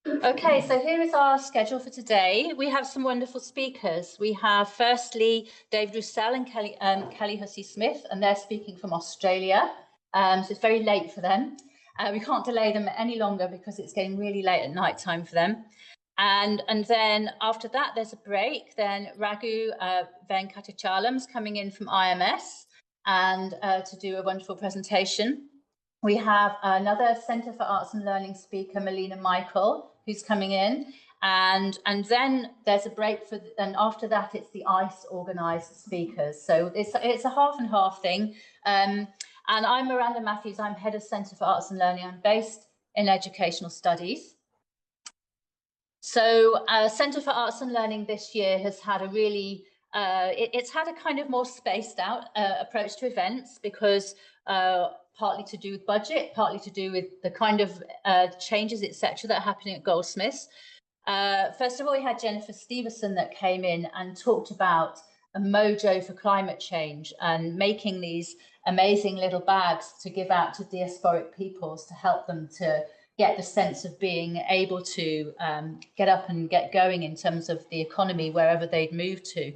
Okay, so here is our schedule for today. We have some wonderful speakers. We have firstly David Rousell and Kelly Hussey-Smith, and they're speaking from Australia. So it's very late for them. We can't delay them any longer because it's getting really late at night time for them. And then after that, there's a break. Then Venkatachalam's coming in from IMS and to do a wonderful presentation. We have another Centre for Arts and Learning speaker, Melina, who's coming in, and then there's a break and after that it's the ICE organised speakers. So it's a half and half thing. And I'm Miranda Matthews. I'm head of Centre for Arts and Learning. I'm based in Educational Studies. So Centre for Arts and Learning this year has had a really it's had a kind of more spaced out approach to events because partly to do with budget, partly to do with the kind of changes, etc., that are happening at Goldsmiths. First of all, we had Jennifer Stevenson that came in and talked about a mojo for climate change and making these amazing little bags to give out to diasporic peoples to help them to get the sense of being able to get up and get going in terms of the economy wherever they'd moved to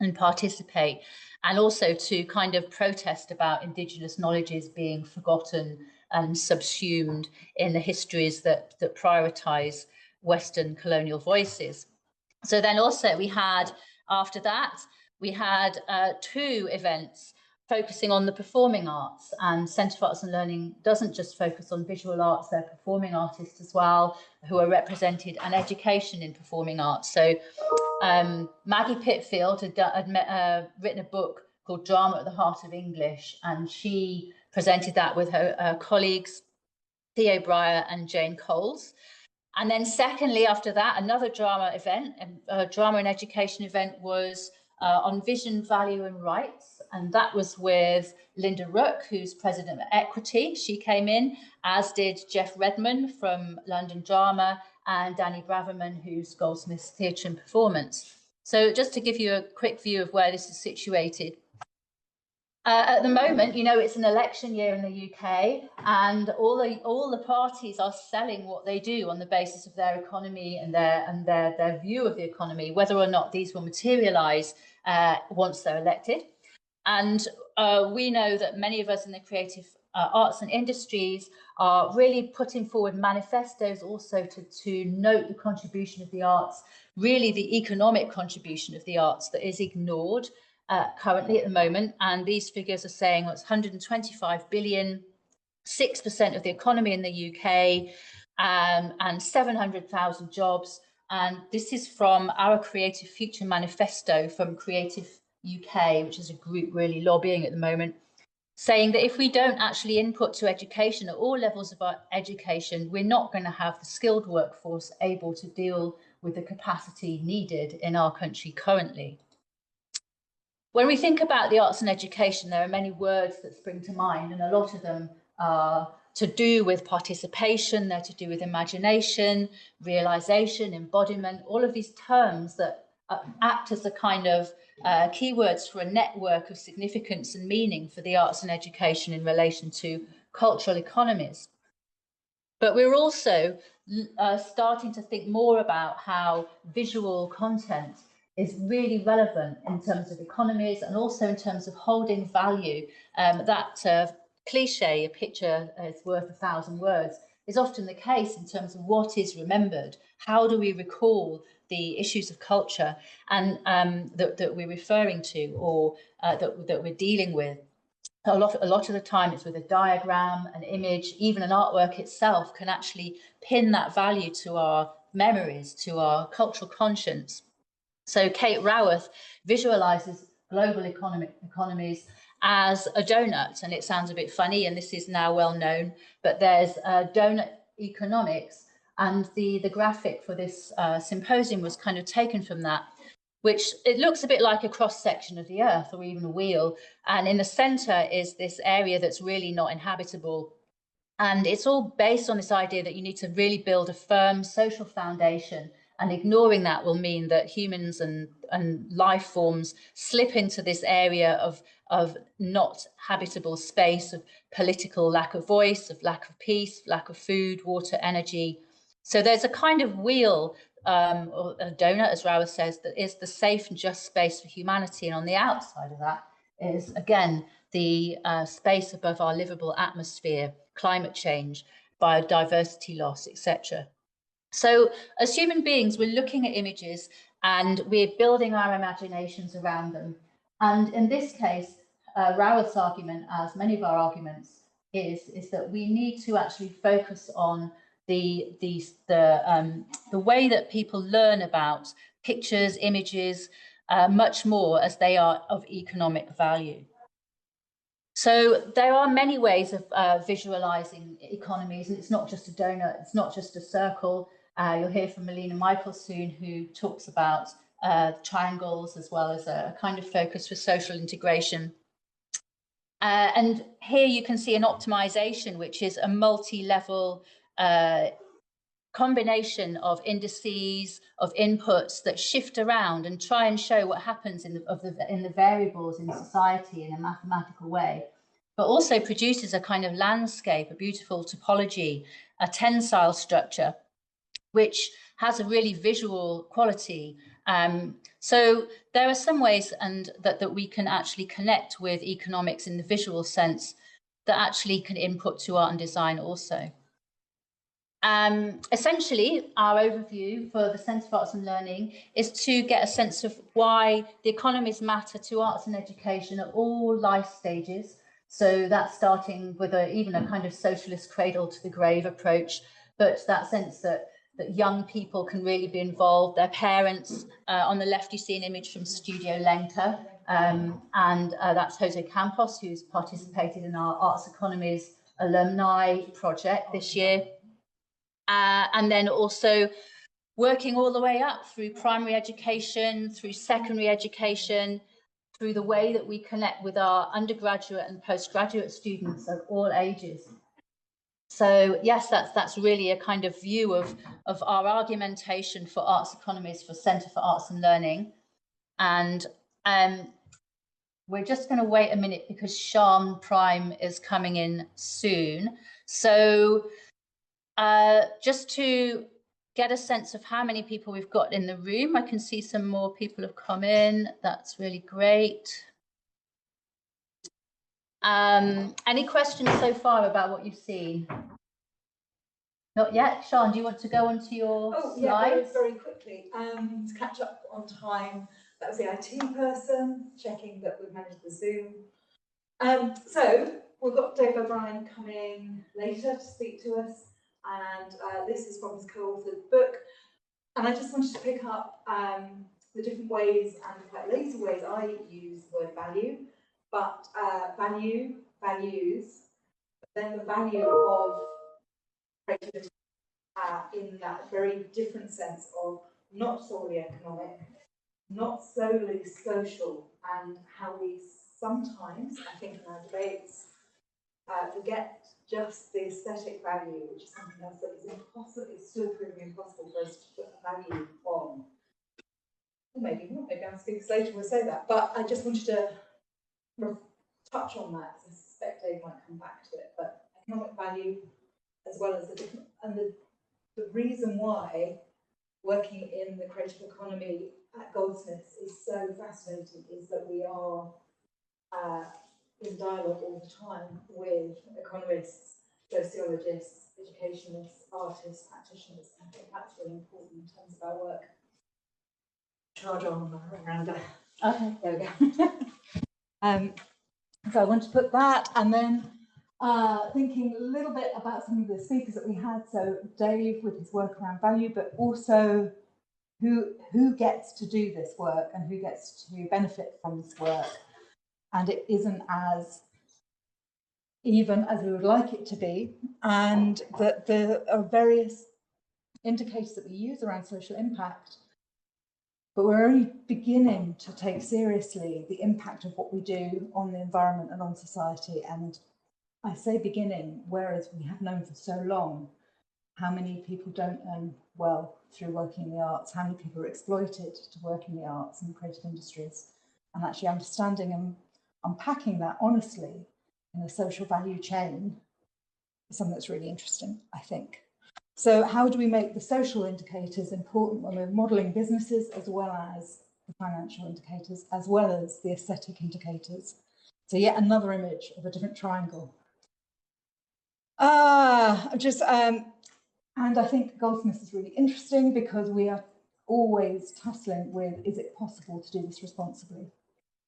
and participate, and also to kind of protest about Indigenous knowledges being forgotten and subsumed in the histories that prioritise Western colonial voices. So then also we had, after that, we had 2 events focusing on the performing arts, and Centre for Arts and Learning doesn't just focus on visual arts, they're performing artists as well who are represented, and education in performing arts. So Maggie Pitfield had written a book called Drama at the Heart of English, and she presented that with her colleagues Theo Breyer and Jane Coles. And then secondly, after that, another drama event, a drama and education event was on vision, value and rights. And that was with Linda Rook, who's president of Equity. She came in, as did Jeff Redman from London Drama and Danny Braverman, who's Goldsmiths Theatre and Performance. So just to give you a quick view of where this is situated. At the moment, you know, it's an election year in the UK, and all the parties are selling what they do on the basis of their economy and their view of the economy, whether or not these will materialise once they're elected. And we know that many of us in the creative arts and industries are really putting forward manifestos also to note the contribution of the arts, really the economic contribution of the arts that is ignored currently at the moment. And these figures are saying it's 125 billion, 6% of the economy in the UK, and 700,000 jobs. And this is from our Creative Future Manifesto from Creative UK, which is a group really lobbying at the moment, saying that if we don't actually input to education at all levels of our education, we're not going to have the skilled workforce able to deal with the capacity needed in our country currently. When we think about the arts and education, there are many words that spring to mind, and a lot of them are to do with participation, they're to do with imagination, realization, embodiment, all of these terms that act as a kind of keywords for a network of significance and meaning for the arts and education in relation to cultural economies. But we're also starting to think more about how visual content is really relevant in terms of economies and also in terms of holding value. That cliche, a picture is worth 1,000 words, is often the case in terms of what is remembered. How do we recall the issues of culture and that we're referring to, or that we're dealing with? A lot of the time it's with a diagram, an image, even an artwork itself can actually pin that value to our memories, to our cultural conscience. So Kate Raworth visualizes global economies as a donut, and it sounds a bit funny, and this is now well known, but there's donut economics, and the graphic for this symposium was kind of taken from that, which it looks a bit like a cross section of the earth or even a wheel, and in the center is this area that's really not inhabitable. And it's all based on this idea that you need to really build a firm social foundation, and ignoring that will mean that humans and life forms slip into this area of not habitable space, of political lack of voice, of lack of peace, lack of food, water, energy, So there's a kind of wheel, or a donut, as Raoul says, that is the safe and just space for humanity. And on the outside of that is, again, the space above our livable atmosphere, climate change, biodiversity loss, etc. So as human beings, we're looking at images and we're building our imaginations around them. And in this case, Raoult's argument, as many of our arguments, is that we need to actually focus on the way that people learn about pictures, images, much more as they are of economic value. So there are many ways of visualizing economies, and it's not just a donut, it's not just a circle. You'll hear from Melina Michael soon, who talks about triangles as well as a kind of focus for social integration. And here you can see an optimization, which is a multi-level combination of indices, of inputs that shift around and try and show what happens in the variables in society in a mathematical way, but also produces a kind of landscape, a beautiful topology, a tensile structure, which has a really visual quality. So there are some ways that we can actually connect with economics in the visual sense that actually can input to art and design also. Essentially, our overview for the Centre for Arts and Learning is to get a sense of why the economies matter to arts and education at all life stages. So that's starting with even a kind of socialist cradle to the grave approach, but that sense that young people can really be involved, their parents. On the left, you see an image from Studio Lenka, and that's Jose Campos, who's participated in our Arts Economies alumni project this year. And then also working all the way up through primary education, through secondary education, through the way that we connect with our undergraduate and postgraduate students of all ages. So yes, that's really a kind of view of our argumentation for Arts Economies for Centre for Arts and Learning. And we're just going to wait a minute because Siân Prime is coming in soon. So just to get a sense of how many people we've got in the room, I can see some more people have come in. That's really great. Any questions so far about what you've seen? Not yet. Siân, do you want to go on to your slides? Yeah, very quickly. To catch up on time, that was the IT person, checking that we've managed the Zoom. So we've got Dave O'Brien coming later to speak to us, and this is from his co-authored book. And I just wanted to pick up the different ways and quite lazy ways I use the word value, but value, values, but then the value of creativity in that very different sense of not solely economic, not solely social, and how we sometimes, I think in our debates, forget just the aesthetic value, which is something else that is impossible, it's still proving impossible for us to put value on. Or maybe not, maybe our speakers later will say that, but I just wanted to touch on that, because I suspect Dave might come back to it, but economic value, as well as the different, and the reason why working in the creative economy at Goldsmiths is so fascinating is that we are in dialogue all the time with economists, sociologists, educationalists, artists, practitioners. I think that's really important in terms of our work. Charge on around there. Okay. There we go. So I want to put that, and then thinking a little bit about some of the speakers that we had. So Dave with his work around value, but also who gets to do this work and who gets to benefit from this work. And it isn't as even as we would like it to be. And that there are various indicators that we use around social impact, but we're only beginning to take seriously the impact of what we do on the environment and on society. And I say beginning, whereas we have known for so long how many people don't earn well through working in the arts, how many people are exploited to work in the arts and creative industries, and actually understanding and unpacking that honestly in a social value chain is something that's really interesting, I think. So how do we make the social indicators important when we're modelling businesses, as well as the financial indicators, as well as the aesthetic indicators? So yet another image of a different triangle. And I think Goldsmiths is really interesting because we are always tussling with, is it possible to do this responsibly?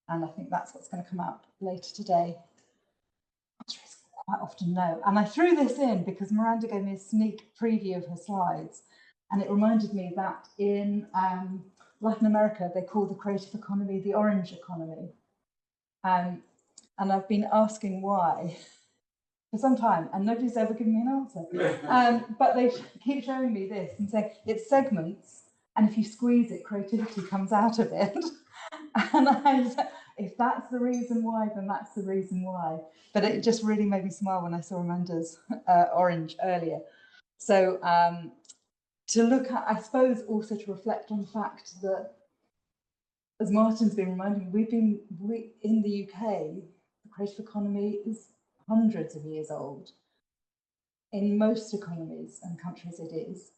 And I think that's what's going to come out later today. The answer is quite often no. And I threw this in because Miranda gave me a sneak preview of her slides. And it reminded me that in Latin America, they call the creative economy the orange economy. And I've been asking why for some time, and nobody's ever given me an answer. But they keep showing me this and saying it's segments, and if you squeeze it, creativity comes out of it. And if that's the reason why, then that's the reason why. But it just really made me smile when I saw Amanda's orange earlier. So to look at, I suppose, also to reflect on the fact that, as Martin's been reminding me, we in the UK, the creative economy is hundreds of years old. In most economies and countries it is,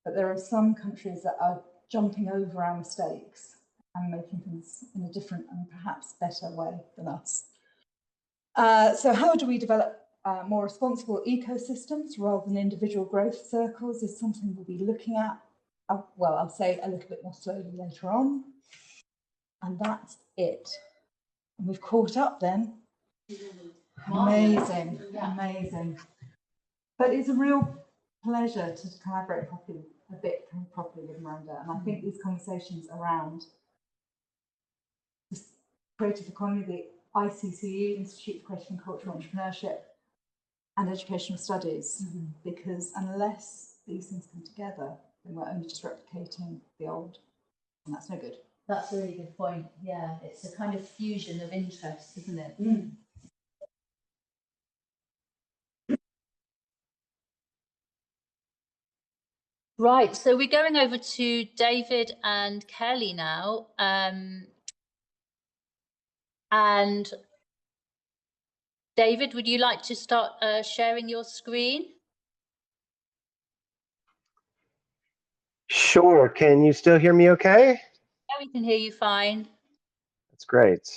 but there are some countries that are jumping over our mistakes and making things in a different and perhaps better way than us. So how do we develop more responsible ecosystems rather than individual growth circles is something we'll be looking at. Well, I'll say a little bit more slowly later on. And that's it. And we've caught up then. Amazing, amazing. But it's a real pleasure to collaborate properly with Miranda. And I think these conversations around this creative economy, the ICCE, Institute for Creative and Cultural Entrepreneurship, and educational studies, because unless these things come together, then we're only just replicating the old, and that's no good. That's a really good point. Yeah, it's a kind of fusion of interests, isn't it? Right, so we're going over to David and Kelly now. And David, would you like to start sharing your screen? Sure. Can you still hear me okay? Yeah, we can hear you fine. That's great.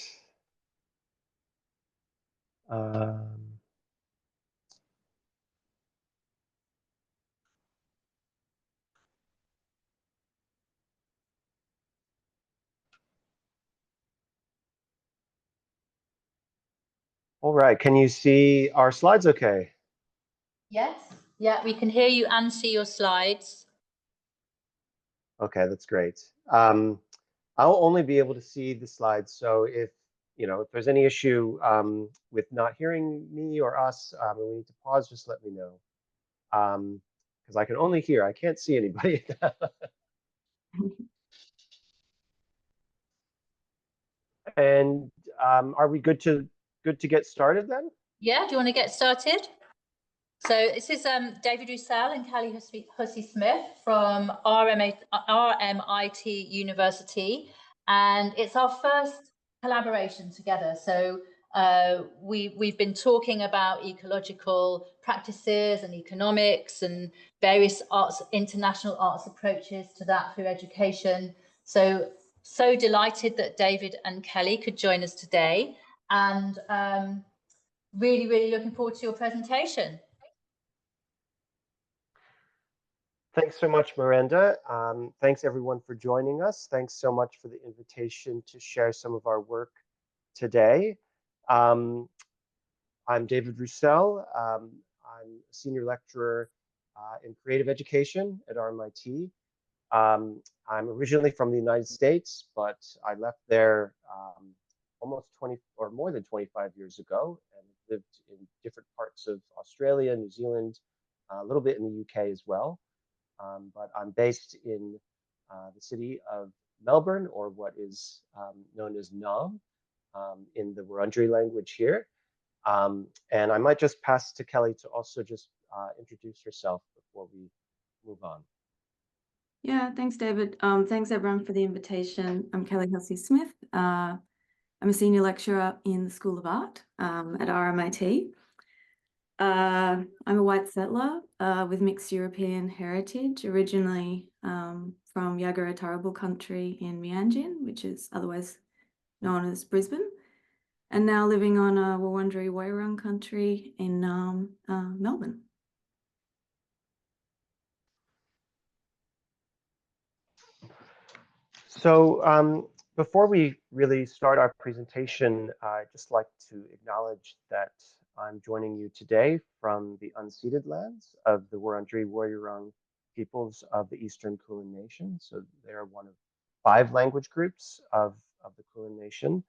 All right. Can you see our slides okay? Yes. Yeah, we can hear you and see your slides. Okay, that's great. I'll only be able to see the slides, so if there's any issue with not hearing me or us, and we need to pause, just let me know. Because I can only hear, I can't see anybody. And are we good to get started then? Yeah, do you want to get started? So this is David Rousell and Kelly Hussey-Smith from RMIT University, and it's our first collaboration together. So we've been talking about ecological practices and economics and various international arts approaches to that through education. So delighted that David and Kelly could join us today, and really looking forward to your presentation. Thanks so much, Miranda. Thanks everyone for joining us. Thanks so much for the invitation to share some of our work today. I'm David Rousell. I'm a senior lecturer in creative education at RMIT. I'm originally from the United States, but I left there almost 20 or more than 25 years ago, and lived in different parts of Australia, New Zealand, a little bit in the UK as well. But I'm based in the city of Melbourne, or what is known as Nam in the Wurundjeri language here. And I might just pass to Kelly to also just introduce herself before we move on. Yeah, thanks, David. Thanks, everyone, for the invitation. I'm Kelly Hussey-Smith. I'm a senior lecturer in the School of Art at RMIT. I'm a white settler with mixed European heritage, originally from Yagara Turrbal country in Mianjin, which is otherwise known as Brisbane, and now living on Wurundjeri Woiwurrung country in Melbourne. So before we really start our presentation, I'd just like to acknowledge that I'm joining you today from the unceded lands of the Wurundjeri Woiwurrung peoples of the Eastern Kulin Nation. So they're one of 5 language groups of the Kulin Nation.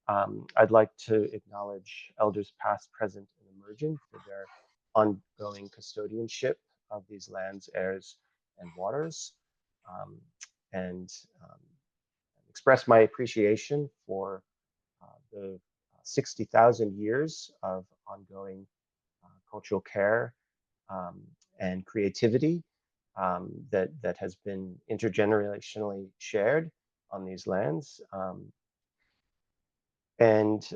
I'd like to acknowledge elders past, present, and emerging for their ongoing custodianship of these lands, airs, and waters, and express my appreciation for the 60,000 years of ongoing cultural care and creativity that has been intergenerationally shared on these lands. And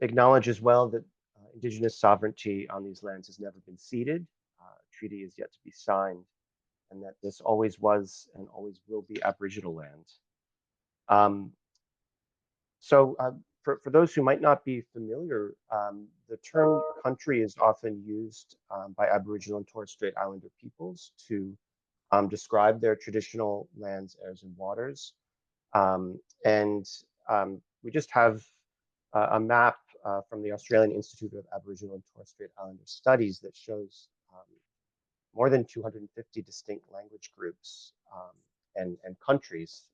acknowledge as well that Indigenous sovereignty on these lands has never been ceded. A treaty is yet to be signed, and that this always was and always will be Aboriginal land. For those who might not be familiar, the term country is often used by Aboriginal and Torres Strait Islander peoples to describe their traditional lands, airs, and waters. We just have a map from the Australian Institute of Aboriginal and Torres Strait Islander Studies that shows more than 250 distinct language groups and countries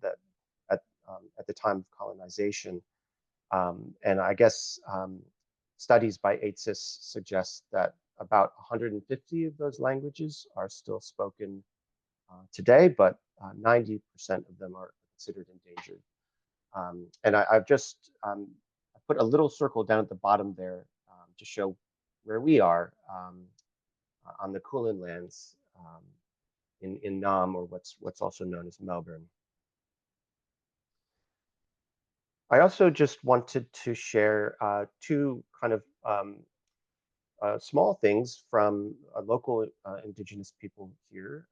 that at the time of colonization. And I guess studies by CAL-ICCE suggest that about 150 of those languages are still spoken today, but 90% of them are considered endangered. And I've just put a little circle down at the bottom there to show where we are on the Kulin lands in Nam, or what's also known as Melbourne. I also just wanted to share 2 kind of small things from local Indigenous people here.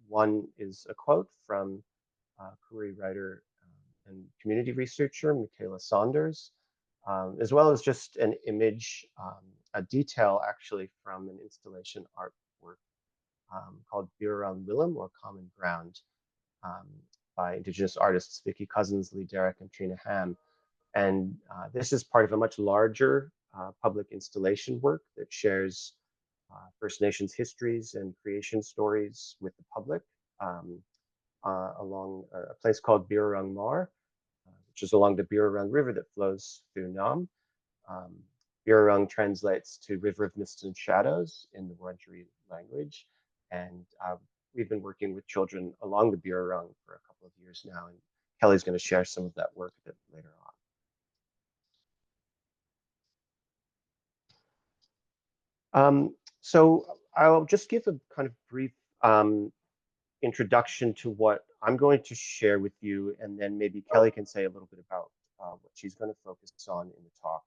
One is a quote from Koori writer and community researcher Michaela Saunders, as well as just an image, a detail actually from an installation artwork called Birrarung Willem, or Common Ground, by Indigenous artists Vicky Cousins, Lee Derrick, and Trina Ham. And this is part of a much larger public installation work that shares First Nations histories and creation stories with the public along a place called Birrarung Mar, which is along the Birrarung River that flows through Nam. Birrarung translates to River of Mist and Shadows in the Wurundjeri language. And we've been working with children along the Birrarung for a couple of years now, and Kelly's going to share some of that work a bit later on. So I'll just give a kind of brief introduction to what I'm going to share with you, and then maybe Kelly can say a little bit about what she's going to focus on in the talk.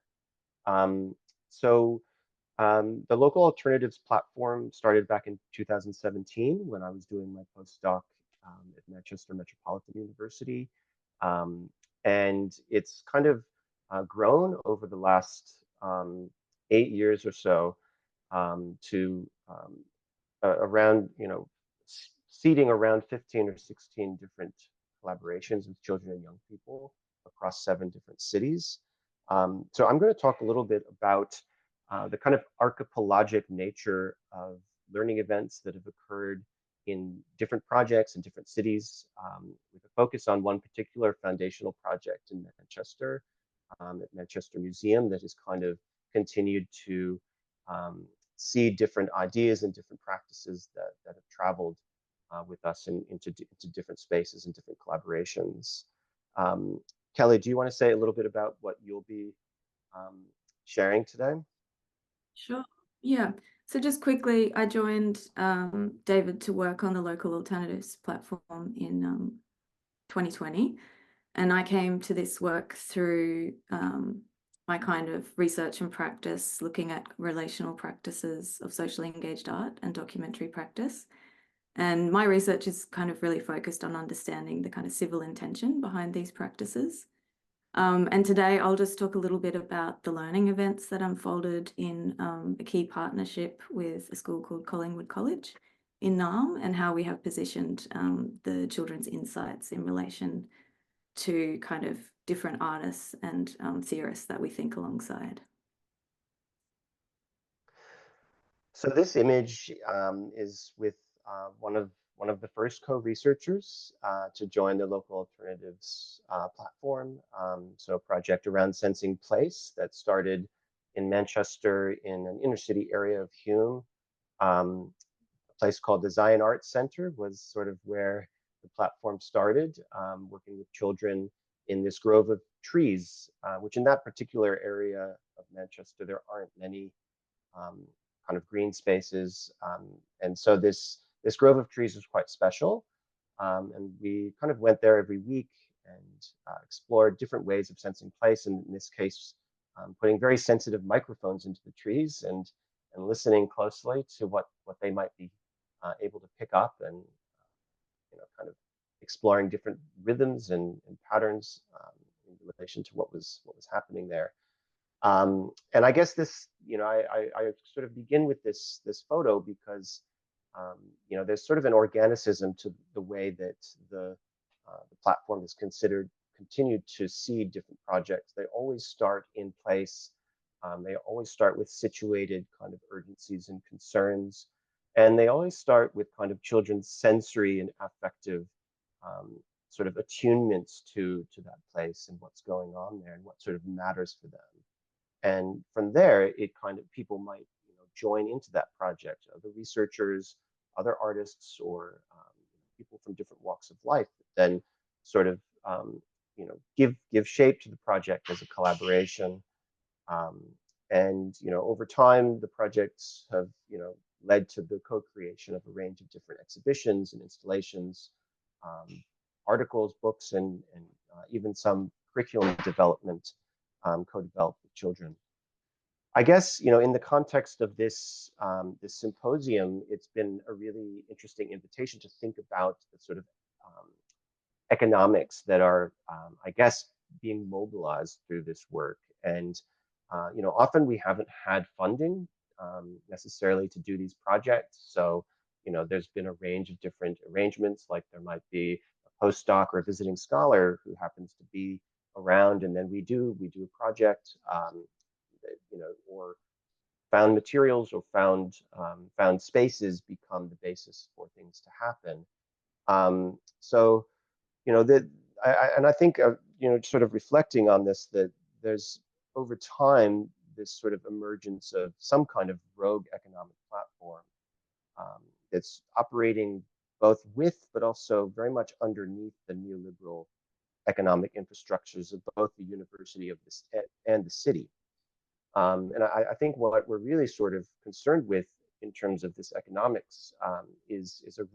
The Local Alternatives platform started back in 2017 when I was doing my postdoc at Manchester Metropolitan University. And it's kind of grown over the last 8 years or so to around, seeding around 15 or 16 different collaborations with children and young people across 7 different cities. So I'm going to talk a little bit about the kind of archipelagic nature of learning events that have occurred in different projects in different cities, with a focus on one particular foundational project in Manchester, at Manchester Museum, that has kind of continued to see different ideas and different practices that have traveled with us into different spaces and different collaborations. Kelly, do you want to say a little bit about what you'll be sharing today? Sure. Yeah. So just quickly, I joined David to work on the Local Alternatives platform in 2020. And I came to this work through my kind of research and practice, looking at relational practices of socially engaged art and documentary practice. And my research is kind of really focused on understanding the kind of civil intention behind these practices. And today I'll just talk a little bit about the learning events that unfolded in a key partnership with a school called Collingwood College in Naarm, and how we have positioned the children's insights in relation to kind of different artists and theorists that we think alongside. So this image is with one of the first co-researchers to join the Local Alternatives platform. So a project around sensing place that started in Manchester in an inner city area of Hume. A place called the Siân Arts Centre was sort of where the platform started, working with children in this grove of trees, which in that particular area of Manchester, there aren't many kind of green spaces. And so this grove of trees was quite special. And we kind of went there every week and explored different ways of sensing place. And in this case, putting very sensitive microphones into the trees and listening closely to what they might be able to pick up, and kind of exploring different rhythms and patterns in relation to what was happening there. And I guess this, I sort of begin with this photo because there's sort of an organicism to the way that the platform is continued to seed different projects. They always start in place. They always start with situated kind of urgencies and concerns. And they always start with kind of children's sensory and affective sort of attunements to that place and what's going on there and what sort of matters for them. And from there, it kind of, people might join into that project. Other researchers, other artists, or people from different walks of life, then sort of give shape to the project as a collaboration. And over time, the projects have led to the co-creation of a range of different exhibitions and installations, articles, books, and even some curriculum development co-developed with children. I guess in the context of this this symposium, it's been a really interesting invitation to think about the sort of economics that are, I guess, being mobilized through this work. And often we haven't had funding necessarily to do these projects. So there's been a range of different arrangements, like there might be a postdoc or a visiting scholar who happens to be around, and then we do a project, or found materials or found spaces become the basis for things to happen. So I think sort of reflecting on this, that there's over time this sort of emergence of some kind of rogue economic platform that's operating both with but also very much underneath the neoliberal economic infrastructures of both the university of this and the city. And I think what we're really sort of concerned with in terms of this economics is a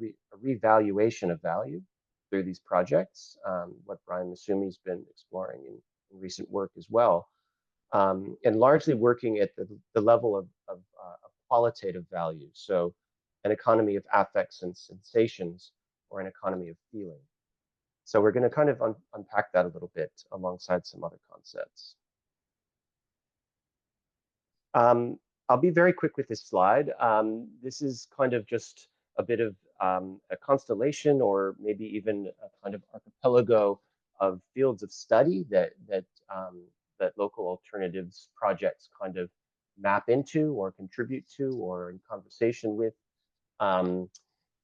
revaluation of value through these projects, what Brian Masumi's been exploring in recent work as well, and largely working at the level of qualitative value. So an economy of affects and sensations, or an economy of feeling. So we're going to kind of unpack that a little bit alongside some other concepts. I'll be very quick with this slide. This is kind of just a bit of a constellation, or maybe even a kind of archipelago of fields of study that local alternatives projects kind of map into or contribute to or in conversation with.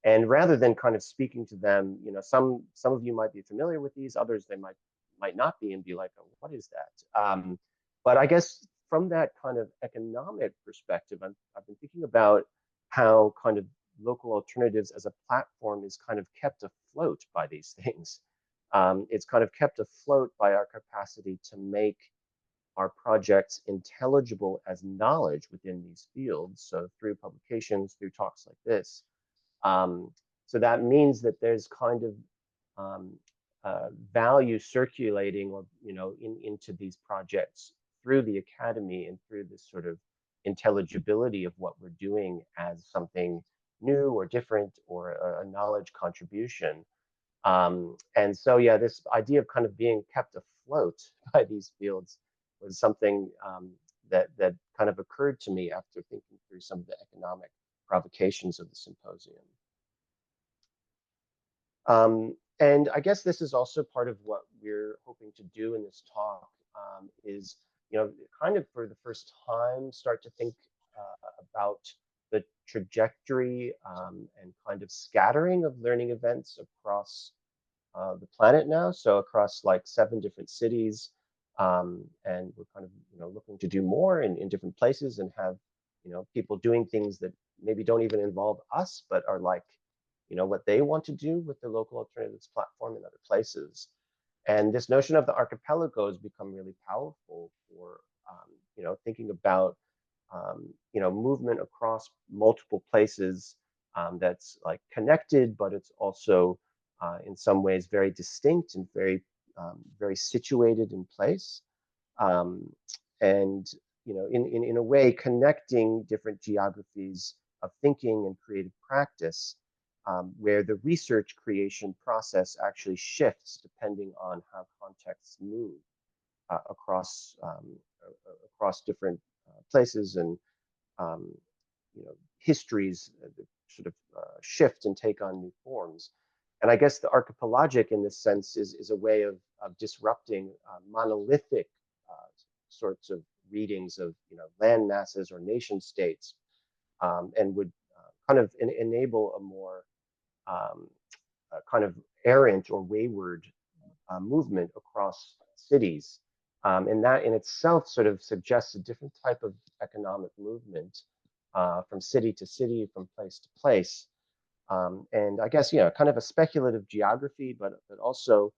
And rather than kind of speaking to them, some of you might be familiar with these, others they might not be, and be like, oh, what is that? But I guess from that kind of economic perspective, I've been thinking about how kind of local alternatives as a platform is kind of kept afloat by these things. It's kind of kept afloat by our capacity to make our projects intelligible as knowledge within these fields. So through publications, through talks like this. So that means that there's kind of value circulating, or into these projects through the academy and through this sort of intelligibility of what we're doing as something new or different or a knowledge contribution. And so, yeah, this idea of kind of being kept afloat by these fields was something that kind of occurred to me after thinking through some of the economic provocations of the symposium. And I guess this is also part of what we're hoping to do in this talk, is, kind of for the first time, start to think about the trajectory and kind of scattering of learning events across the planet now. So across like 7 different cities, and we're kind of looking to do more in different places and have people doing things that maybe don't even involve us, but are like what they want to do with the local alternatives platform in other places. And this notion of the archipelago has become really powerful for thinking about movement across multiple places, that's like connected, but it's also in some ways very distinct and very situated in place. And in a way connecting different geographies of thinking and creative practice, where the research creation process actually shifts depending on how contexts move across different places and histories sort of shift and take on new forms. And I guess the archipelagic in this sense is a way of disrupting monolithic sorts of readings of land masses or nation states, and would kind of enable a more kind of errant or wayward movement across cities. And that in itself sort of suggests a different type of economic movement from city to city, from place to place. And I guess, kind of a speculative geography, but also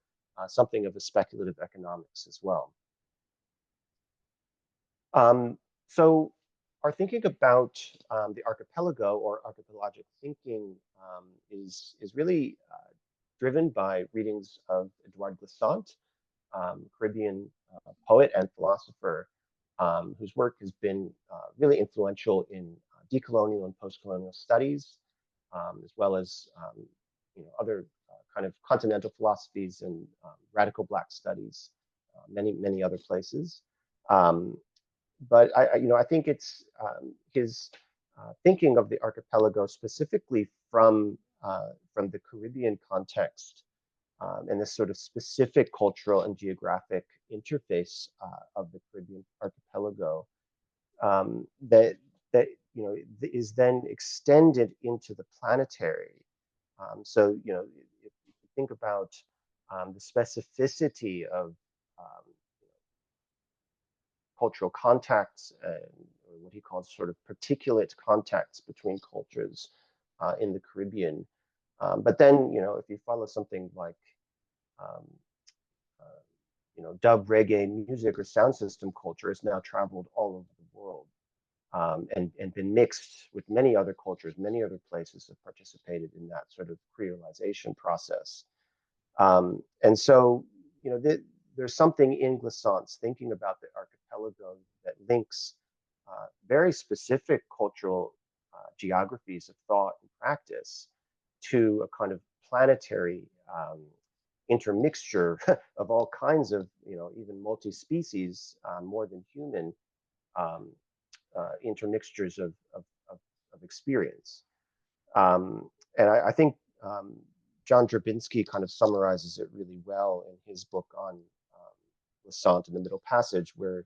something of a speculative economics as well. So our thinking about the archipelago or archipelagic thinking is really driven by readings of Edouard Glissant, Caribbean poet and philosopher, whose work has been really influential in decolonial and post-colonial studies, as well as other kind of continental philosophies and radical Black studies, many other places. But I think it's his thinking of the archipelago specifically from the Caribbean context, and this sort of specific cultural and geographic interface of the Caribbean archipelago, that is then extended into the planetary. So if you think about the specificity of cultural contacts and what he calls sort of particulate contacts between cultures in the Caribbean. But then, if you follow something like, dub reggae music or sound system culture has now traveled all over the world, and been mixed with many other cultures, many other places have participated in that sort of creolization process. And so, there's something in Glissant's thinking about the archipelago that links very specific cultural geographies of thought and practice to a kind of planetary intermixture of all kinds of, even multi-species, more than human intermixtures of experience. And I think John Drabinski kind of summarizes it really well in his book on Glissant in the Middle Passage, where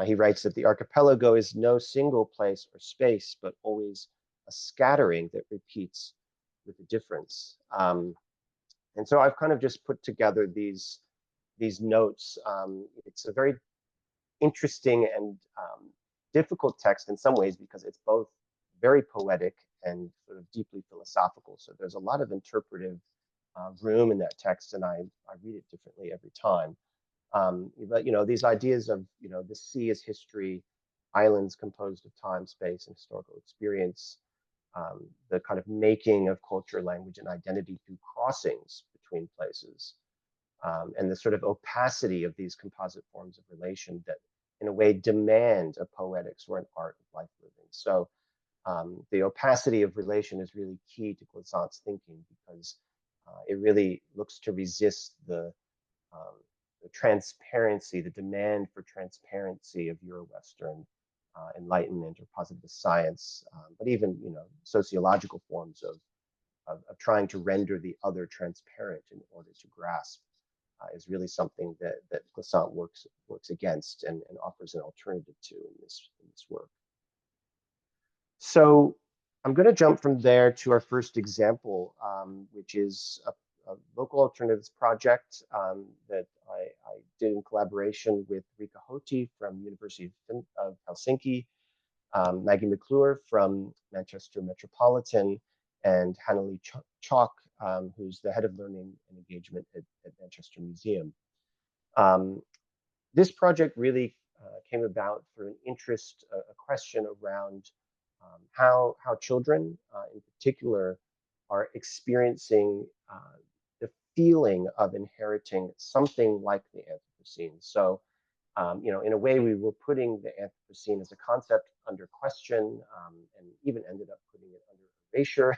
he writes that the archipelago is no single place or space, but always a scattering that repeats with a difference. And so I've kind of just put together these notes. It's a very interesting and difficult text in some ways because it's both very poetic and sort of deeply philosophical. So there's a lot of interpretive room in that text, and I read it differently every time. But these ideas of the sea as history, islands composed of time, space, and historical experience, the kind of making of culture, language, and identity through crossings between places, and the sort of opacity of these composite forms of relation that in a way, demand a poetics or an art of life living. So the opacity of relation is really key to Glissant's thinking, because it really looks to resist the transparency, the demand for transparency of Euro-Western enlightenment or positivist science, but even sociological forms of trying to render the other transparent in order to grasp is really something that Glissant works against and offers an alternative to in this work. So I'm going to jump from there to our first example, which is a local alternatives project that I did in collaboration with Ragupathy from University of Helsinki, Maggie McClure from Manchester Metropolitan, and Hanali Chalk, who's the head of learning and engagement at Manchester Museum. This project really came about through an interest, a question around how children in particular are experiencing the feeling of inheriting something like the Anthropocene. So, in a way, we were putting the Anthropocene as a concept under question, and even ended up putting it under erasure.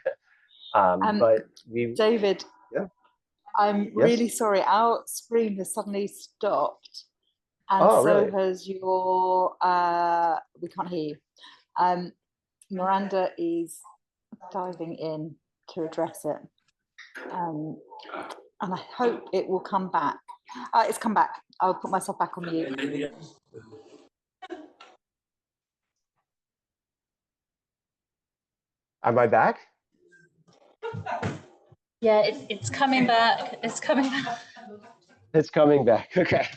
But we, David, yeah, I'm yes? really sorry. Our screen has suddenly stopped, and Oh, so really? has your. We can't hear you. Miranda is diving in to address it, and I hope it will come back. It's come back. I'll put myself back on mute. Am I back? Yeah, it's coming back. It's coming back. It's coming back. Okay.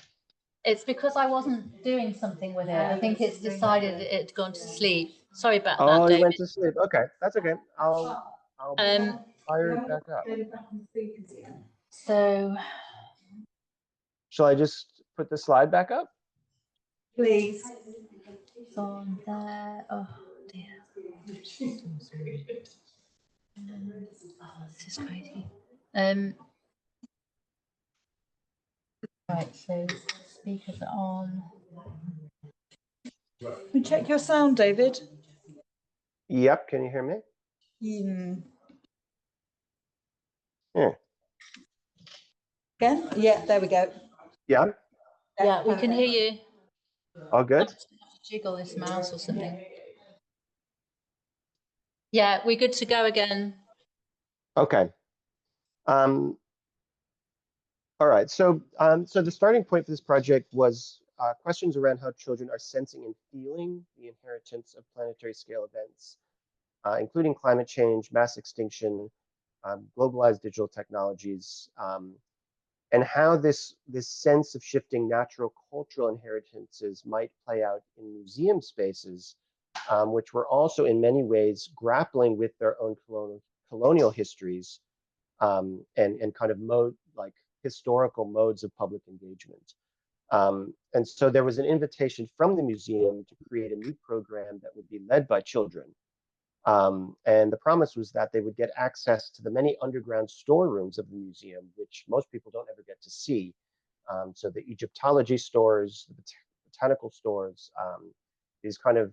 It's because I wasn't doing something with it. I think it's decided it'd gone to sleep. Sorry about that, Oh, David. you went to sleep. Okay, that's okay. I'll fire it back up. So Shall I just put the slide back up? Please. it's on there. Oh dear. Oh, this is crazy. Right, so speakers are on. Can we check your sound, David? Yep. Can you hear me? Yeah. Again? Yeah, there we go. Yeah. Yeah, we can hear you. All good. I'm just gonna have to jiggle this mouse or something. Yeah, we're good to go again. Okay. All right. So, so the starting point for this project was questions around how children are sensing and feeling the inheritance of planetary scale events, including climate change, mass extinction, globalized digital technologies, and how this sense of shifting natural cultural inheritances might play out in museum spaces, which were also in many ways grappling with their own colonial histories, and kind of historical modes of public engagement. And so there was an invitation from the museum to create a new program that would be led by children. And the promise was that they would get access to the many underground storerooms of the museum, which most people don't ever get to see. So the Egyptology stores, the botanical stores, these kind of,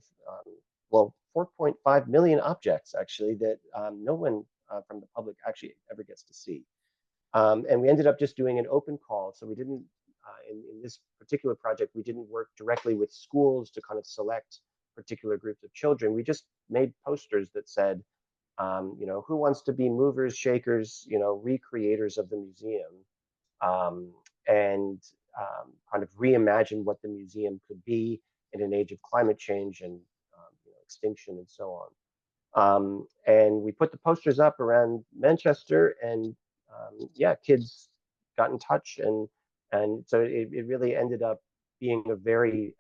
well, 4.5 million objects actually that no one from the public actually ever gets to see. And we ended up just doing an open call. So we didn't, in this particular project, we didn't work directly with schools to kind of select particular groups of children. We just made posters that said, who wants to be movers, shakers, recreators of the museum, and kind of reimagine what the museum could be in an age of climate change and extinction and so on. And we put the posters up around Manchester, and yeah, kids got in touch, and so it really ended up being a very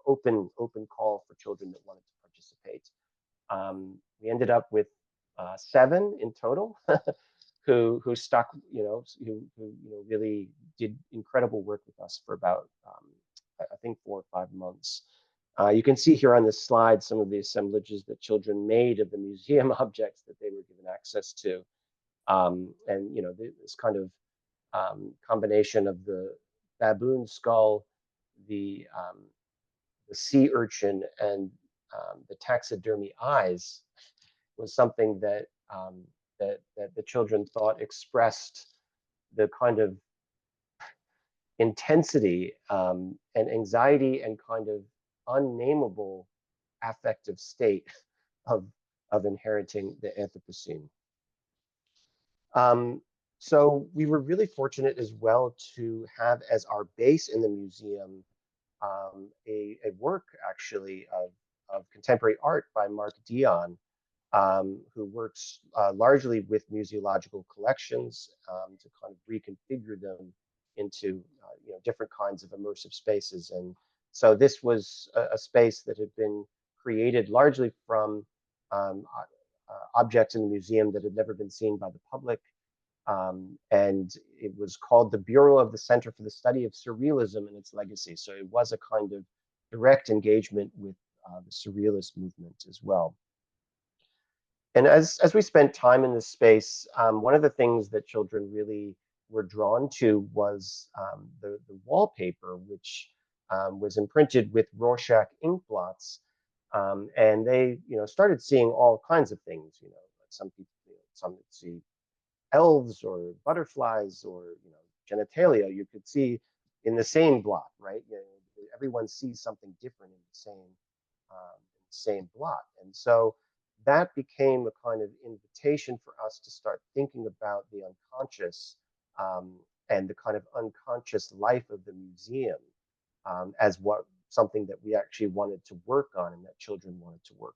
open call for children that wanted to participate. We ended up with 7 in total who stuck, who really did incredible work with us for about I think 4 or 5 months. You can see here on this slide some of the assemblages that children made of the museum objects that they were given access to, and this kind of combination of the baboon skull, the sea urchin and the taxidermy eyes was something that, that the children thought expressed the kind of intensity and anxiety and kind of unnameable affective state of inheriting the Anthropocene. So we were really fortunate as well to have as our base in the museum a work actually of contemporary art by Mark Dion, who works largely with museological collections to kind of reconfigure them into different kinds of immersive spaces. And so this was a space that had been created largely from objects in the museum that had never been seen by the public. And it was called the Bureau of the Center for the Study of Surrealism and Its Legacy. So it was a kind of direct engagement with the Surrealist movement as well. And as we spent time in this space, one of the things that children really were drawn to was the wallpaper, which was imprinted with Rorschach ink blots. And they, started seeing all kinds of things. Like some people, some would see elves or butterflies or genitalia. You could see in the same blot, right? Everyone sees something different in the same blot, and so that became a kind of invitation for us to start thinking about the unconscious and the kind of unconscious life of the museum as something that we actually wanted to work on and that children wanted to work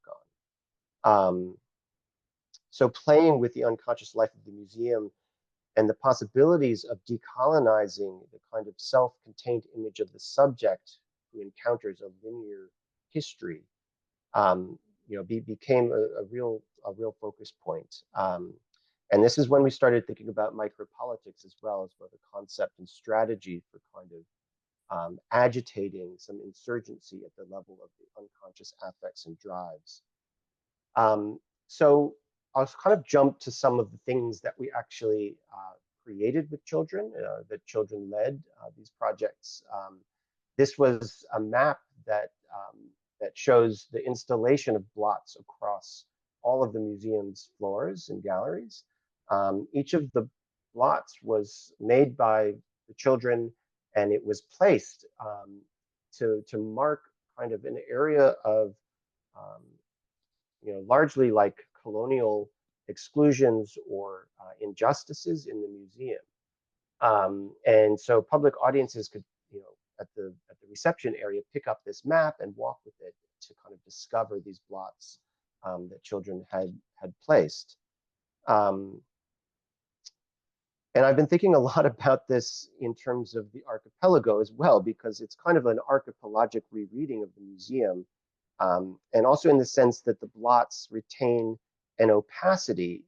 on. So playing with the unconscious life of the museum and the possibilities of decolonizing the kind of self-contained image of the subject who encounters a linear history, became a real focus point. And this is when we started thinking about micropolitics as well as both a concept and strategy for kind of agitating some insurgency at the level of the unconscious affects and drives. So I'll kind of jump to some of the things that we actually created with children, that children led these projects. This was a map that shows the installation of blots across all of the museum's floors and galleries. Each of the blots was made by the children, and it was placed to mark kind of an area of largely like colonial exclusions or injustices in the museum. And so public audiences could, at the reception area, pick up this map and walk with it to kind of discover these blots that children had placed. And I've been thinking a lot about this in terms of the archipelago as well, because it's kind of an archipelagic rereading of the museum. And also in the sense that the blots retain an opacity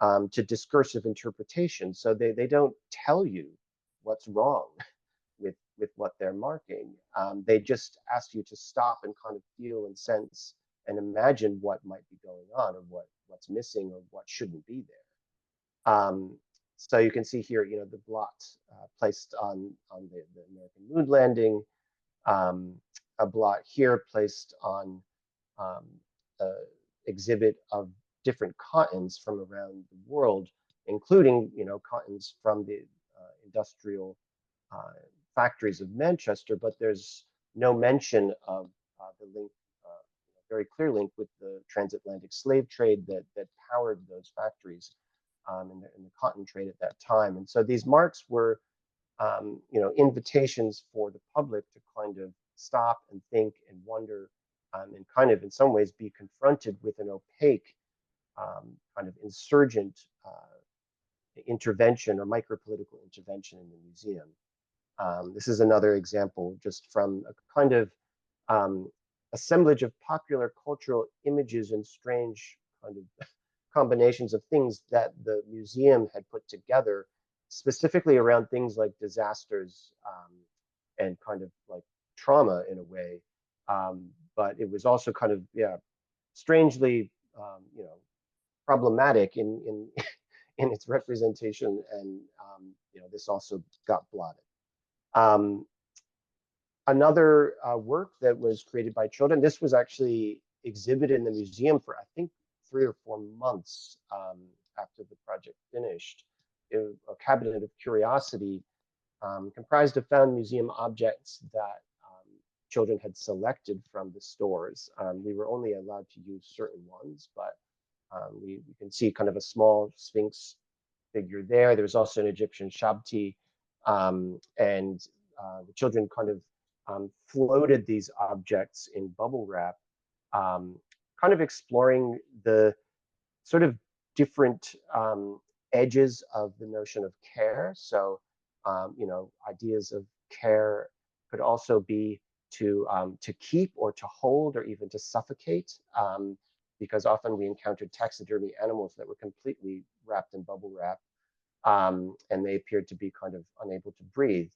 to discursive interpretation. So they don't tell you what's wrong with what they're marking. They just ask you to stop and kind of feel and sense and imagine what might be going on or what's missing or what shouldn't be there. So you can see here, the blot placed on the American moon landing, a blot here placed on an exhibit of different cottons from around the world, including cottons from the industrial factories of Manchester, but there's no mention of the link, very clear link with the transatlantic slave trade that powered those factories in the cotton trade at that time. And so these marks were invitations for the public to kind of stop and think and wonder and kind of in some ways be confronted with an opaque kind of insurgent intervention or micropolitical intervention in the museum. This is another example just from a kind of assemblage of popular cultural images and strange kind of combinations of things that the museum had put together specifically around things like disasters and kind of like trauma in a way. But it was also kind of, strangely, problematic in its representation, and this also got blotted. Another work that was created by children, this was actually exhibited in the museum for, I think, 3 or 4 months after the project finished. A cabinet of curiosity comprised of found museum objects that children had selected from the stores. We were only allowed to use certain ones, but we can see kind of a small Sphinx figure there. There was also an Egyptian Shabti, and the children kind of floated these objects in bubble wrap, kind of exploring the sort of different edges of the notion of care. So, you know, ideas of care could also be to keep or to hold or even to suffocate, because often we encountered taxidermy animals that were completely wrapped in bubble wrap, and they appeared to be kind of unable to breathe.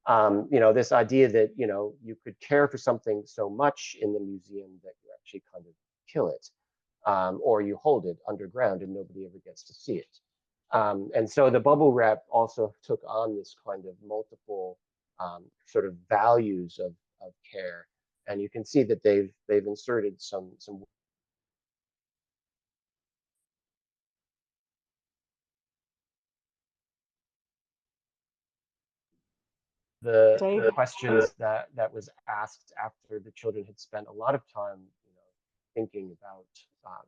You know, this idea that, you know, you could care for something so much in the museum that you actually kind of kill it, or you hold it underground and nobody ever gets to see it. And so the bubble wrap also took on this kind of multiple sort of values of care. And you can see that they've inserted some the questions that was asked after the children had spent a lot of time, you know, thinking about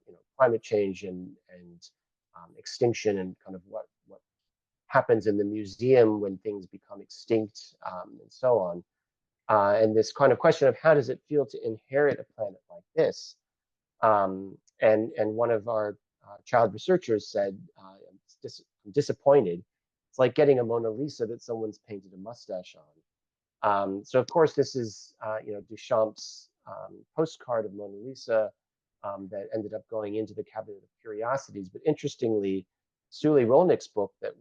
you know, climate change and extinction, and kind of what happens in the museum when things become extinct, and so on. And this kind of question of how does it feel to inherit a planet like this? And one of our child researchers said, I'm disappointed. It's like getting a Mona Lisa that someone's painted a mustache on. So of course this is you know, Duchamp's postcard of Mona Lisa that ended up going into the Cabinet of Curiosities. But interestingly, Sully Rolnick's book, that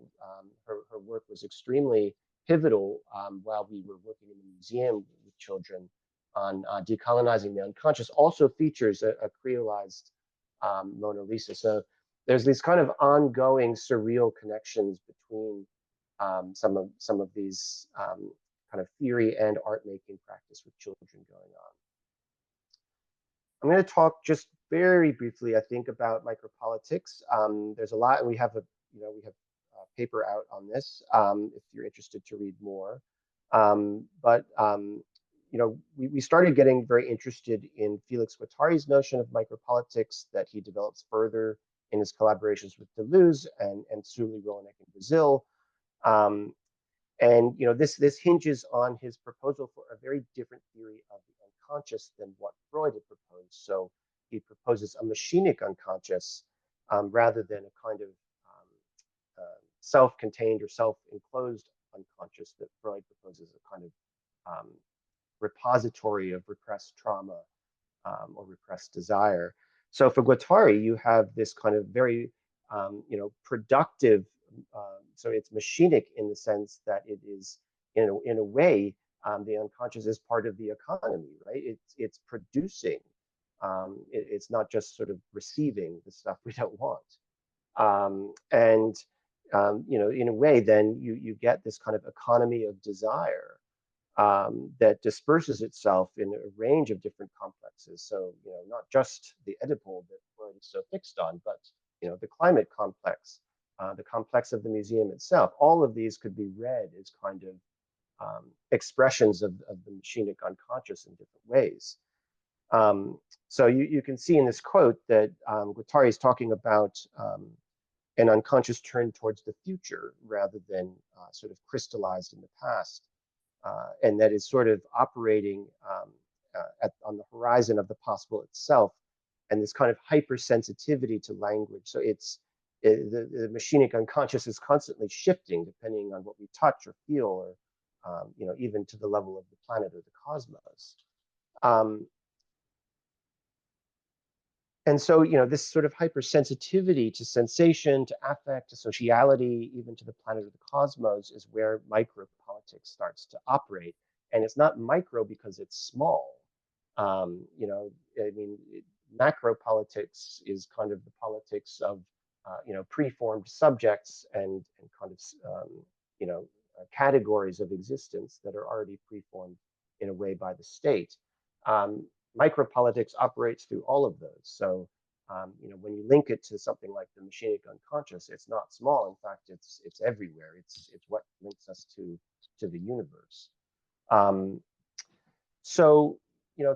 her work was extremely pivotal while we were working in the museum with children on decolonizing the unconscious, also features a creolized Mona Lisa. So there's these kind of ongoing surreal connections between some of these kind of theory and art making practice with children going on. I'm going to talk just very briefly, I think, about micropolitics. There's a lot, and we have a paper out on this if you're interested to read more. You know, we started getting very interested in Felix Guattari's notion of micropolitics that he develops further in his collaborations with Deleuze and Sully Rolnick in Brazil. And you know, this hinges on his proposal for a very different theory of the unconscious than what Freud had proposed. So he proposes a machinic unconscious rather than a kind of self-contained or self-enclosed unconscious that Freud proposes, a kind of repository of repressed trauma or repressed desire. So for Guattari, you have this kind of very you know, productive. So it's machinic in the sense that it is, in a way, the unconscious is part of the economy, right? It's producing. It's not just sort of receiving the stuff we don't want. You know, in a way, then you get this kind of economy of desire that disperses itself in a range of different complexes. So, you know, not just the Oedipal that Freud is so fixed on, but, you know, the climate complex, the complex of the museum itself. All of these could be read as kind of expressions of the machinic unconscious in different ways. So you can see in this quote that Guattari is talking about an unconscious turn towards the future rather than sort of crystallized in the past. And that is sort of operating on the horizon of the possible itself, and this kind of hypersensitivity to language. So the machinic unconscious is constantly shifting depending on what we touch or feel, or you know, even to the level of the planet or the cosmos. And so, you know, this sort of hypersensitivity to sensation, to affect, to sociality, even to the planet or the cosmos, is where micropolitics starts to operate. And it's not micro because it's small. You know, I mean, macro politics is kind of the politics of, you know, preformed subjects and kind of, you know, categories of existence that are already preformed in a way by the state. Micropolitics operates through all of those. So, when you link it to something like the machinic unconscious, it's not small. In fact, it's everywhere. It's what links us to the universe. So,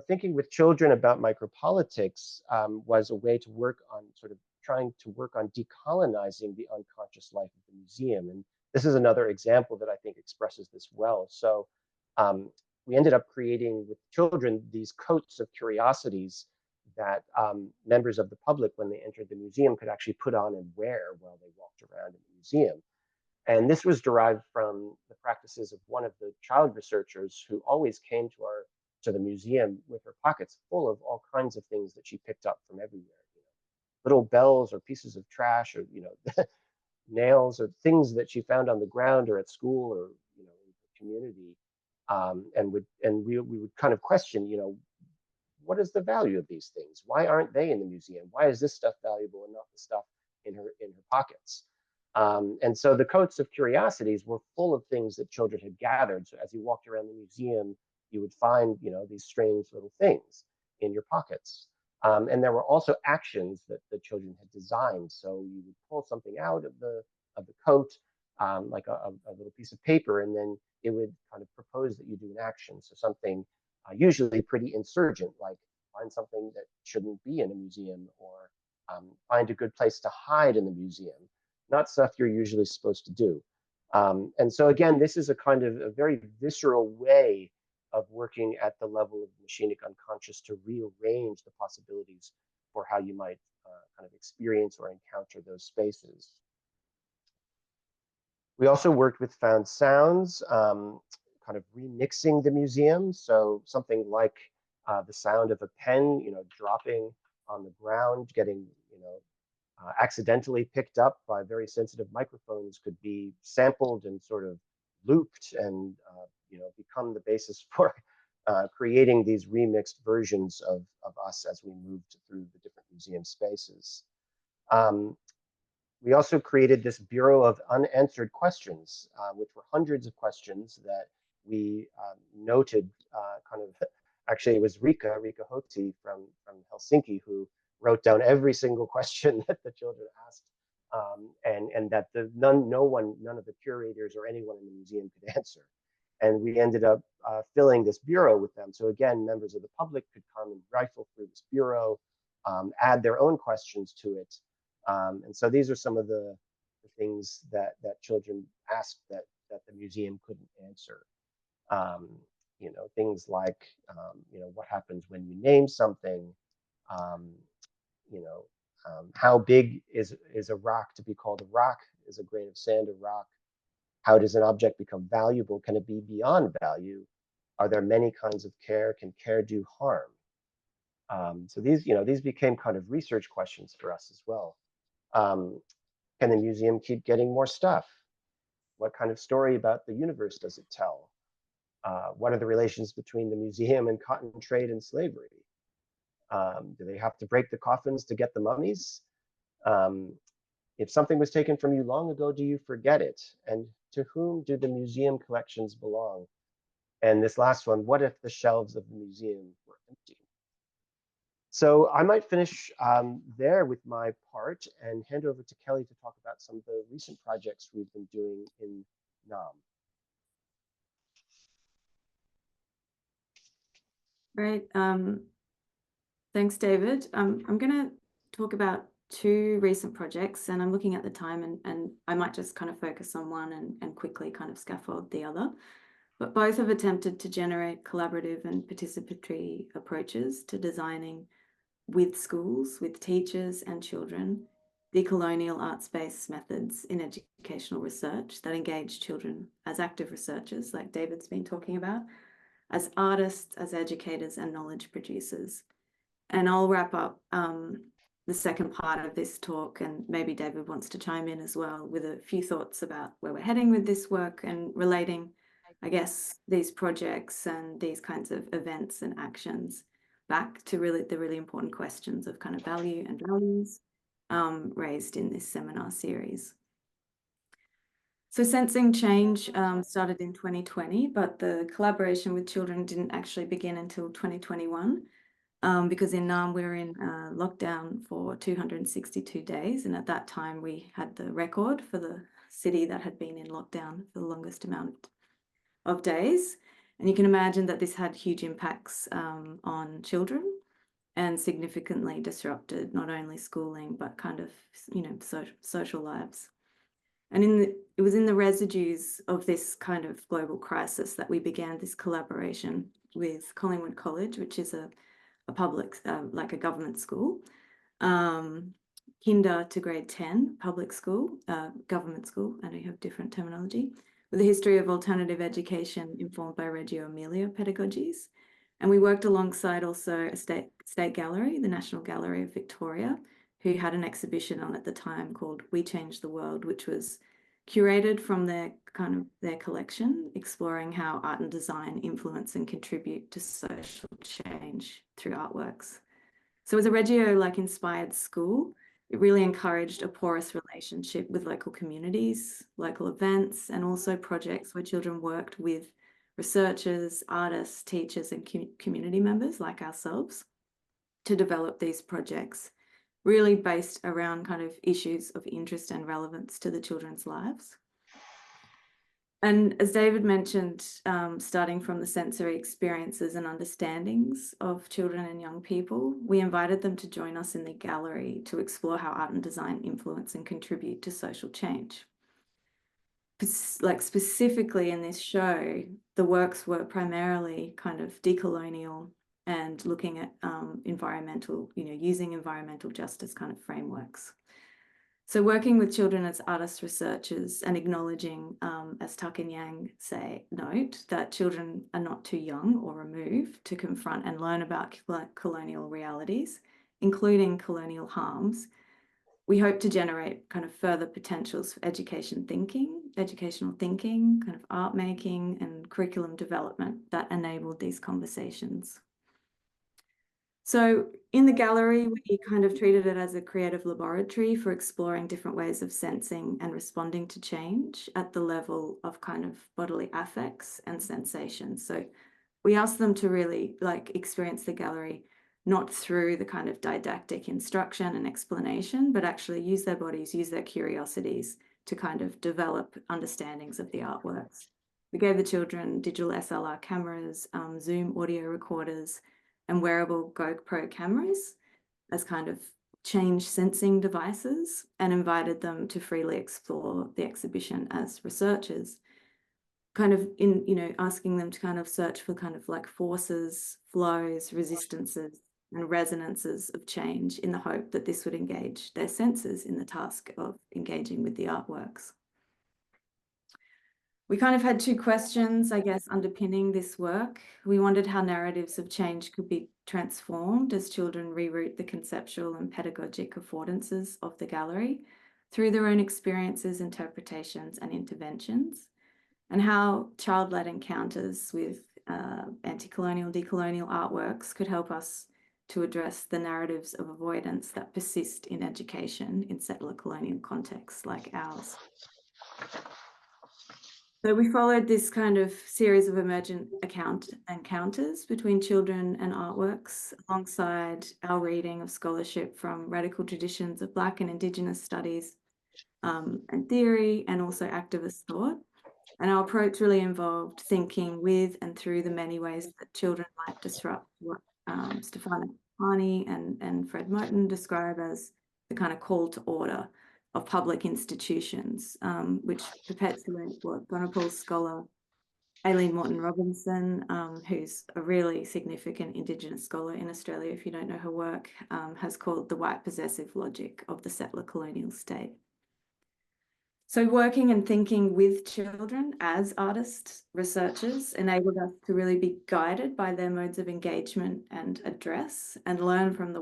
thinking with children about micropolitics was a way to work on sort of trying to work on decolonizing the unconscious life of the museum. And this is another example that I think expresses this well. So we ended up creating with children these coats of curiosities that members of the public, when they entered the museum, could actually put on and wear while they walked around in the museum. And this was derived from the practices of one of the child researchers who always came to the museum with her pockets full of all kinds of things that she picked up from everywhere. Little bells or pieces of trash, or nails or things that she found on the ground or at school or in the community, and we would kind of question, what is the value of these things? Why aren't they in the museum? Why is this stuff valuable and not the stuff in her pockets? And so the coats of curiosities were full of things that children had gathered. So as you walked around the museum, you would find these strange little things in your pockets. And there were also actions that the children had designed. So you would pull something out of the coat, like a little piece of paper, and then it would kind of propose that you do an action. So something usually pretty insurgent, like find something that shouldn't be in a museum, or find a good place to hide in the museum. Not stuff you're usually supposed to do. And so again, this is a kind of a very visceral way of working at the level of the machinic unconscious to rearrange the possibilities for how you might kind of experience or encounter those spaces. We also worked with found sounds, kind of remixing the museum. So something like the sound of a pen, dropping on the ground, getting, accidentally picked up by very sensitive microphones, could be sampled and sort of looped and become the basis for creating these remixed versions of us as we moved through the different museum spaces. We also created this Bureau of Unanswered Questions, which were hundreds of questions that we noted kind of, actually it was Ragupathy from Helsinki who wrote down every single question that the children asked, and that none of the curators or anyone in the museum could answer. And we ended up filling this bureau with them. So again, members of the public could come and rifle through this bureau, add their own questions to it. And so these are some of the things that children asked that the museum couldn't answer. Things like, what happens when you name something? How big is a rock to be called a rock? Is a grain of sand a rock? How does an object become valuable? Can it be beyond value? Are there many kinds of care? Can care do harm? So these became kind of research questions for us as well. Can the museum keep getting more stuff? What kind of story about the universe does it tell? What are the relations between the museum and cotton trade and slavery? Do they have to break the coffins to get the mummies? If something was taken from you long ago, do you forget it? And to whom do the museum collections belong? And this last one, what if the shelves of the museum were empty? So I might finish there with my part and hand over to Kelly to talk about some of the recent projects we've been doing in NAM. Great. Thanks, David. I'm going to talk about two recent projects, and I'm looking at the time, and I might just kind of focus on one and quickly kind of scaffold the other. But both have attempted to generate collaborative and participatory approaches to designing with schools, with teachers and children, decolonial arts-based methods in educational research that engage children as active researchers, like David's been talking about, as artists, as educators and knowledge producers. And I'll wrap up the second part of this talk, and maybe David wants to chime in as well with a few thoughts about where we're heading with this work and relating, I guess, these projects and these kinds of events and actions back to the really important questions of kind of value and values raised in this seminar series. So Sensing Change started in 2020, but the collaboration with children didn't actually begin until 2021 because in Naarm we were in lockdown for 262 days. And at that time we had the record for the city that had been in lockdown for the longest amount of days. And you can imagine that this had huge impacts on children and significantly disrupted not only schooling, but kind of, social lives. And it was in the residues of this kind of global crisis that we began this collaboration with Collingwood College, which is a public, like a government school, kinder to grade 10, public school, government school, I know you have different terminology, with a history of alternative education informed by Reggio Emilia pedagogies. And we worked alongside also a state gallery, the National Gallery of Victoria, who had an exhibition on at the time called We Change the World, which was curated from their collection, exploring how art and design influence and contribute to social change through artworks. So as a Reggio inspired school, it really encouraged a porous relationship with local communities, local events, and also projects where children worked with researchers, artists, teachers, and community members like ourselves to develop these projects, really based around kind of issues of interest and relevance to the children's lives. And as David mentioned, starting from the sensory experiences and understandings of children and young people, we invited them to join us in the gallery to explore how art and design influence and contribute to social change. Specifically in this show, the works were primarily kind of decolonial and looking at environmental, using environmental justice kind of frameworks. So working with children as artists, researchers, and acknowledging, as Tuck and Yang note, that children are not too young or removed to confront and learn about colonial realities, including colonial harms, we hope to generate kind of further potentials for educational thinking, kind of art making, and curriculum development that enabled these conversations. So in the gallery, we kind of treated it as a creative laboratory for exploring different ways of sensing and responding to change at the level of kind of bodily affects and sensations. So we asked them to really experience the gallery not through the kind of didactic instruction and explanation, but actually use their bodies, use their curiosities to kind of develop understandings of the artworks. We gave the children digital SLR cameras, Zoom audio recorders, and wearable GoPro cameras as kind of change sensing devices, and invited them to freely explore the exhibition as researchers, kind of asking them to kind of search for kind of forces, flows, resistances, and resonances of change in the hope that this would engage their senses in the task of engaging with the artworks. We kind of had two questions, I guess, underpinning this work. We wondered how narratives of change could be transformed as children reroute the conceptual and pedagogic affordances of the gallery through their own experiences, interpretations, and interventions, and how child-led encounters with anti-colonial, decolonial artworks could help us to address the narratives of avoidance that persist in education in settler colonial contexts like ours. So we followed this kind of series of emergent encounters between children and artworks alongside our reading of scholarship from radical traditions of Black and Indigenous studies and theory, and also activist thought. And our approach really involved thinking with and through the many ways that children might disrupt what Stefano Pani and Fred Moten describe as the kind of call to order of public institutions, which perpetuate what Gonapal scholar Aileen Morton-Robinson, who's a really significant Indigenous scholar in Australia, if you don't know her work, has called the white possessive logic of the settler colonial state. So working and thinking with children as artists, researchers, enabled us to really be guided by their modes of engagement and address, and learn from their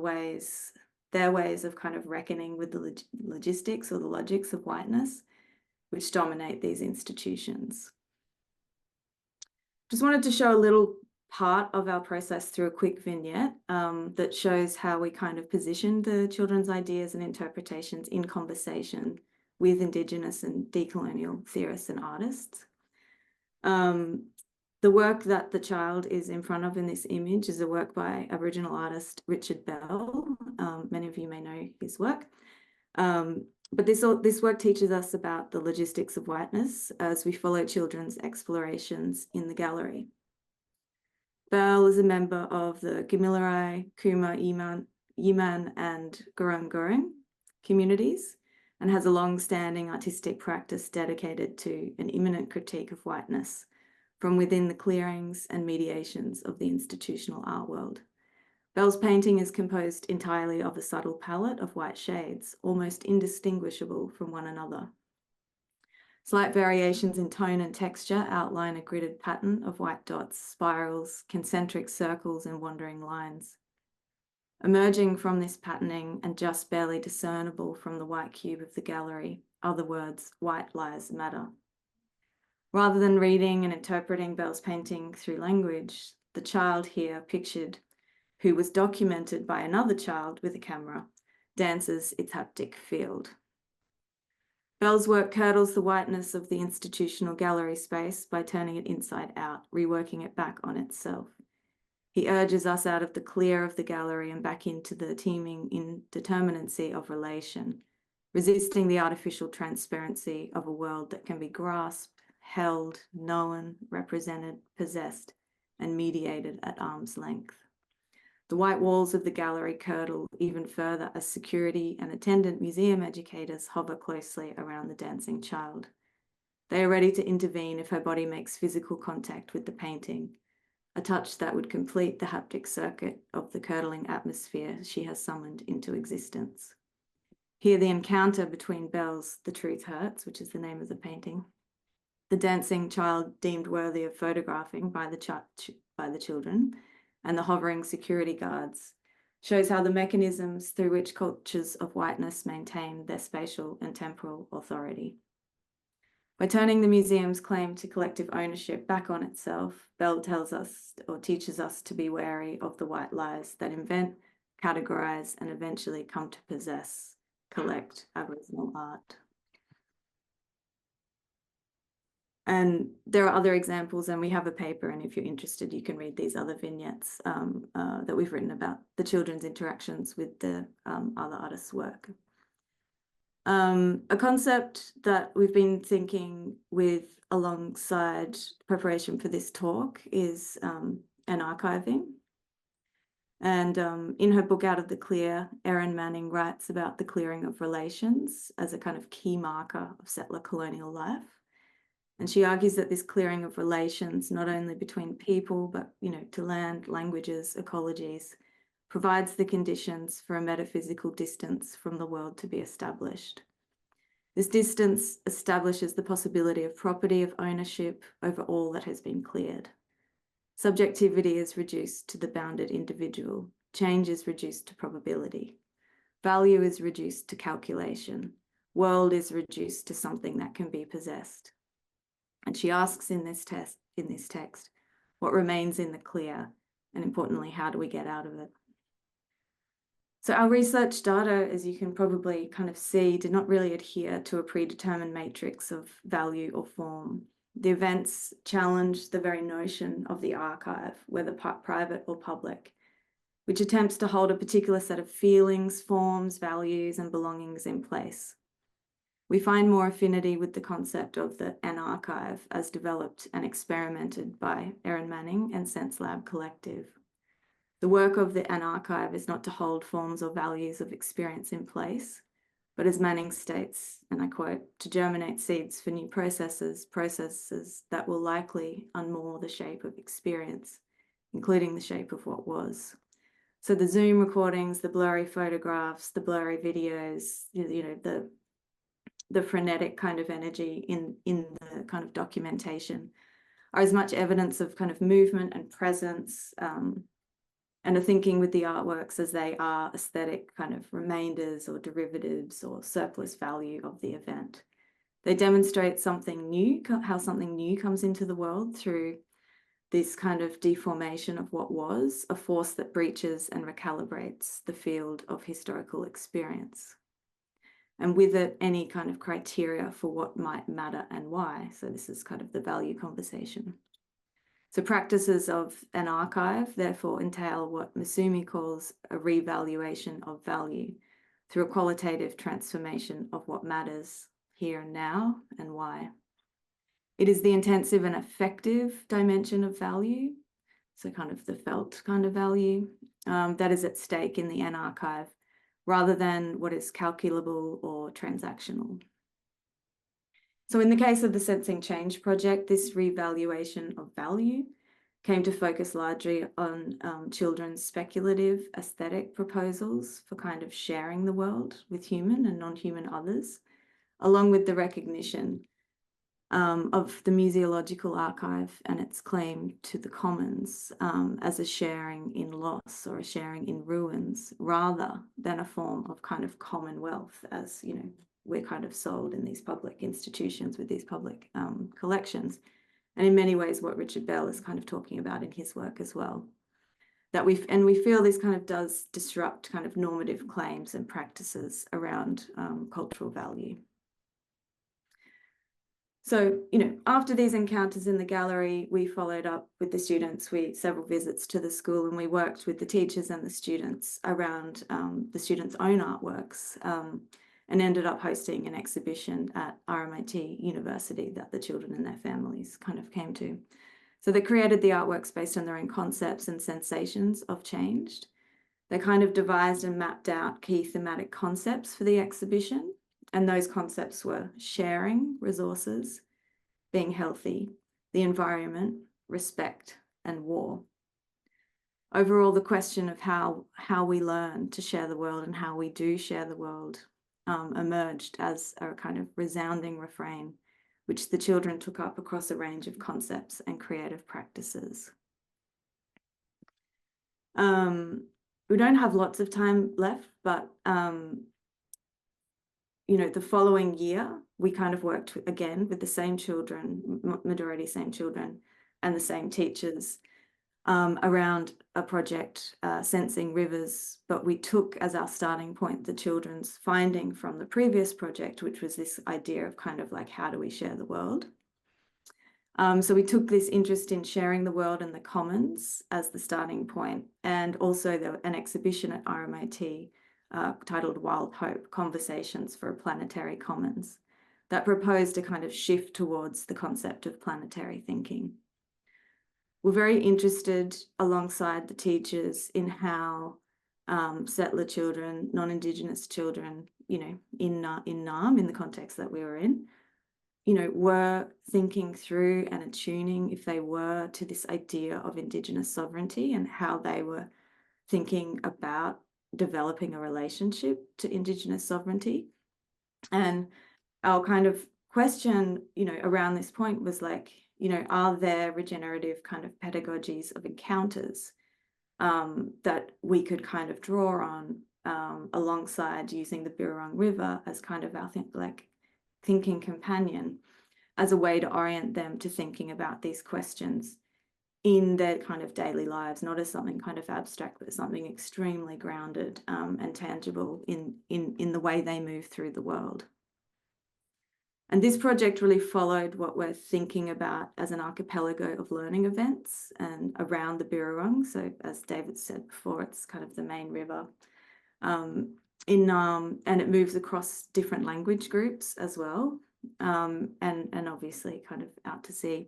ways of kind of reckoning with the logistics or the logics of whiteness, which dominate these institutions. Just wanted to show a little part of our process through a quick vignette that shows how we kind of positioned the children's ideas and interpretations in conversation with Indigenous and decolonial theorists and artists. The work that the child is in front of in this image is a work by Aboriginal artist Richard Bell. Many of you may know his work. But this work teaches us about the logistics of whiteness as we follow children's explorations in the gallery. Bell is a member of the Gamilaroi, Kuma, Yiman and Gurung Gurung communities and has a long-standing artistic practice dedicated to an imminent critique of whiteness from within the clearings and mediations of the institutional art world. Bell's painting is composed entirely of a subtle palette of white shades, almost indistinguishable from one another. Slight variations in tone and texture outline a gridded pattern of white dots, spirals, concentric circles, and wandering lines. Emerging from this patterning and just barely discernible from the white cube of the gallery are the words, "White lives matter." Rather than reading and interpreting Bell's painting through language, the child here pictured, who was documented by another child with a camera, dances its haptic field. Bell's work curdles the whiteness of the institutional gallery space by turning it inside out, reworking it back on itself. He urges us out of the clear of the gallery and back into the teeming indeterminacy of relation, resisting the artificial transparency of a world that can be grasped, held, known, represented, possessed, and mediated at arm's length. The white walls of the gallery curdle even further as security and attendant museum educators hover closely around the dancing child. They are ready to intervene if her body makes physical contact with the painting, a touch that would complete the haptic circuit of the curdling atmosphere she has summoned into existence. Here, the encounter between Bell's "The Truth Hurts," which is the name of the painting, the dancing child deemed worthy of photographing by the children, and the hovering security guards, shows how the mechanisms through which cultures of whiteness maintain their spatial and temporal authority. By turning the museum's claim to collective ownership back on itself, Bell tells us or teaches us to be wary of the white lies that invent, categorize, and eventually come to possess, collect Aboriginal art. And there are other examples, and we have a paper, and if you're interested, you can read these other vignettes that we've written about the children's interactions with the other artists' work. A concept that we've been thinking with alongside preparation for this talk is an archiving. And in her book, Out of the Clear, Erin Manning writes about the clearing of relations as a kind of key marker of settler colonial life. And she argues that this clearing of relations, not only between people, but to land, languages, ecologies, provides the conditions for a metaphysical distance from the world to be established. This distance establishes the possibility of property, of ownership over all that has been cleared. Subjectivity is reduced to the bounded individual. Change is reduced to probability. Value is reduced to calculation. World is reduced to something that can be possessed. And she asks in this text, what remains in the clear? And importantly, how do we get out of it? So our research data, as you can probably kind of see, did not really adhere to a predetermined matrix of value or form. The events challenged the very notion of the archive, whether private or public, which attempts to hold a particular set of feelings, forms, values, and belongings in place. We find more affinity with the concept of an archive as developed and experimented by Erin Manning and Sense Lab Collective. The work of an archive is not to hold forms or values of experience in place, but as Manning states, and I quote, to germinate seeds for new processes that will likely unmoor the shape of experience, including the shape of what was. So the Zoom recordings, the blurry photographs, the blurry videos, the frenetic kind of energy in the kind of documentation are as much evidence of kind of movement and presence and a thinking with the artworks as they are aesthetic kind of remainders or derivatives or surplus value of the event. They demonstrate something new, how something new comes into the world through this kind of deformation of what was, a force that breaches and recalibrates the field of historical experience. and with it, any kind of criteria for what might matter and why. So this is kind of the value conversation. So practices of an archive therefore entail what Masumi calls a revaluation of value through a qualitative transformation of what matters here and now and why. It is the intensive and effective dimension of value, so kind of the felt kind of value, that is at stake in the N archive, rather than what is calculable or transactional. So in the case of the Sensing Change project, this revaluation of value came to focus largely on children's speculative aesthetic proposals for kind of sharing the world with human and non-human others, along with the recognition of the museological archive and its claim to the commons as a sharing in loss or a sharing in ruins, rather than a form of kind of commonwealth, as you know, we're kind of sold in these public institutions with these public collections. And in many ways, what Richard Bell is kind of talking about in his work as well. That we feel this kind of does disrupt kind of normative claims and practices around cultural value. So, you know, after these encounters in the gallery, we followed up with the students, several visits to the school, and we worked with the teachers and the students around the students' own artworks, and ended up hosting an exhibition at RMIT University that the children and their families kind of came to. So they created the artworks based on their own concepts and sensations of change. They kind of devised and mapped out key thematic concepts for the exhibition. And those concepts were sharing resources, being healthy, the environment, respect, and war. Overall, the question of how we learn to share the world and how we do share the world emerged as a kind of resounding refrain, which the children took up across a range of concepts and creative practices. We don't have lots of time left, but you know, the following year, we kind of worked again with the same children, majority same children, and the same teachers around a project, Sensing Rivers, but we took as our starting point the children's finding from the previous project, which was this idea of kind of like, how do we share the world? So we took this interest in sharing the world and the commons as the starting point, and also an exhibition at RMIT titled Wild Hope, Conversations for a Planetary Commons, that proposed a kind of shift towards the concept of planetary thinking. We're very interested alongside the teachers in how settler children, non-Indigenous children, you know, in Naarm, in the context that we were in, you know, were thinking through and attuning, if they were, to this idea of Indigenous sovereignty and how they were thinking about developing a relationship to Indigenous sovereignty. And our kind of question, you know, around this point was like, you know, are there regenerative kind of pedagogies of encounters that we could kind of draw on alongside using the Birrarung River as kind of our thinking companion, as a way to orient them to thinking about these questions in their kind of daily lives, not as something kind of abstract, but something extremely grounded and tangible in the way they move through the world. And this project really followed what we're thinking about as an archipelago of learning events and around the Birrarung. So as David said before, it's kind of the main river and it moves across different language groups as well, and obviously kind of out to sea.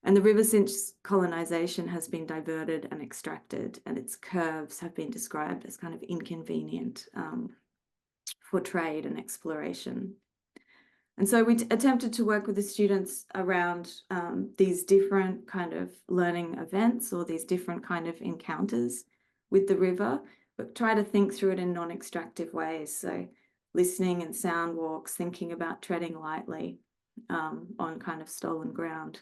And the river, since colonisation, has been diverted and extracted, and its curves have been described as kind of inconvenient for trade and exploration. And so we attempted to work with the students around these different kind of learning events or these different kind of encounters with the river, but try to think through it in non-extractive ways. So listening and sound walks, thinking about treading lightly on kind of stolen ground.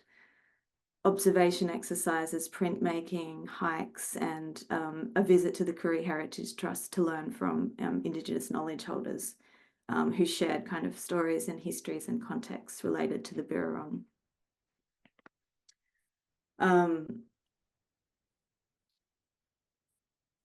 Observation exercises, printmaking, hikes, and a visit to the Koori Heritage Trust to learn from Indigenous knowledge holders who shared kind of stories and histories and contexts related to the Birrarung.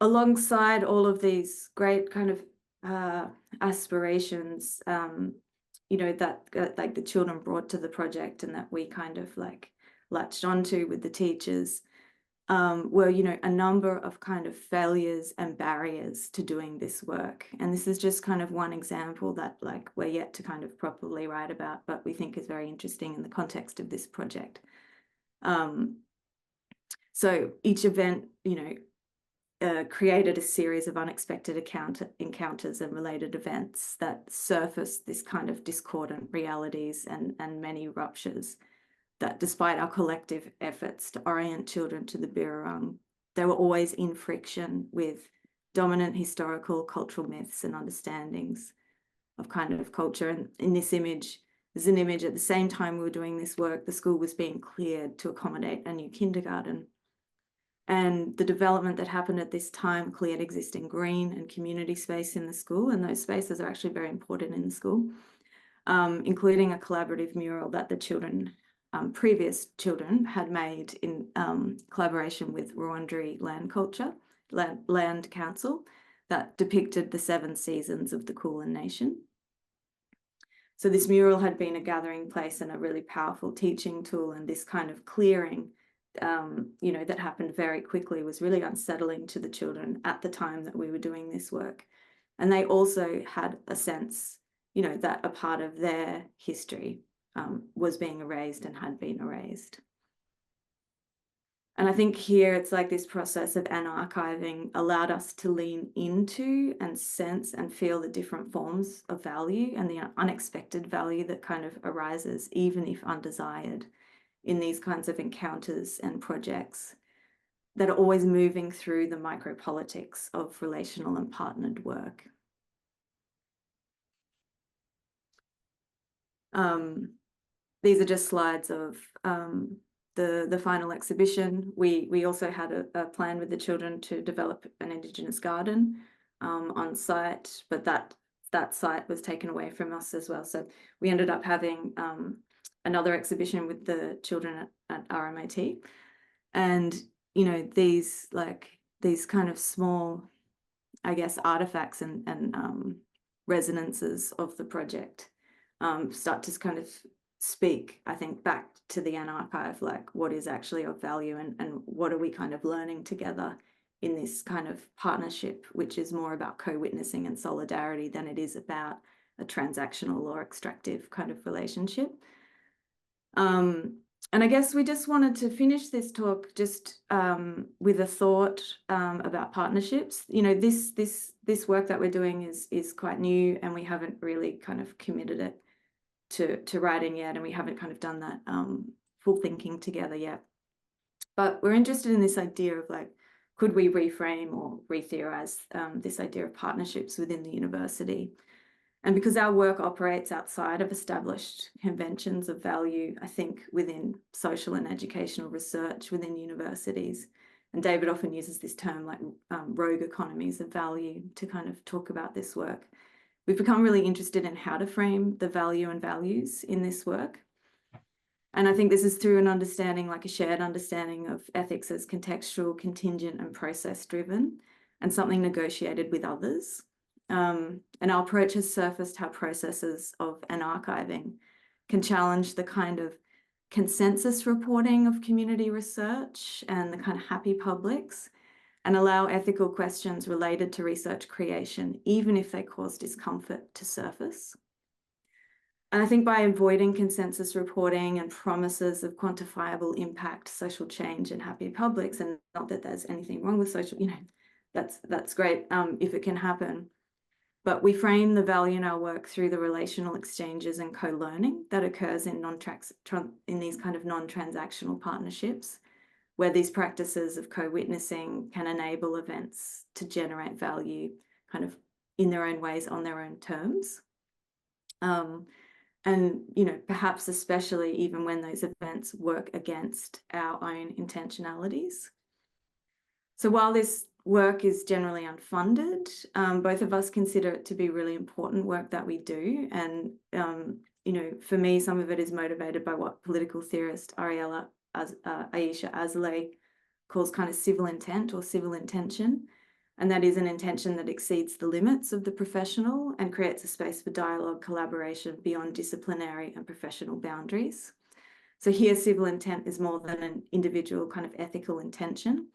Alongside all of these great kind of aspirations, you know, that like the children brought to the project and that we kind of like latched onto with the teachers, were, you know, a number of kind of failures and barriers to doing this work. And this is just kind of one example that like we're yet to kind of properly write about, but we think is very interesting in the context of this project. So each event, you know, created a series of unexpected encounters and related events that surfaced this kind of discordant realities and many ruptures that, despite our collective efforts to orient children to the Birrarung, they were always in friction with dominant historical cultural myths and understandings of kind of culture. And in this image, there's an image at the same time we were doing this work, the school was being cleared to accommodate a new kindergarten. And the development that happened at this time cleared existing green and community space in the school. And those spaces are actually very important in the school, including a collaborative mural that the children, previous children, had made in collaboration with Wurundjeri Land Council that depicted the 7 seasons of the Kulin Nation. So this mural had been a gathering place and a really powerful teaching tool, and this kind of clearing you know, that happened very quickly was really unsettling to the children at the time that we were doing this work. And they also had a sense, you know, that a part of their history was being erased and had been erased. And I think here it's like this process of anarchiving allowed us to lean into and sense and feel the different forms of value and the unexpected value that kind of arises, even if undesired, in these kinds of encounters and projects that are always moving through the micropolitics of relational and partnered work. These are just slides of the final exhibition. We also had a plan with the children to develop an Indigenous garden on site, but that site was taken away from us as well. So we ended up having another exhibition with the children at RMIT. And, you know, these kind of small, I guess, artifacts and resonances of the project start to kind of speak, I think, back to the anarchive, like what is actually of value and what are we kind of learning together in this kind of partnership, which is more about co-witnessing and solidarity than it is about a transactional or extractive kind of relationship. And I guess we just wanted to finish this talk just with a thought about partnerships. You know, this work that we're doing is quite new, and we haven't really kind of committed it to writing yet, and we haven't kind of done that full thinking together yet. But we're interested in this idea of like, could we reframe or re-theorize this idea of partnerships within the university? And because our work operates outside of established conventions of value, I think within social and educational research within universities, and David often uses this term like rogue economies of value to kind of talk about this work, we've become really interested in how to frame the value and values in this work. And I think this is through an understanding, like a shared understanding of ethics as contextual, contingent, and process-driven, and something negotiated with others. And our approach has surfaced how processes of anarchiving can challenge the kind of consensus reporting of community research and the kind of happy publics, and allow ethical questions related to research creation, even if they cause discomfort, to surface. And I think by avoiding consensus reporting and promises of quantifiable impact, social change, and happy publics, and not that there's anything wrong with social, you know, that's great if it can happen. But we frame the value in our work through the relational exchanges and co-learning that occurs in these kind of non-transactional partnerships, where these practices of co-witnessing can enable events to generate value kind of in their own ways, on their own terms. And, you know, perhaps especially even when those events work against our own intentionalities. So while this work is generally unfunded, both of us consider it to be really important work that we do. And, you know, for me, some of it is motivated by what political theorist Aisha Azeleh calls kind of civil intent or civil intention. And that is an intention that exceeds the limits of the professional and creates a space for dialogue, collaboration beyond disciplinary and professional boundaries. So here, civil intent is more than an individual kind of ethical intention,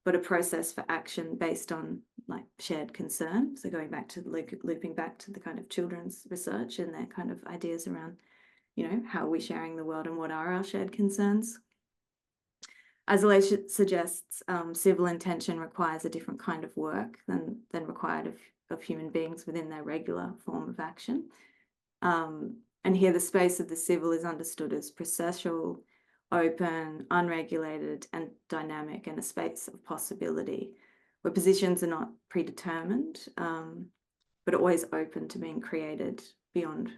but a process for action based on like shared concern. So going back to looping back to the kind of children's research and their kind of ideas around, you know, how are we sharing the world and what are our shared concerns? As Alicia suggests, civil intention requires a different kind of work than required of human beings within their regular form of action. And here the space of the civil is understood as processual, open, unregulated, and dynamic, and a space of possibility where positions are not predetermined, but always open to being created beyond,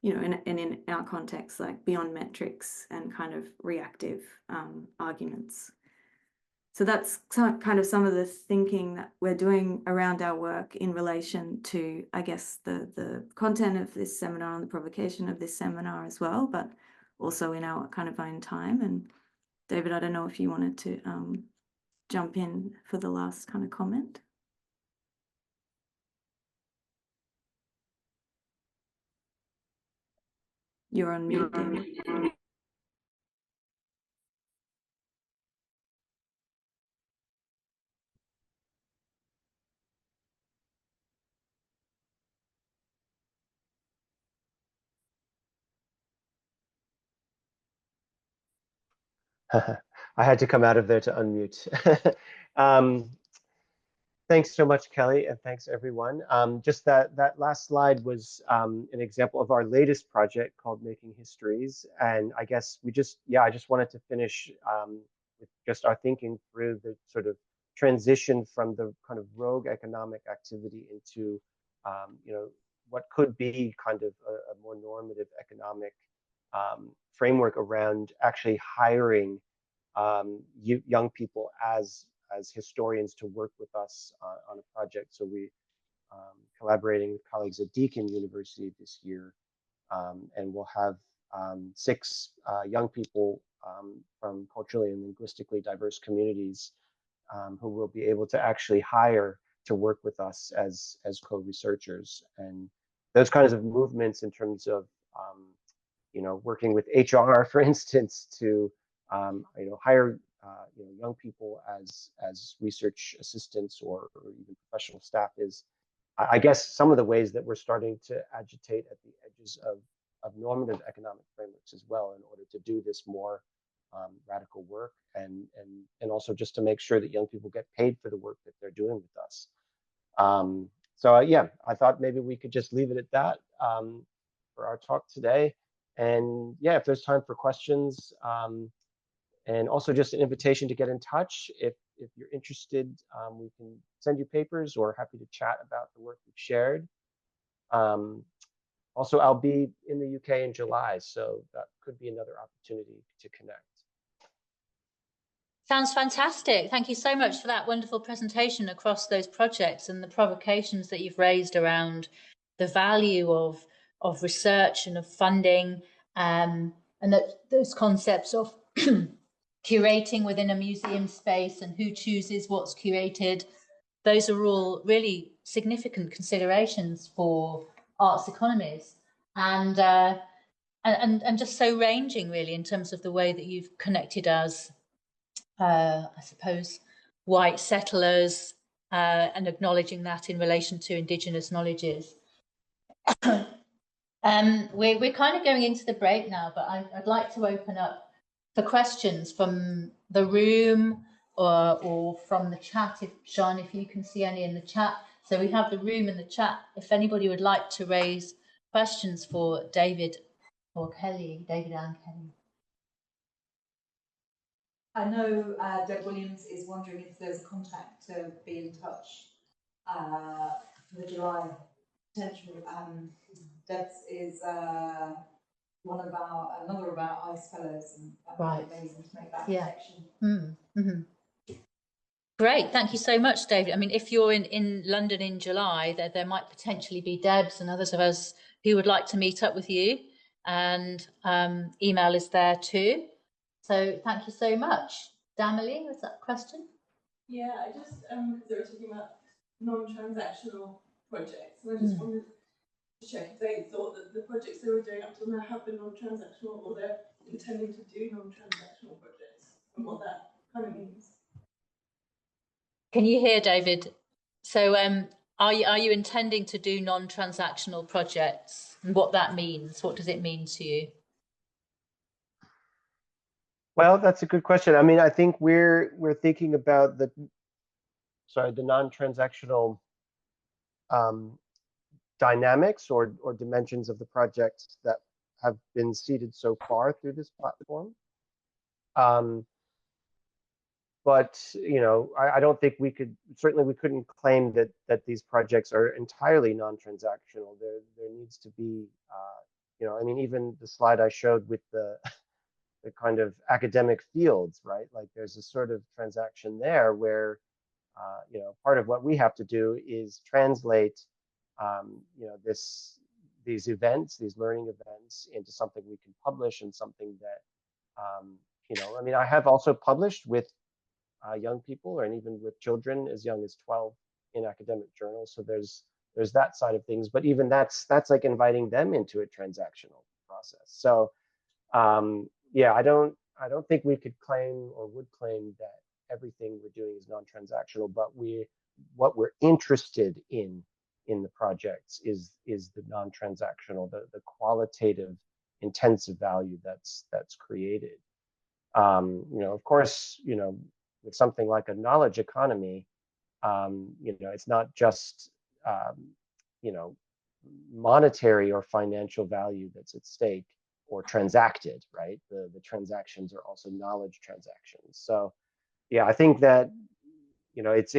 you know, and in our context, like beyond metrics and kind of reactive arguments. So that's kind of some of the thinking that we're doing around our work in relation to, I guess, the content of this seminar and the provocation of this seminar as well, but also in our kind of own time. And David, I don't know if you wanted to jump in for the last kind of comment. You're on mute, David. I had to come out of there to unmute. Thanks so much, Kelly, and thanks everyone. Just that last slide was an example of our latest project called Making Histories, and I guess I just wanted to finish with just our thinking through the sort of transition from the kind of rogue economic activity into you know, what could be kind of a more normative economic framework around actually hiring young people as historians to work with us on a project. So we collaborating with colleagues at Deakin University this year, and we'll have 6 young people from culturally and linguistically diverse communities who will be able to actually hire to work with us as co-researchers. And those kinds of movements in terms of you know, working with HR, for instance, to you know, hire you know, young people as research assistants or even professional staff is, I guess, some of the ways that we're starting to agitate at the edges of normative economic frameworks as well, in order to do this more radical work, and also just to make sure that young people get paid for the work that they're doing with us. So yeah, I thought maybe we could just leave it at that for our talk today. And yeah, if there's time for questions, and also just an invitation to get in touch if you're interested. We can send you papers or happy to chat about the work we've shared. Also, I'll be in the UK in July, so that could be another opportunity to connect. Sounds fantastic. Thank you so much for that wonderful presentation across those projects and the provocations that you've raised around the value of research and of funding, and that those concepts of curating within a museum space and who chooses what's curated. Those are all really significant considerations for arts economies, and just so ranging really in terms of the way that you've connected us, I suppose, white settlers, and acknowledging that in relation to Indigenous knowledges. We're kind of going into the break now, but I'd like to open up for questions from the room or from the chat. If Siân, if you can see any in the chat. So we have the room and the chat. If anybody would like to raise questions for David or Kelly, David and Kelly. I know Deb Williams is wondering if there's a contact to be in touch for the July potential. Deb's is another of our ICE fellows, and that would be amazing to make that connection. Mm-hmm. Great, thank you so much, David. I mean, if you're in London in July, there might potentially be Debs and others of us who would like to meet up with you, and email is there too. So thank you so much. Damali, was that a question? Yeah, I just, because they were talking about non-transactional projects. And I just wanted to check if they thought that the projects they were doing up till now have been non-transactional, or they're intending to do non-transactional projects, and what that kind of means. Can you hear, David? So are you intending to do non-transactional projects, and what that means? What does it mean to you? Well, that's a good question. I mean, I think we're thinking about the non-transactional dynamics or dimensions of the projects that have been seeded so far through this platform. But I don't think we couldn't claim that these projects are entirely non-transactional. There needs to be, I mean, even the slide I showed with the kind of academic fields, right? Like there's a sort of transaction there where, part of what we have to do is translate, these events, these learning events, into something we can publish and something that, I mean, I have also published with young people, and even with children as young as 12 in academic journals. So there's that side of things, but even that's like inviting them into a transactional process. So yeah, I don't think we could claim or would claim that everything we're doing is non-transactional, but what we're interested in the projects is the non-transactional, the qualitative, intensive value that's created. Of course, with something like a knowledge economy, it's not just monetary or financial value that's at stake or transacted, right? The transactions are also knowledge transactions. So yeah, I think that it's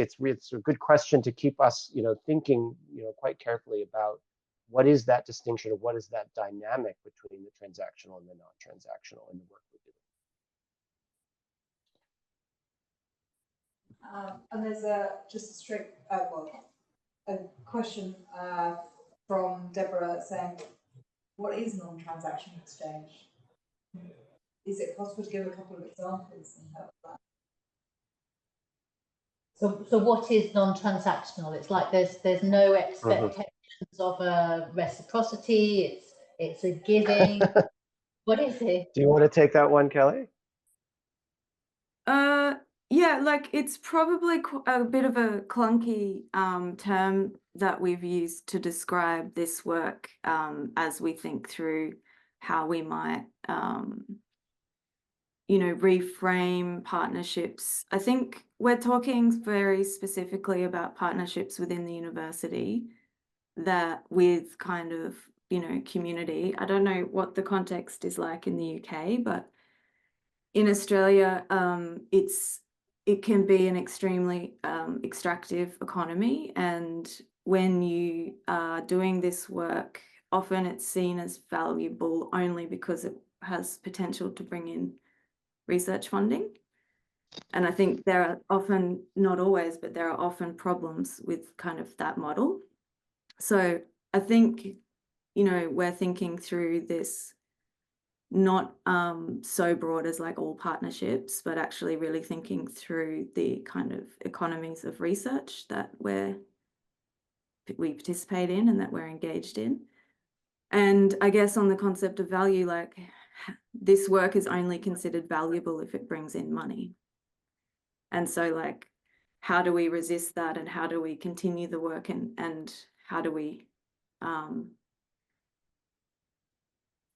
a good question to keep us thinking quite carefully about what is that distinction, or what is that dynamic between the transactional and the non-transactional in the work we do. And there's a question from Deborah saying, what is non-transactional exchange? Is it possible to give a couple of examples and help that? So what is non-transactional? It's like there's no expectations of a reciprocity. It's a giving. What is it? Do you want to take that one, Kelly? Yeah, like it's probably a bit of a clunky term that we've used to describe this work as we think through how we might, reframe partnerships. I think we're talking very specifically about partnerships within the university that with kind of, community. I don't know what the context is like in the UK, but in Australia, it can be an extremely extractive economy, and when you are doing this work, often it's seen as valuable only because it has potential to bring in research funding. And I think there are often, not always, but there are often problems with kind of that model. So I think, we're thinking through this not so broad as like all partnerships, but actually really thinking through the kind of economies of research that we participate in and that we're engaged in. And I guess on the concept of value, like this work is only considered valuable if it brings in money. And so like, how do we resist that, and how do we continue the work, and how do we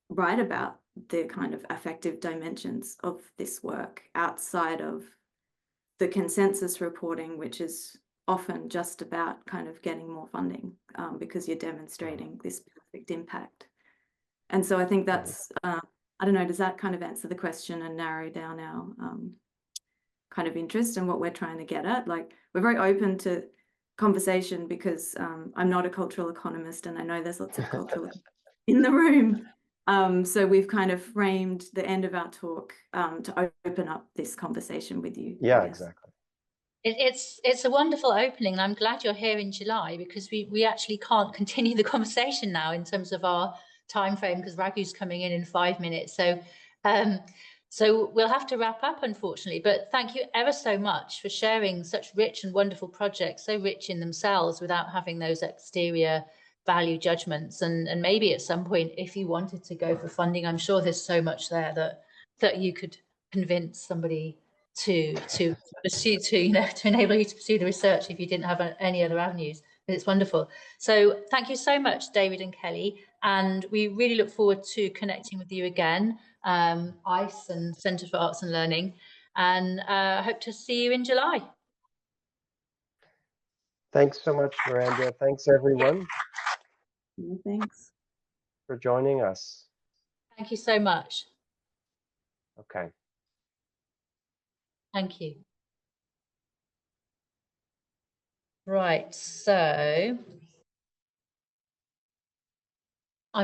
write about the kind of affective dimensions of this work outside of the consensus reporting, which is often just about kind of getting more funding because you're demonstrating this perfect impact. And so I think that's, I don't know, does that kind of answer the question and narrow down our kind of interest and what we're trying to get at? Like, we're very open to conversation because I'm not a cultural economist, and I know there's lots of cultural in the room. So we've kind of framed the end of our talk to open up this conversation with you. Yeah, exactly. It's a wonderful opening, and I'm glad you're here in July, because we actually can't continue the conversation now in terms of our time frame, because Ragu's coming in 5 minutes. So So we'll have to wrap up, unfortunately, but thank you ever so much for sharing such rich and wonderful projects, so rich in themselves without having those exterior value judgments. And maybe at some point, if you wanted to go for funding, I'm sure there's so much there that you could convince somebody to pursue, to enable you to pursue the research if you didn't have any other avenues. But it's wonderful. So thank you so much, David and Kelly, and we really look forward to connecting with you again, ICE and Centre for Arts and Learning, and hope to see you in July. Thanks so much, Miranda. Thanks, everyone, Thanks. for joining us. Thank you so much. Okay. Thank you. Right, so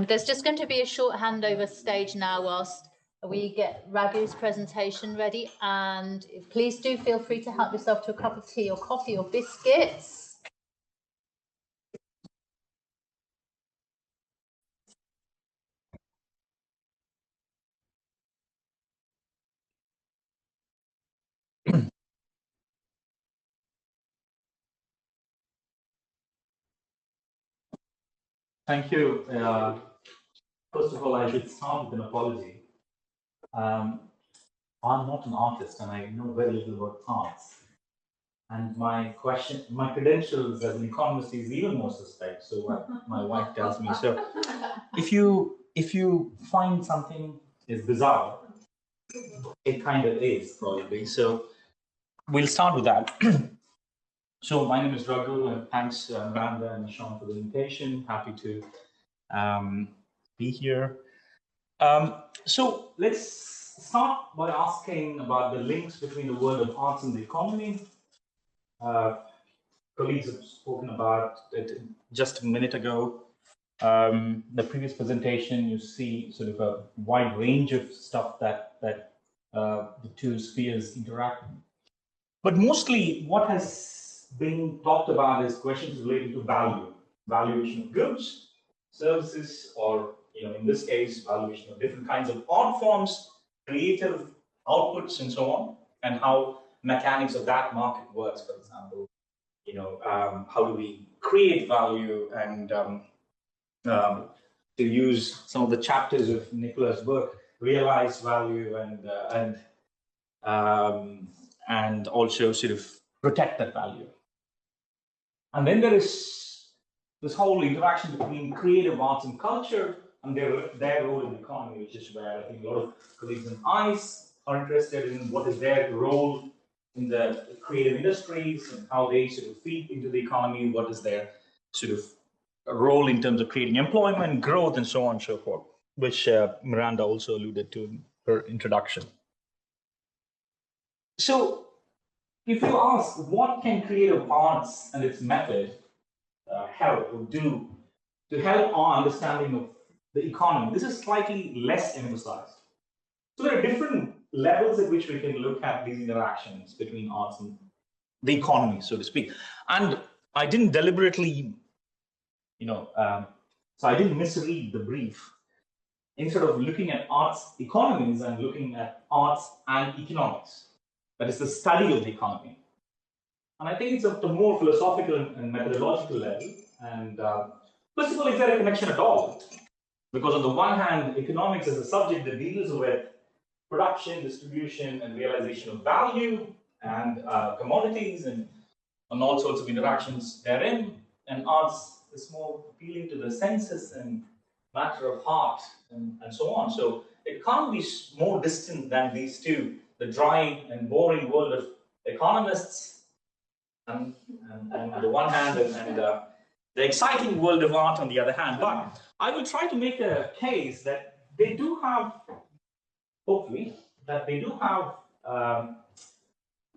there's just going to be a short handover stage now whilst we get Ragu's presentation ready, and please do feel free to help yourself to a cup of tea or coffee or biscuits. Thank you. First of all, I should start with an apology. I'm not an artist and I know very little about arts. And my credentials as an economist is even more suspect. So my wife tells me. So if you find something is bizarre, it kind of is probably. So we'll start with that. So my name is Raghu, and thanks Miranda and Siân for the invitation. Happy to be here. So let's start by asking about the links between the world of arts and the economy. Colleagues have spoken about it just a minute ago. The previous presentation, you see sort of a wide range of stuff that the two spheres interact. But mostly what has been talked about is questions related to value, valuation of goods, services, or in this case, valuation of different kinds of art forms, creative outputs, and so on, and how mechanics of that market works. For example, how do we create value, and to use some of the chapters of Nicola's work, realize value, and also sort of protect that value. And then there is this whole interaction between creative arts and culture and their role in the economy, which is where I think a lot of colleagues in ICE are interested in what is their role in the creative industries and how they sort of feed into the economy, what is their sort of role in terms of creating employment, growth, and so on and so forth, which Miranda also alluded to in her introduction. So if you ask what can creative arts and its method help or do to help our understanding of the economy, this is slightly less emphasized. So there are different levels at which we can look at these interactions between arts and the economy, so to speak. And I didn't deliberately, so I didn't misread the brief. Instead of looking at arts economies, I'm looking at arts and economics. That is the study of the economy. And I think it's at the more philosophical and methodological level. And first of all, is there a connection at all? Because on the one hand, economics is a subject that deals with production, distribution, and realization of value, and commodities, and all sorts of interactions therein. And arts is more appealing to the senses and matter of heart, and so on. So it can't be more distant than these two, the dry and boring world of economists on the one hand, and the exciting world of art on the other hand. But I will try to make a case that they do have, hopefully, that they do have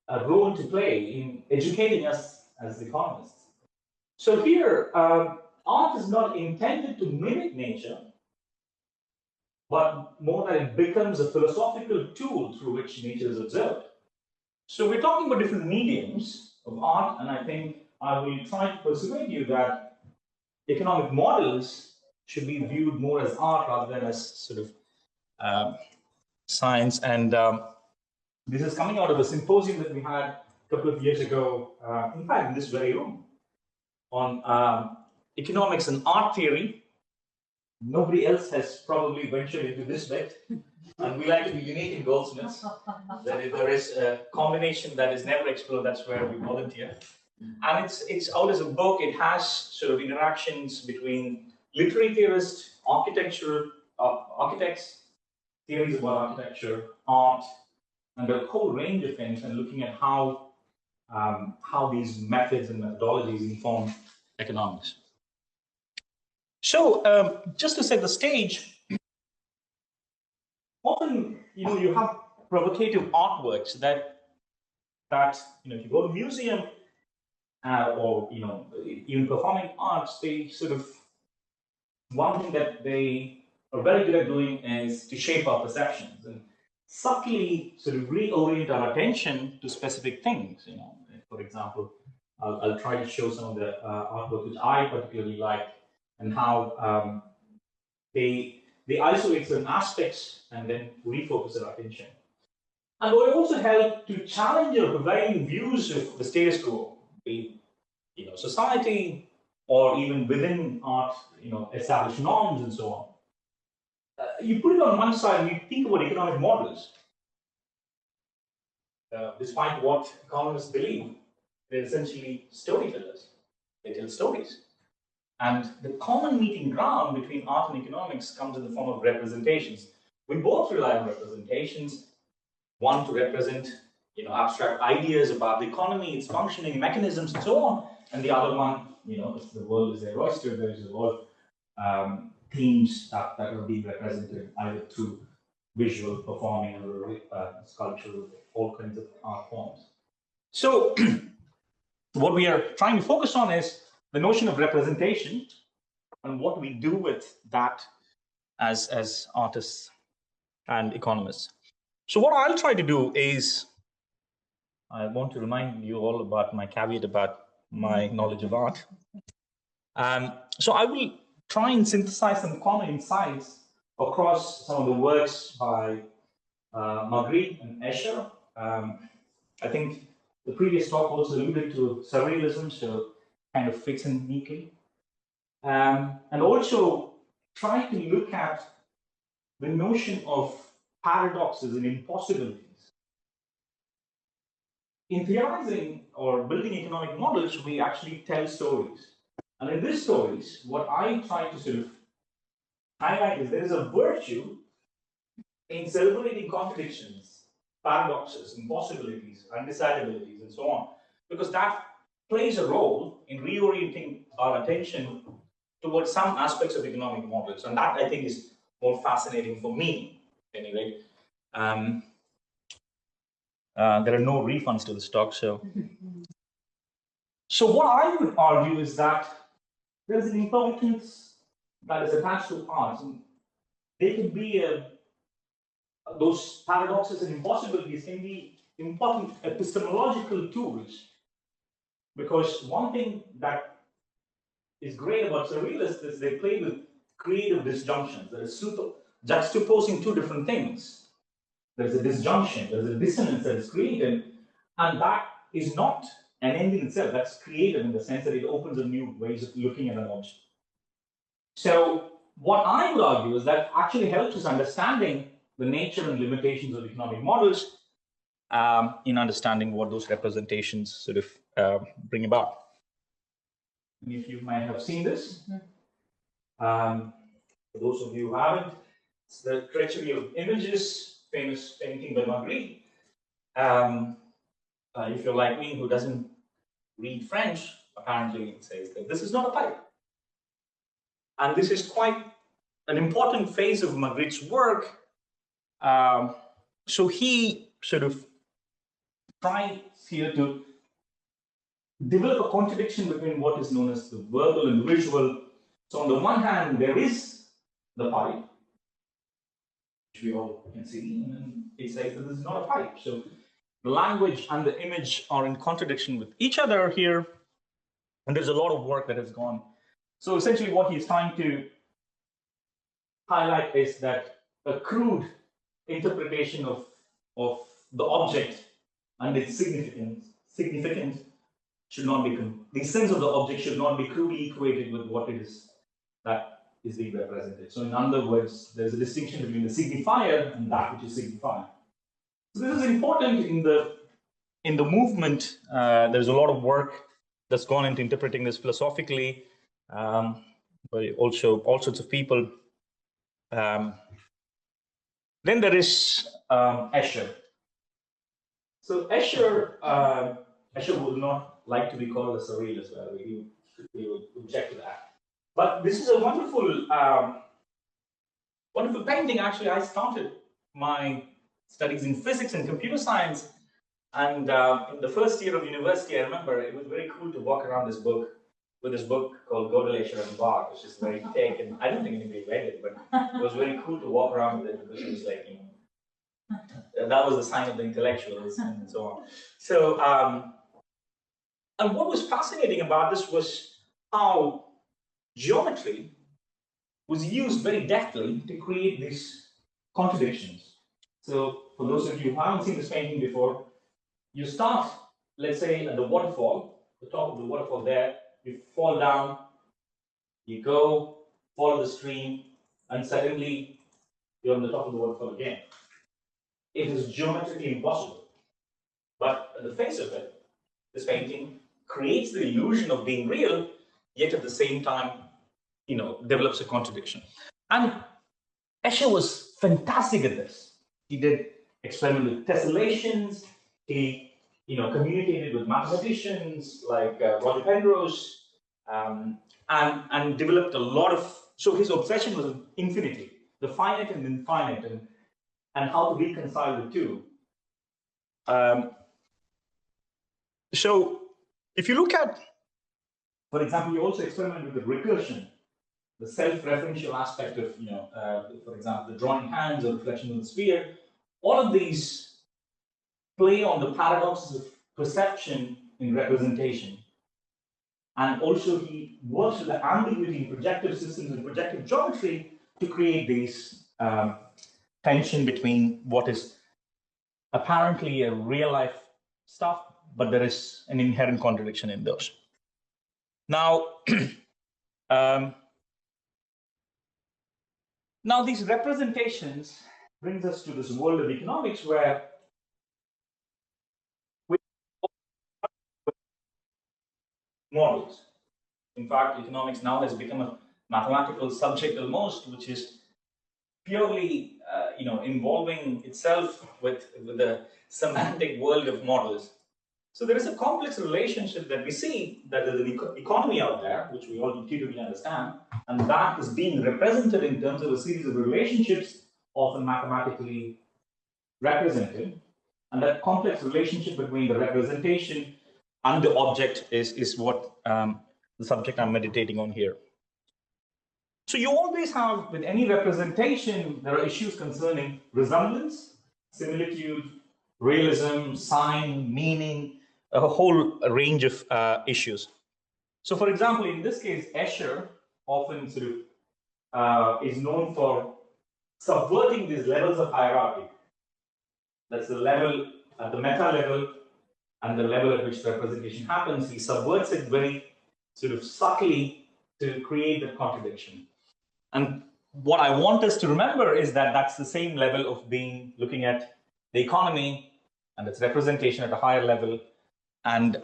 a role to play in educating us as economists. So here, art is not intended to mimic nature, but more that it becomes a philosophical tool through which nature is observed. So we're talking about different mediums of art, and I think I will try to persuade you that economic models should be viewed more as art rather than as sort of science. And this is coming out of a symposium that we had a couple of years ago, in fact, in this very room, on economics and art theory. Nobody else has probably ventured into this bit, and we like to be unique in Goldsmiths. That if there is a combination that is never explored, that's where we volunteer. And it's out as a book. It has sort of interactions between literary theorists, architecture, architects, theories about architecture, art, and a whole range of things, and looking at how these methods and methodologies inform economics. So just to set the stage, often you have provocative artworks that if you go to a museum or even performing arts, they sort of, one thing that they are very good at doing is to shape our perceptions and subtly sort of reorient our attention to specific things. For example, I'll try to show some of the artwork which I particularly like, and how they isolate certain aspects and then refocus our attention. And they also help to challenge our prevailing views of the status quo, be it society or even within art, established norms and so on. You put it on one side and you think about economic models. Despite what economists believe, they're essentially storytellers. They tell stories. And the common meeting ground between art and economics comes in the form of representations. We both rely on representations, one to represent abstract ideas about the economy, its functioning, mechanisms, and so on, and the other one, if the world is their oyster, there's a lot of themes that are being represented either through visual, performing, or sculptural, all kinds of art forms. So what we are trying to focus on is the notion of representation and what we do with that as artists and economists. So what I'll try to do is, I want to remind you all about my caveat about my knowledge of art. So I will try and synthesize some common insights across some of the works by Magritte and Escher. I think the previous talk also alluded to surrealism, so kind of fits in neatly. And also try to look at the notion of paradoxes and impossibilities. In theorizing or building economic models, we actually tell stories. And in these stories, what I try to sort of highlight is there is a virtue in celebrating contradictions, paradoxes, impossibilities, undecidabilities, and so on, because that plays a role in reorienting our attention towards some aspects of economic models. And that, I think, is more fascinating for me, anyway. There are no refunds to the stock, so. So what I would argue is that there's an importance that is attached to arts. And they can be, those paradoxes and impossibilities can be important epistemological tools. Because one thing that is great about surrealists is they play with creative disjunctions. That is juxtaposing two different things. There's a disjunction, there's a dissonance that is created, and that is not an end in itself. That's creative in the sense that it opens up new ways of looking at an object. So what I would argue is that actually helps us understanding the nature and limitations of economic models in understanding what those representations sort of bring about. And if you might have seen this, for those of you who haven't, it's the treachery of images, famous painting by Magritte. If you're like me, who doesn't read French, apparently it says that this is not a pipe. And this is quite an important phase of Magritte's work. So he sort of tries here to develop a contradiction between what is known as the verbal and visual. So on the one hand, there is the pipe, which we all can see, and then he says that this is not a pipe. So the language and the image are in contradiction with each other here, and there's a lot of work that has gone. So essentially what he's trying to highlight is that a crude interpretation of the object and its significance should not be, the sense of the object should not be crudely equated with what it is that is being represented. So in other words, there's a distinction between the signifier and that which is signified. So this is important in the movement. There's a lot of work that's gone into interpreting this philosophically, but also all sorts of people. Then there is Escher. So Escher would not like to be called a surrealist. He would object to that. But this is a wonderful, wonderful painting. Actually, I started my studies in physics and computer science, and in the first year of university, I remember it was very cool to walk around this book with this book called Gödel, Escher and Bach, which is very thick, and I don't think anybody read it, but it was very cool to walk around with it because it was like, you know, that was the sign of the intellectuals and so on. So, and what was fascinating about this was how geometry was used very deftly to create these contradictions. So, for those of you who haven't seen this painting before, you start, let's say, at the waterfall, the top of the waterfall there, you fall down, you go, follow the stream, and suddenly you're on the top of the waterfall again. It is geometrically impossible. But at the face of it, this painting creates the illusion of being real, yet at the same time, you know, develops a contradiction. And Escher was fantastic at this. He did experimental tessellations. He, you know, communicated with mathematicians like Roger Penrose, and developed a lot of. So his obsession was infinity, the finite and infinite, and how to reconcile the two. So if you look at, for example, you also experiment with the recursion, the self-referential aspect of, you know, for example, the drawing hands or reflection of the sphere. All of these play on the paradoxes of perception in representation. And also he works with the ambiguity in projective systems and projective geometry to create these tension between what is apparently a real life stuff, but there is an inherent contradiction in those. Now, now these representations brings us to this world of economics where we models. In fact, economics now has become a mathematical subject almost, which is purely, you know, involving itself with the semantic world of models. So there is a complex relationship that we see that there's an economy out there, which we all intuitively understand, and that is being represented in terms of a series of relationships, often mathematically represented. And that complex relationship between the representation and the object is what the subject I'm meditating on here. So you always have, with any representation, there are issues concerning resemblance, similitude, realism, sign, meaning, a whole range of issues. So for example, in this case, Escher often sort of is known for subverting these levels of hierarchy. That's the level at the meta level and the level at which representation happens. He subverts it very sort of subtly to create the contradiction. And what I want us to remember is that that's the same level of being looking at the economy and its representation at a higher level, and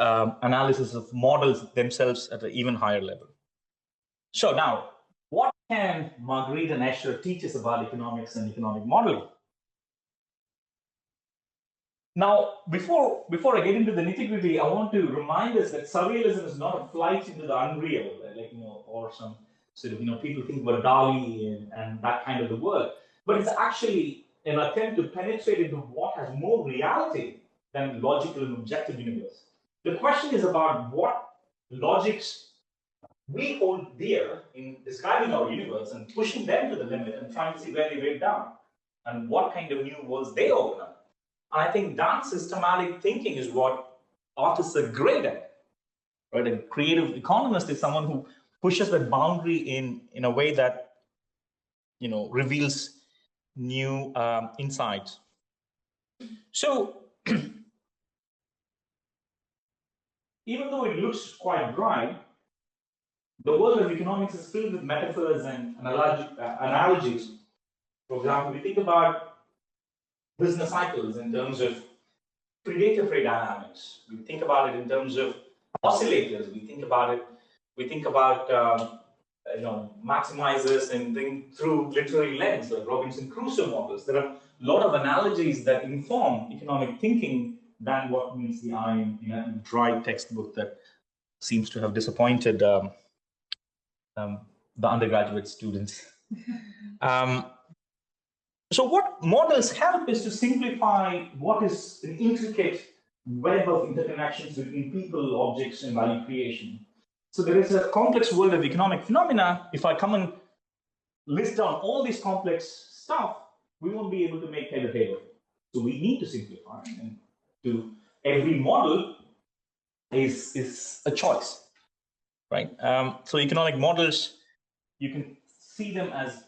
analysis of models themselves at an even higher level. So now, what can Marguerite and Escher teach us about economics and economic modeling? Now, before I get into the nitty-gritty, I want to remind us that surrealism is not a flight into the unreal, like, you know, or some sort of, you know, people think about Dali and that kind of the world, but it's actually an attempt to penetrate into what has more reality than logical and objective universe. The question is about what logics we hold dear in describing our universe and pushing them to the limit and trying to see where they break down and what kind of new worlds they open up. And I think that systematic thinking is what artists are great at, right? A creative economist is someone who pushes that boundary in a way that, you know, reveals new insights. So even though it looks quite dry, the world of economics is filled with metaphors and analogies. For example, we think about business cycles in terms of predator-prey dynamics. We think about it in terms of oscillators. We think about maximizers and think through literary lens, like Robinson Crusoe models. There are a lot of analogies that inform economic thinking than what meets the eye in a dry textbook that seems to have disappointed the undergraduate students. So what models help is to simplify what is an intricate web of interconnections between people, objects, and value creation. So there is a complex world of economic phenomena. If I come and list down all this complex stuff, we won't be able to make head or tail of it. So we need to simplify, and every model is a choice, right? So economic models, you can see them as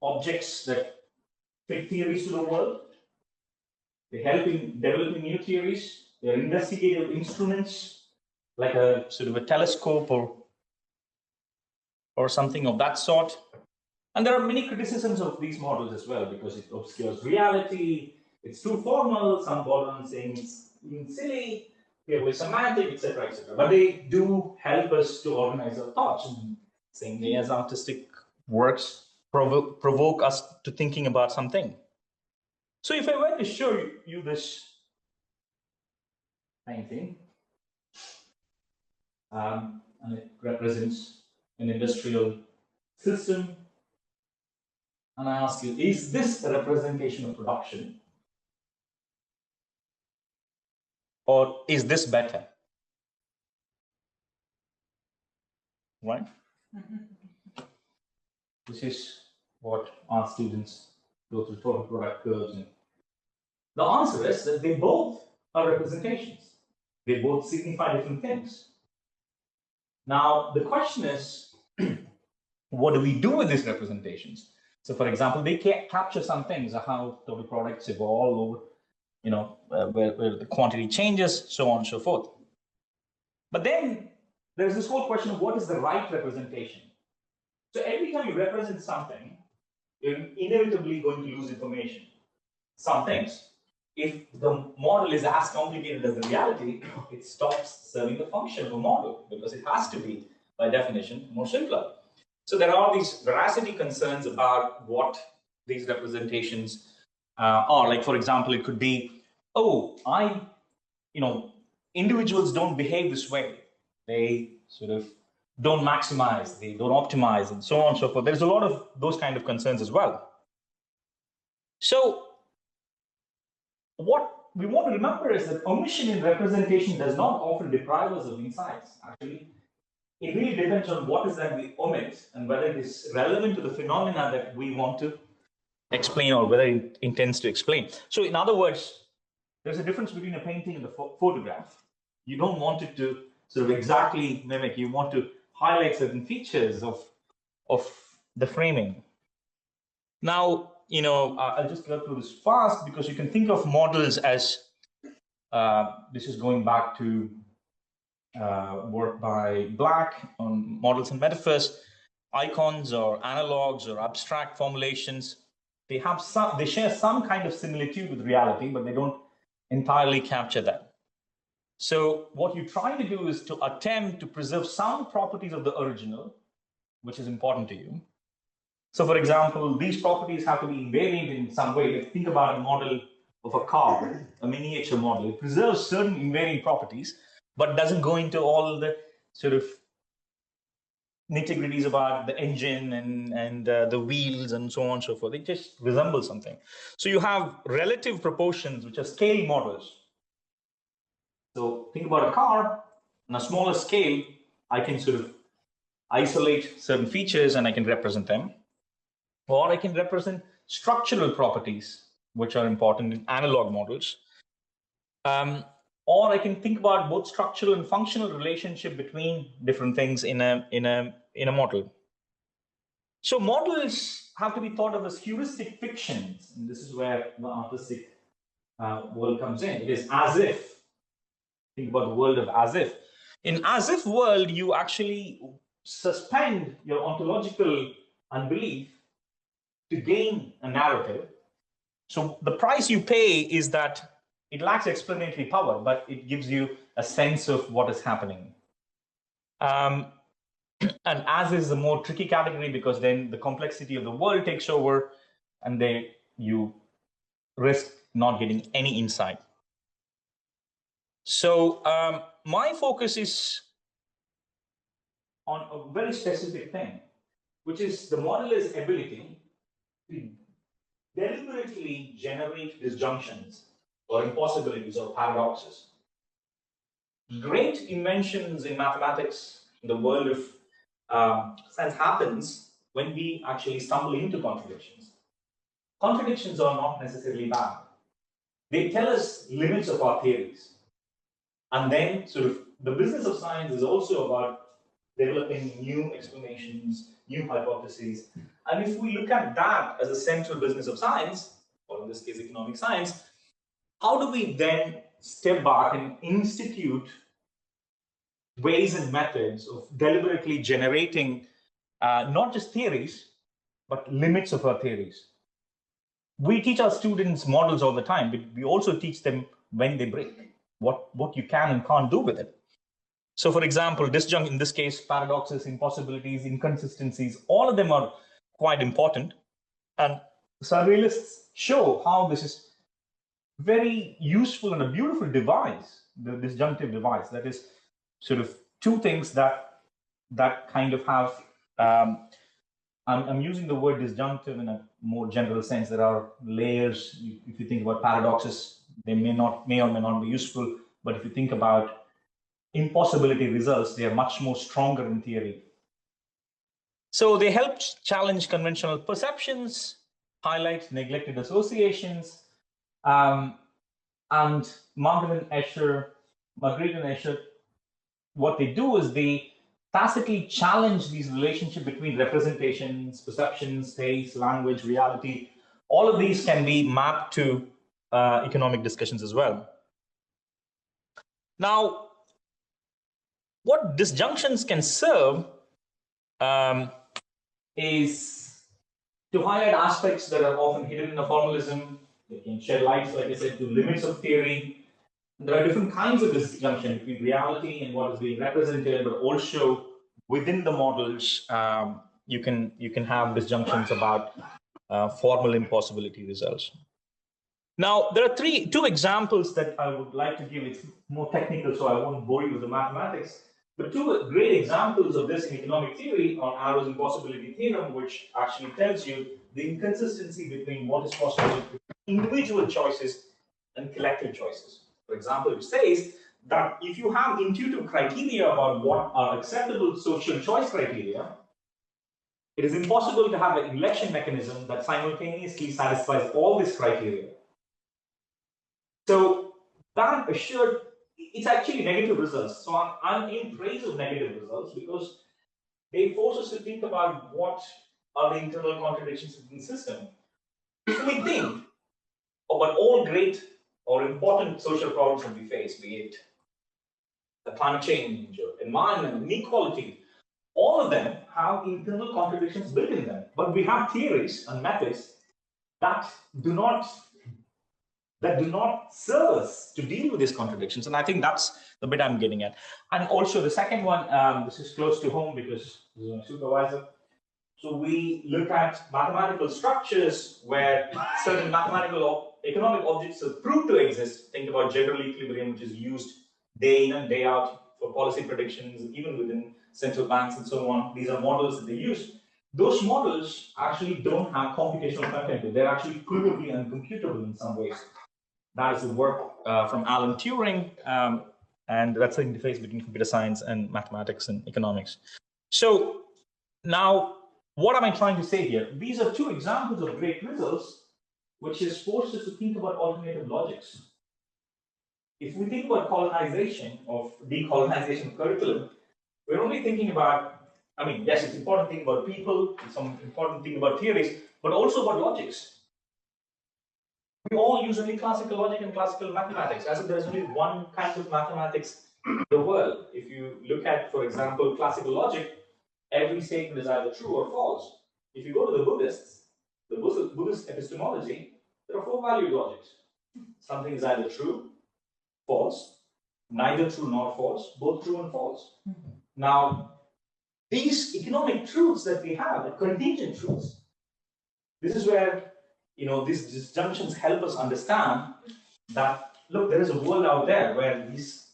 objects that fit theories to the world. They help in developing new theories. They're investigative instruments, like a sort of a telescope or something of that sort. And there are many criticisms of these models as well, because it obscures reality, it's too formal, some border on saying it's even silly, purely semantic, etc., etc. But they do help us to organize our thoughts. Same way as artistic works provoke us to thinking about something. So if I were to show you this painting, and it represents an industrial system, and I ask you, is this a representation of production? Or is this better? Right? This is what our students go through total product curves. And the answer is that they both are representations. They both signify different things. Now, the question is, what do we do with these representations? So, for example, they capture some things, how total products evolve, where the quantity changes, so on and so forth. But then there's this whole question of what is the right representation. So every time you represent something, you're inevitably going to lose information. Some things, if the model is as complicated as the reality, it stops serving the function of a model, because it has to be, by definition, more simpler. So there are these veracity concerns about what these representations are. Like, for example, it could be, individuals don't behave this way. They sort of don't maximize, they don't optimize, and so on and so forth. There's a lot of those kind of concerns as well. So what we want to remember is that omission in representation does not often deprive us of insights. Actually, it really depends on what is that we omit and whether it is relevant to the phenomena that we want to explain, or whether it intends to explain. So in other words, there's a difference between a painting and a photograph. You don't want it to sort of exactly mimic. You want to highlight certain features of the framing. Now, I'll just go through this fast, because you can think of models as, this is going back to work by Black on models and metaphors, icons or analogs or abstract formulations. They share some kind of similitude with reality, but they don't entirely capture that. So what you try to do is to attempt to preserve some properties of the original, which is important to you. So for example, these properties have to be invariant in some way. If you think about a model of a car, a miniature model, it preserves certain invariant properties, but doesn't go into all the sort of nitty-gritties about the engine and the wheels and so on and so forth. It just resembles something. So you have relative proportions, which are scale models. So think about a car on a smaller scale. I can sort of isolate certain features and I can represent them. Or I can represent structural properties, which are important in analog models. Or I can think about both structural and functional relationship between different things in a model. So models have to be thought of as heuristic fictions, and this is where the artistic world comes in. It is as if. Think about the world of as if. In as if world, you actually suspend your ontological unbelief to gain a narrative. So the price you pay is that it lacks explanatory power, but it gives you a sense of what is happening. And as is a more tricky category because then the complexity of the world takes over and you risk not getting any insight. So my focus is on a very specific thing, which is the modeler's ability to deliberately generate disjunctions or impossibilities or paradoxes. Great inventions in mathematics, in the world of science, happens when we actually stumble into contradictions. Contradictions are not necessarily bad. They tell us limits of our theories. And then sort of the business of science is also about developing new explanations, new hypotheses. And if we look at that as a central business of science, or in this case, economic science, how do we then step back and institute ways and methods of deliberately generating not just theories, but limits of our theories? We teach our students models all the time, but we also teach them when they break, what you can and can't do with it. So for example, disjunct, in this case, paradoxes, impossibilities, inconsistencies, all of them are quite important. And surrealists show how this is very useful and a beautiful device, the disjunctive device. That is sort of two things that kind of have, I'm using the word disjunctive in a more general sense. There are layers. If you think about paradoxes, they may or may not be useful. But if you think about impossibility results, they are much more stronger in theory. So they help challenge conventional perceptions, highlight neglected associations, and Margaret and Escher, what they do is they tacitly challenge these relationships between representations, perceptions, taste, language, reality. All of these can be mapped to economic discussions as well. Now, what disjunctions can serve is to highlight aspects that are often hidden in a formalism. They can shed light, like I said, to limits of theory. There are different kinds of disjunction between reality and what is being represented, but also within the models, you can have disjunctions about formal impossibility results. Now, there are two examples that I would like to give. It's more technical, so I won't bore you with the mathematics. But two great examples of this in economic theory are Arrow's impossibility theorem, which actually tells you the inconsistency between what is possible with individual choices and collective choices. For example, it says that if you have intuitive criteria about what are acceptable social choice criteria, it is impossible to have an election mechanism that simultaneously satisfies all these criteria. So that assured, it's actually negative results. So I'm in praise of negative results because they force us to think about what are the internal contradictions within the system. If we think about all great or important social problems that we face, be it the climate change or environment, inequality, all of them have internal contradictions built in them. But we have theories and methods that do not serve us to deal with these contradictions. And I think that's the bit I'm getting at. And also the second one, this is close to home because this is my supervisor. So we look at mathematical structures where certain mathematical or economic objects are proved to exist. Think about general equilibrium, which is used day in and day out for policy predictions, even within central banks and so on. These are models that they use. Those models actually don't have computational content. They're actually provably uncomputable in some ways. That is the work from Alan Turing, and that's the interface between computer science and mathematics and economics. So now, what am I trying to say here? These are two examples of great results, which has forced us to think about alternative logics. If we think about colonization of decolonization of curriculum, we're only thinking about I mean, yes, it's important thing about people, it's some important thing about theories, but also about logics. We all use only classical logic and classical mathematics, as if there's only one kind of mathematics in the world. If you look at, for example, classical logic, every statement is either true or false. If you go to the Buddhists, the Buddhist epistemology, there are 4 valued logics. Something is either true, false, neither true nor false, both true and false. Now, these economic truths that we have are contingent truths. This is where, these disjunctions help us understand that, look, there is a world out there where these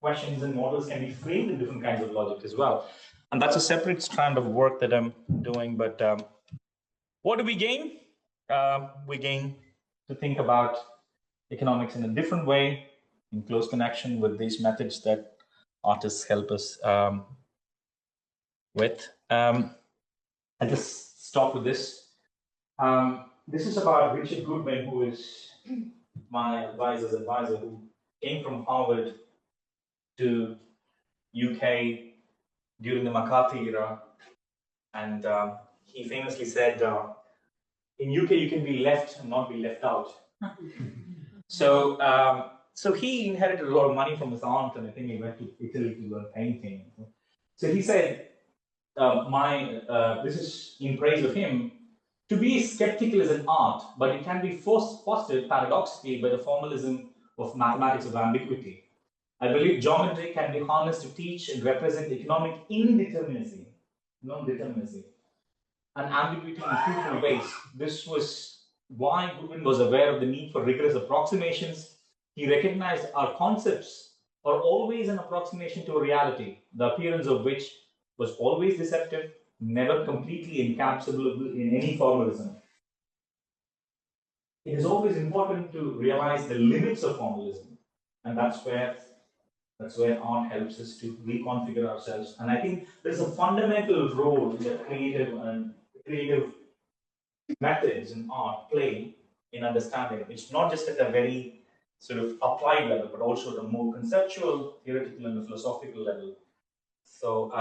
questions and models can be framed in different kinds of logic as well. And that's a separate strand of work that I'm doing. But what do we gain? We gain to think about economics in a different way, in close connection with these methods that artists help us with. I'll just stop with this. This is about Richard Goodwin, who is my advisor, who came from Harvard to UK during the McCarthy era. And he famously said, in UK, you can be left and not be left out. So he inherited a lot of money from his aunt, and I think he went to Italy to learn painting. So he said, this is in praise of him, to be skeptical is an art, but it can be fostered paradoxically by the formalism of mathematics of ambiguity. I believe geometry can be harnessed to teach and represent economic indeterminacy, non-determinacy, and ambiguity in fruitful ways. This was why Goodwin was aware of the need for rigorous approximations. He recognized our concepts are always an approximation to a reality, the appearance of which was always deceptive, never completely encapsulable in any formalism. It is always important to realize the limits of formalism, and that's where art helps us to reconfigure ourselves. And I think there's a fundamental role that creative methods in art play in understanding. It's not just at a very sort of applied level, but also at a more conceptual, theoretical, and philosophical level. So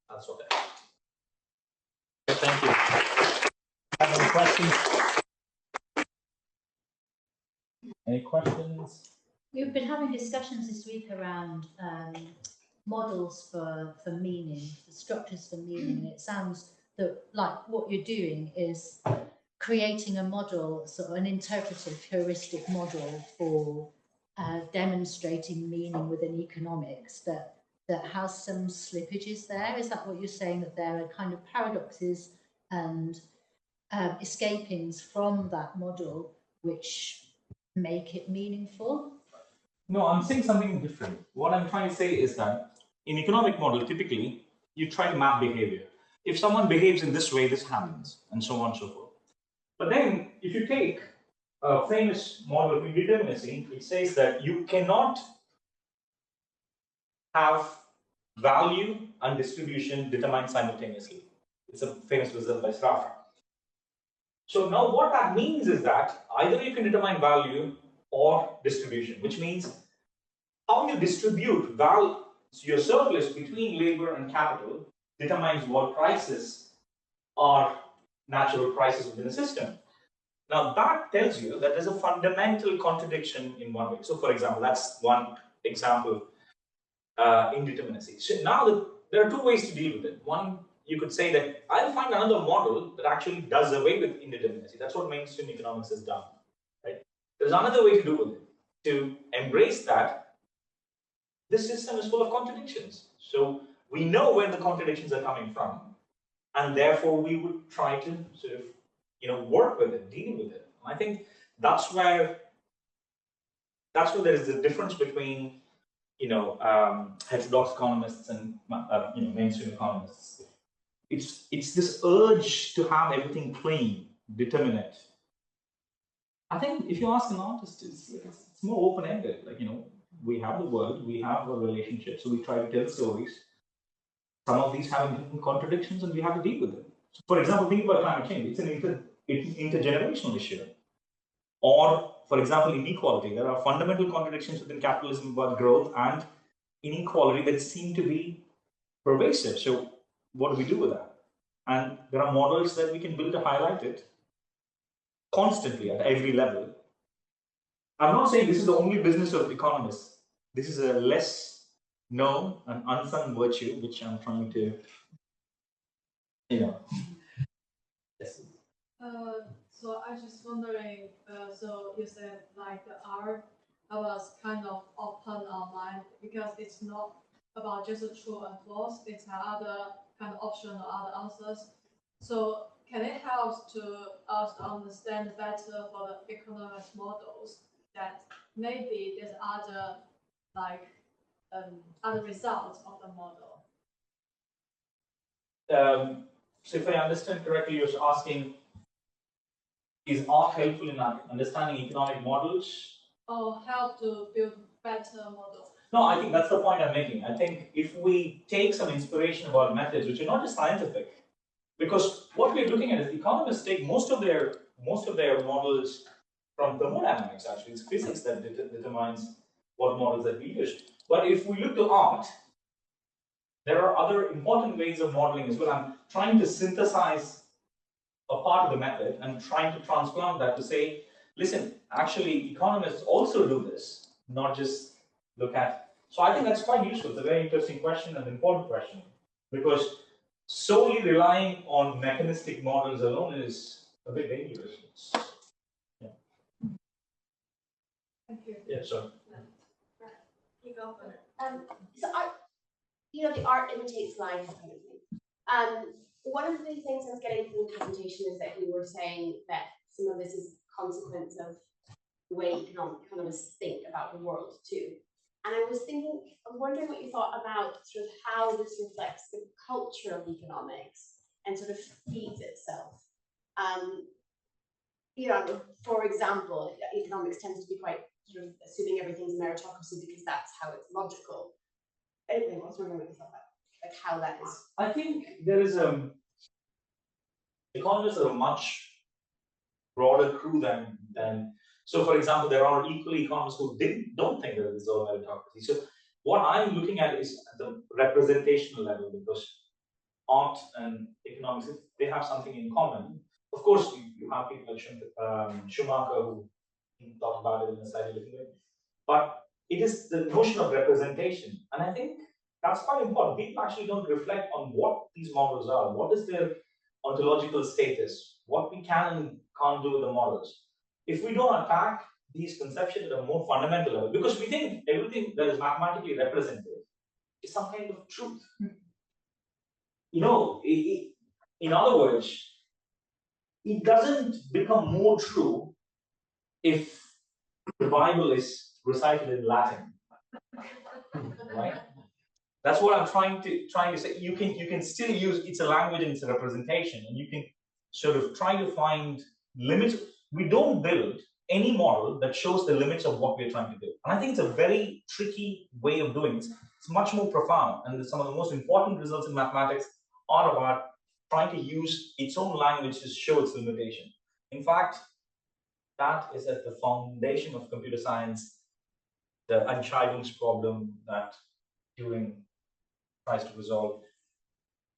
that's what I have. Thank you. Have any questions? Any questions? We've been having discussions this week around models for meaning, for structures for meaning, and it sounds that like what you're doing is creating a model, sort of an interpretive heuristic model for demonstrating meaning within economics that has some slippages there. Is that what you're saying, that there are kind of paradoxes and escapings from that model which make it meaningful? No, I'm saying something different. What I'm trying to say is that in economic model, typically, you try to map behavior. If someone behaves in this way, this happens, and so on and so forth. But then, if you take a famous model of indeterminacy, it says that you cannot have value and distribution determined simultaneously. It's a famous result by Sraffa. So now what that means is that either you can determine value or distribution, which means how you distribute your surplus between labor and capital determines what prices are natural prices within the system. Now that tells you that there's a fundamental contradiction in one way. So for example, that's one example, indeterminacy. So now there are two ways to deal with it. One, you could say that I'll find another model that actually does away with indeterminacy. That's what mainstream economics has done. Right? There's another way to do with it, to embrace that this system is full of contradictions. So we know where the contradictions are coming from, and therefore we would try to sort of, work with it, deal with it. I think that's where there is a difference between, heterodox economists and mainstream economists. It's this urge to have everything clean, determinate. I think if you ask an artist, it's more open-ended. Like, we have the world, we have a relationship, so we try to tell stories. Some of these have different contradictions, and we have to deal with them. So for example, think about climate change. It's an intergenerational issue. Or, for example, inequality. There are fundamental contradictions within capitalism about growth and inequality that seem to be pervasive. So what do we do with that? And there are models that we can build to highlight it constantly at every level. I'm not saying this is the only business of economists. This is a less known and unsung virtue, which I'm trying to, Yes. So I was just wondering, so you said like the art was kind of open online because it's not about just the true and false, it's other kind of optional other answers. So can it help to us to understand better for the economics models that maybe there's other like other results of the model? So if I understand correctly, you're asking, is art helpful in understanding economic models? Or help to build better models? No, I think that's the point I'm making. I think if we take some inspiration about methods, which are not just scientific, because what we're looking at is economists take most of their models from thermodynamics. Actually, it's physics that determines what models that we use. But if we look to art, there are other important ways of modeling as well. I'm trying to synthesize a part of the method and trying to transplant that to say, listen, actually, economists also do this, not just look at. So I think that's quite useful. It's a very interesting question and important question, because solely relying on mechanistic models alone is a bit dangerous. Yeah. Thank you. Yeah, sure. You go for it. So the art imitates life kind of thing. One of the things I was getting from the presentation is that you were saying that some of this is a consequence of the way economists think about the world too. And I was wondering what you thought about sort of how this reflects the culture of economics and sort of feeds itself. For example, economics tends to be quite sort of assuming everything's a meritocracy because that's how it's logical. Anyway, I was wondering what you thought about like how that is. I think there is economists are a much broader crew than. So, for example, there are equally economists who don't think there is a meritocracy. So, what I'm looking at is at the representational level, because art and economics, they have something in common. Of course, you have people like Schumacher who thought about it in a slightly different way. But it is the notion of representation. And I think that's quite important. People actually don't reflect on what these models are. What is their ontological status? What we can and can't do with the models. If we don't attack these conceptions at a more fundamental level, because we think everything that is mathematically represented is some kind of truth. In other words, it doesn't become more true if the Bible is recited in Latin, right? That's what I'm trying to say. You can still use it's a language and it's a representation, and you can sort of try to find limits. We don't build any model that shows the limits of what we're trying to do, and I think it's a very tricky way of doing it. It's much more profound, and some of the most important results in mathematics are about trying to use its own language to show its limitation. In fact, that is at the foundation of computer science, the Einschreibungs problem that Turing tries to resolve,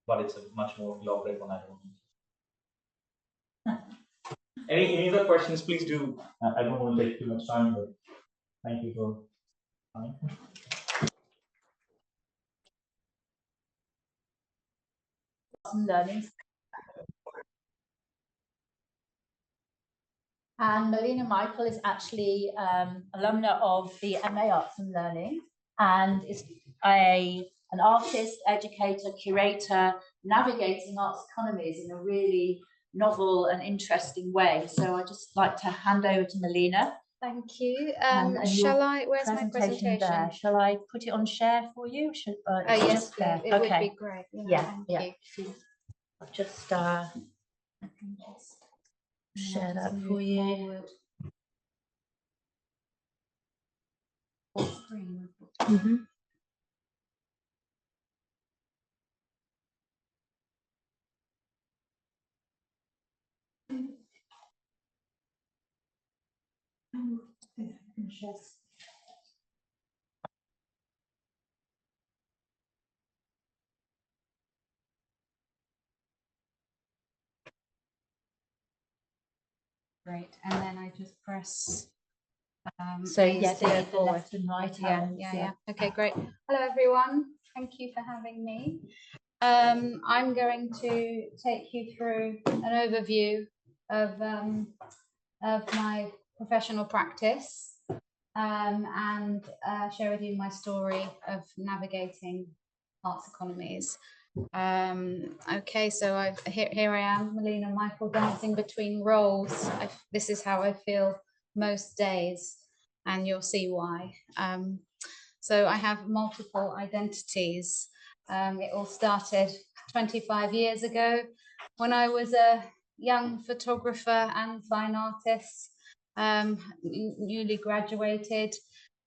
but it's a much more elaborate one. I don't know. Any other questions? Please do. I don't want to take too much time, but thank you for coming. Learning. And Melina Michael is actually alumna of the MA Arts and Learning, and is an artist, educator, curator, navigating arts economies in a really novel and interesting way. So I'd just like to hand over to Melina. Thank you. And Shall I? Where's my presentation? There. Shall I put it on share for you? Yes, please. It would be great. Yeah. Thank you. I'll just I can just share that for you. Mm-hmm. great. And then I just press. So yeah, to go the forward. left and right Yeah, arrows, yeah. Okay, great. Hello, everyone. Thank you for having me. I'm going to take you through an overview of my professional practice and share with you my story of navigating arts economies. Okay, so here I am, Melina Michael, dancing between roles. This is how I feel most days, and you'll see why. So I have multiple identities. It all started 25 years ago when I was a young photographer and fine artist, newly graduated,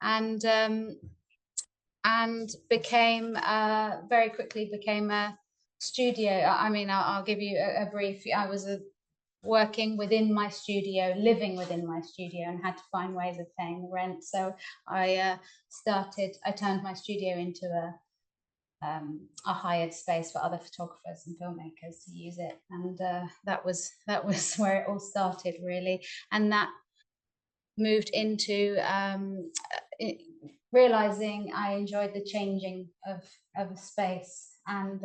and became very quickly became a studio. I mean, I'll give you a brief. I was working within my studio, living within my studio, and had to find ways of paying the rent. So I turned my studio into a hired space for other photographers and filmmakers to use it, and that was where it all started, really. And that moved into realizing I enjoyed the changing of a space and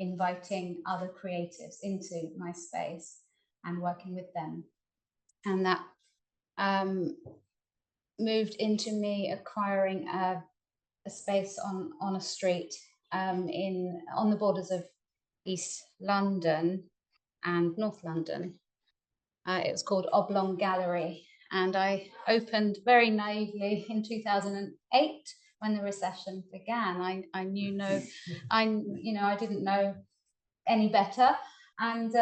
inviting other creatives into my space and working with them. And that moved into me acquiring a space on a street on the borders of East London and North London. It was called Oblong Gallery, and I opened very naively in 2008 when the recession began. I didn't know any better, and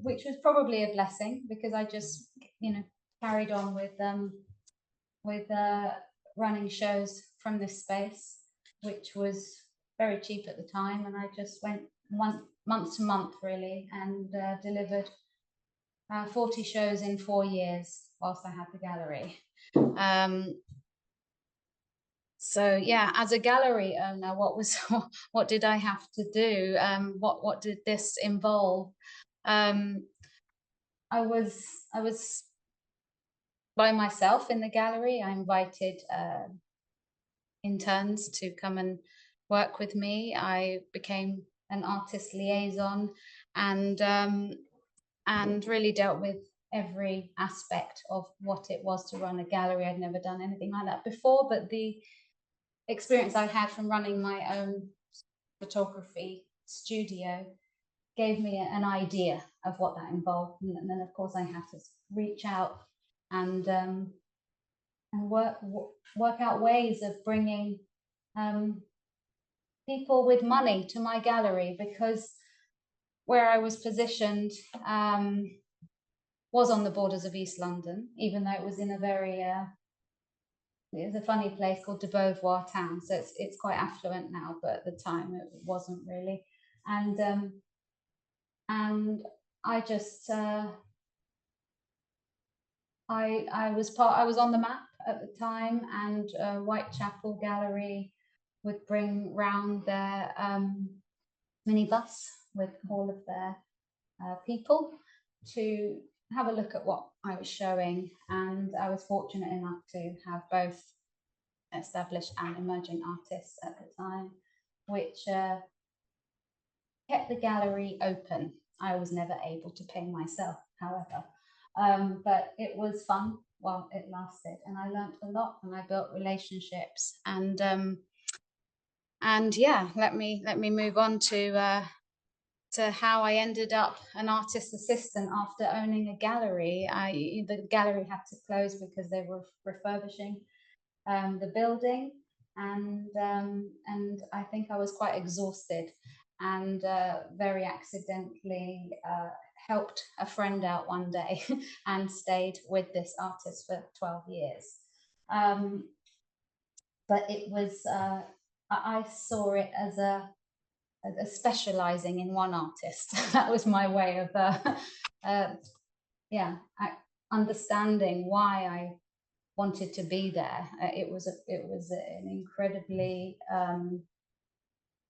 which was probably a blessing, because I just carried on with running shows from this space, which was very cheap at the time, and I just went month to month, really, and delivered 40 shows in 4 years whilst I had the gallery. So yeah, as a gallery owner, what did I have to do? What did this involve? I was by myself in the gallery. I invited interns to come and work with me. I became an artist liaison and really dealt with every aspect of what it was to run a gallery. I'd never done anything like that before, but the experience I had from running my own photography studio gave me an idea of what that involved. And then, of course, I had to reach out and work out ways of bringing people with money to my gallery, because where I was positioned was on the borders of East London, even though it was in a very it was a funny place called de Beauvoir town. So it's quite affluent now, but at the time it wasn't really. And I just I was on the map at the time, and Whitechapel Gallery would bring round their minibus with all of their people to have a look at what I was showing. And I was fortunate enough to have both established and emerging artists at the time, which kept the gallery open. I was never able to pay myself, however, but it was fun while it lasted, and I learned a lot, and I built relationships. And yeah, let me move on to how I ended up an artist assistant after owning a gallery. The gallery had to close because they were refurbishing the building, and I think I was quite exhausted, and very accidentally helped a friend out one day and stayed with this artist for 12 years. But it was, I saw it as a specializing in one artist. That was my way of understanding why I wanted to be there. It was an incredibly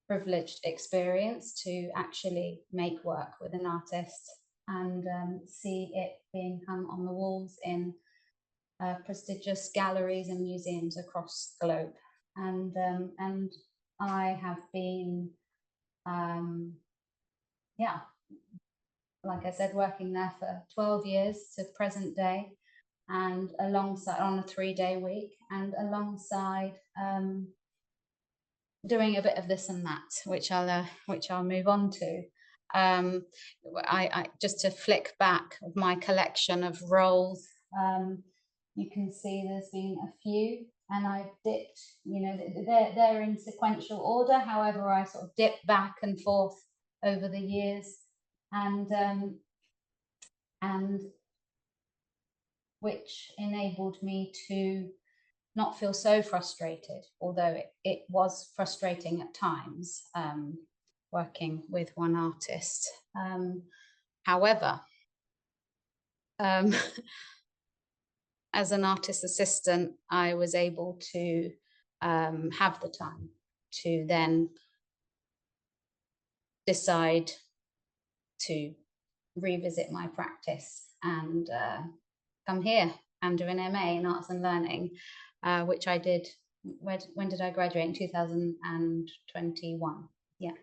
privileged experience to actually make work with an artist and see it being hung on the walls in prestigious galleries and museums across the globe. And I have been, yeah, like I said, working there for 12 years to present day, and alongside on a 3-day week, and alongside doing a bit of this and that, which I'll move on to. I just to flick back of my collection of roles, you can see there's been a few, and I've dipped, you know, they're in sequential order. However, I sort of dip back and forth over the years, and which enabled me to not feel so frustrated, although it was frustrating at times, working with one artist. However, as an artist assistant, I was able to have the time to then decide to revisit my practice and come here and do an MA in Arts and Learning, which I did. When did I graduate? In 2021. Yeah.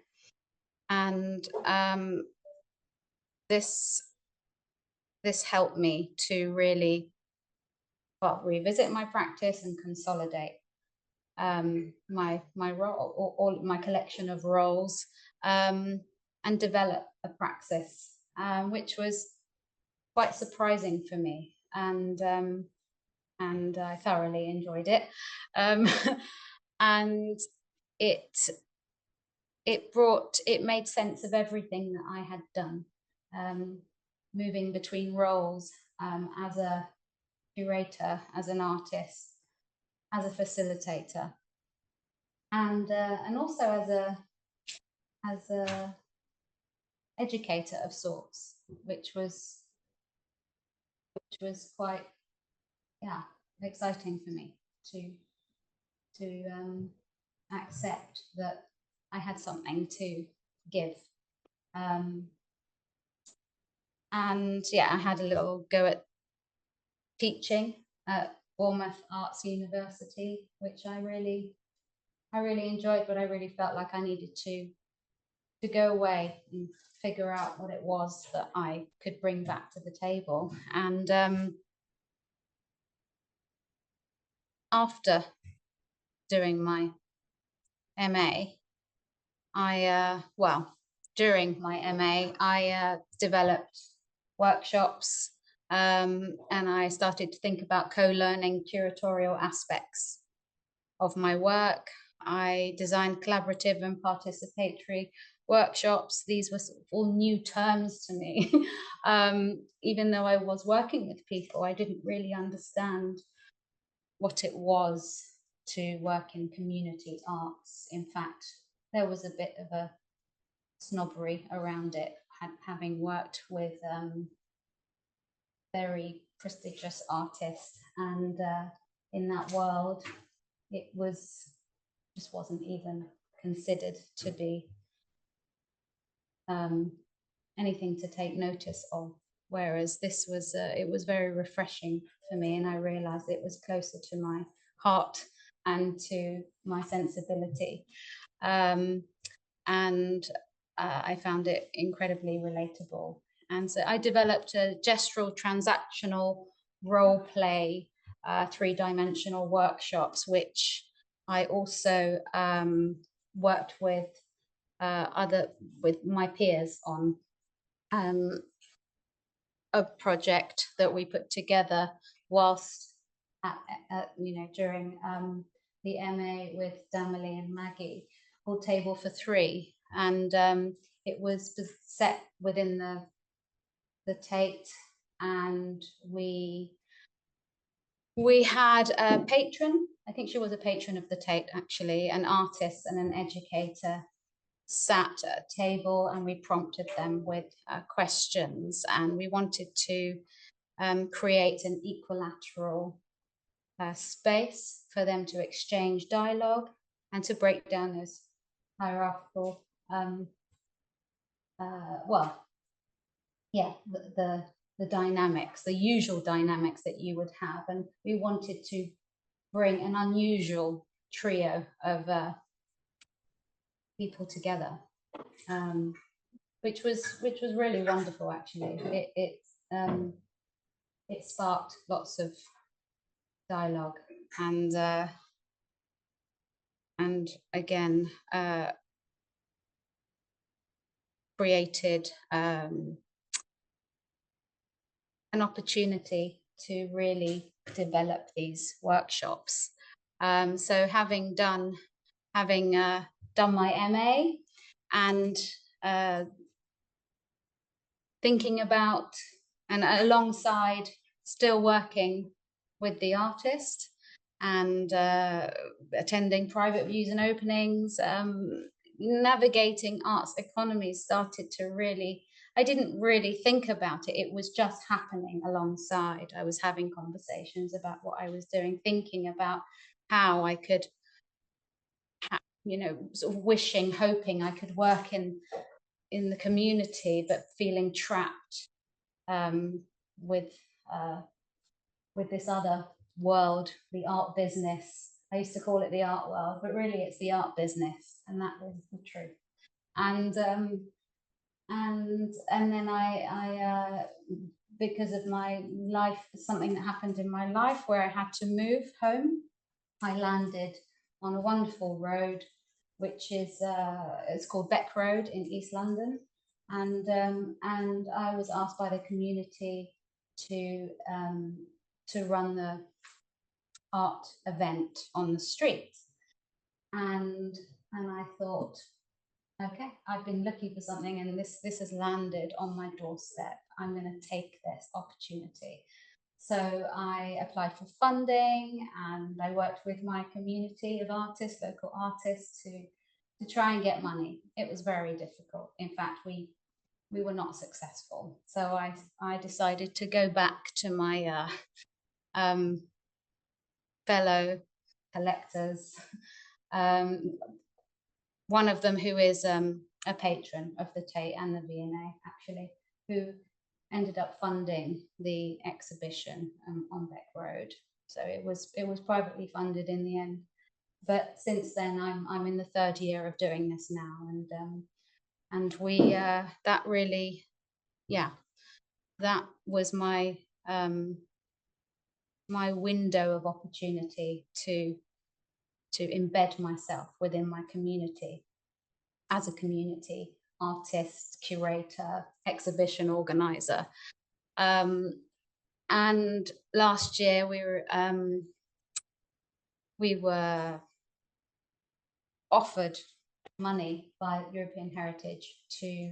And this helped me to really, well, revisit my practice and consolidate my role, or my collection of roles, and develop a praxis, which was quite surprising for me, and I thoroughly enjoyed it, and it made sense of everything that I had done, moving between roles, as a curator, as an artist, as a facilitator, and also as a educator of sorts, which was quite, yeah, exciting for me to accept that I had something to give. And yeah, I had a little go at teaching at Bournemouth Arts University, which I really enjoyed, but I really felt like I needed to go away and figure out what it was that I could bring back to the table. And after doing my MA, during my MA, I developed workshops, and I started to think about co-learning curatorial aspects of my work. I designed collaborative and participatory workshops. These were sort of all new terms to me. Even though I was working with people, I didn't really understand what it was to work in community arts. In fact, there was a bit of a snobbery around it, having worked with very prestigious artists, and in that world, it just wasn't even considered to be anything to take notice of. Whereas this was, it was very refreshing for me, and I realized it was closer to my heart and to my sensibility. And I found it incredibly relatable. And so I developed a gestural transactional role play, 3-dimensional workshops, which I also worked with my peers on, a project that we put together whilst during the MA with Damali and Maggie, called Table for Three, and it was set within the Tate, and we had a patron. I think she was a patron of the Tate, actually, an artist and an educator sat at a table, and we prompted them with questions, and we wanted to create an equilateral space for them to exchange dialogue and to break down those hierarchical yeah, the dynamics, the usual dynamics that you would have, and we wanted to bring an unusual trio of people together, which was really wonderful. Actually, it sparked lots of dialogue, and again created an opportunity to really develop these workshops. So having done my MA and thinking about and alongside still working with the artist and attending private views and openings, navigating Arts Economies started to really, I didn't really think about it. It was just happening alongside. I was having conversations about what I was doing, thinking about how I could, sort of wishing, hoping I could work in the community, but feeling trapped with this other world, the art business. I used to call it the art world, but really it's the art business, and that is the truth. And then I because of my life, something that happened in my life where I had to move home, I landed on a wonderful road, which is it's called Beck Road in East London, and I was asked by the community to run the art event on the street, and I thought, okay, I've been looking for something, and this has landed on my doorstep. I'm going to take this opportunity. So I applied for funding, and I worked with my community of artists, local artists, to try and get money. It was very difficult. In fact, we were not successful. So I decided to go back to my fellow collectors, one of them who is a patron of the Tate and the V&A, actually, who ended up funding the exhibition on Beck Road. So it was privately funded in the end. But since then, I'm in the third year of doing this now, and we that really, yeah, that was my my window of opportunity to embed myself within my community as a community artist, curator, exhibition organizer. And last year we were offered money by European Heritage to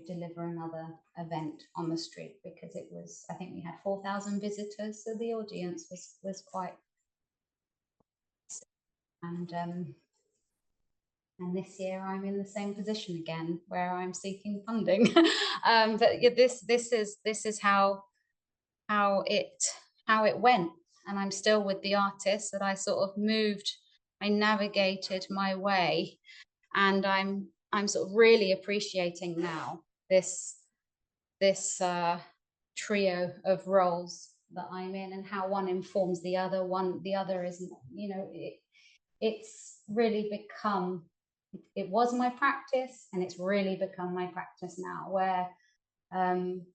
deliver another event on the street, because it was, I think we had 4,000 visitors, so the audience was quite, and this year I'm in the same position again, where I'm seeking funding. But yeah, this is how it went, and I'm still with the artists that I sort of moved. I navigated my way, and I'm sort of really appreciating now this trio of roles that I'm in, and how one informs the other. The other isn't, it's really become, it was my practice, and it's really become my practice now, where I'm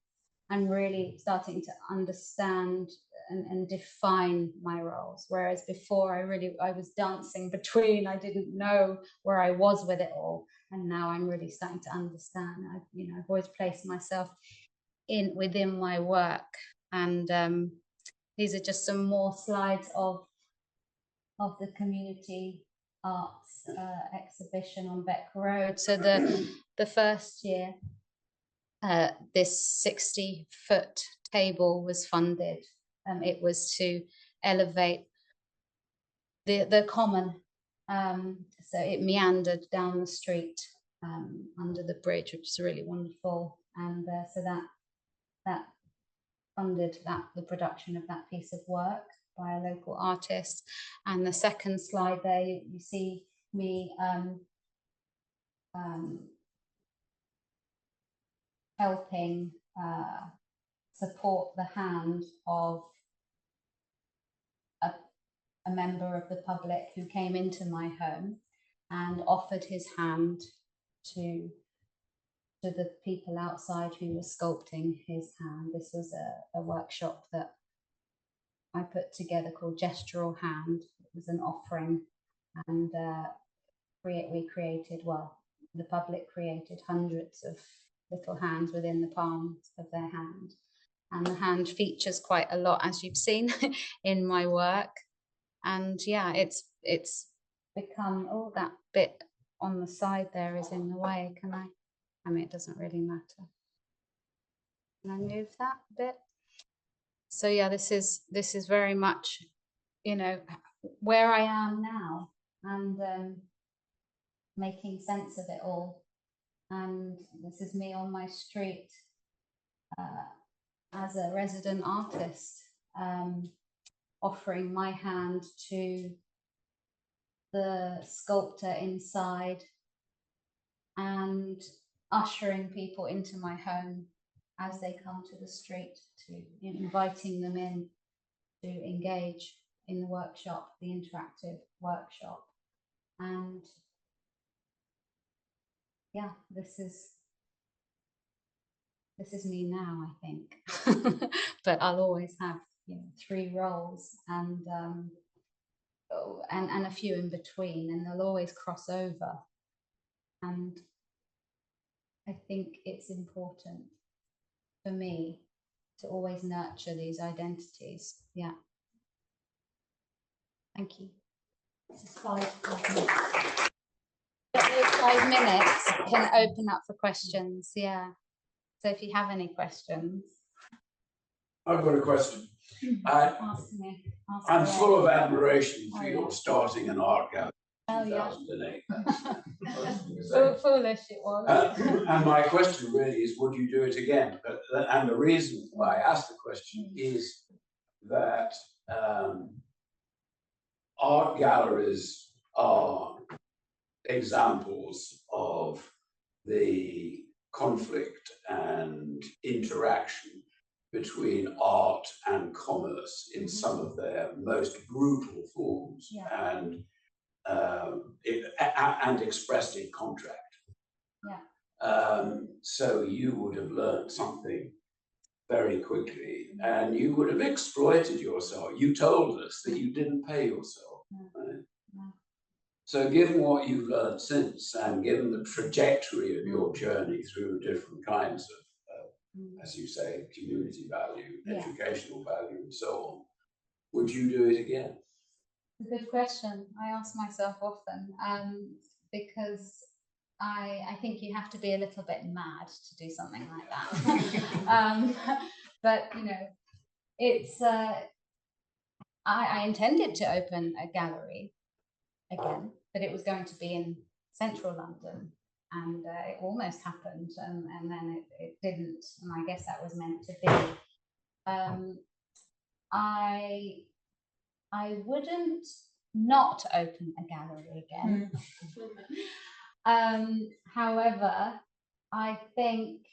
really starting to understand and define my roles. Whereas before I was dancing between, I didn't know where I was with it all. And now I'm really starting to understand. I've always placed myself within my work. And these are just some more slides of the community arts exhibition on Beck Road. So the first year, this 60-foot table was funded. It was to elevate the common. So it meandered down the street under the bridge, which is really wonderful. And so that funded the production of that piece of work by a local artist. And the second slide there, you see me helping support the hand of a member of the public who came into my home and offered his hand to the people outside who were sculpting his hand. This was a workshop that I put together called Gestural Hand. It was an offering, and we created, well, the public created hundreds of little hands within the palms of their hand. And the hand features quite a lot, as you've seen in my work. And yeah, it's become, oh, that bit on the side there is in the way. Can I mean, it doesn't really matter. Can I move that bit? So yeah, this is very much, you know, where I am now, and making sense of it all. And this is me on my street as a resident artist, offering my hand to the sculptor inside and ushering people into my home as they come to the street, to inviting them in to engage in the workshop, the interactive workshop. And yeah, this is me now, I think. But I'll always have, you know, 3 roles, and a few in between, and they'll always cross over. And I think it's important for me to always nurture these identities. Yeah. Thank you. This is 5 minutes. But those 5 minutes can open up for questions. Yeah. So if you have any questions. I've got a question. Ask me. I'm full of admiration for your starting an art gallery in 2008. So foolish it was. And my question really is, would you do it again? And the reason why I asked the question is that art galleries are examples of the conflict and interaction between art and commerce in some of their most brutal forms, and expressed in contract. So you would have learned something very quickly, and you would have exploited yourself. You told us that you didn't pay yourself, right? So given what you've learned since, and given the trajectory of your journey through different kinds of, as you say, community value, educational value, and so on, would you do it again? Good question. I ask myself often, because I think you have to be a little bit mad to do something like that. But you know, it's I intended to open a gallery again, but it was going to be in central London, and it almost happened, and then it didn't, and I guess that was meant to be. I wouldn't not open a gallery again. However, I think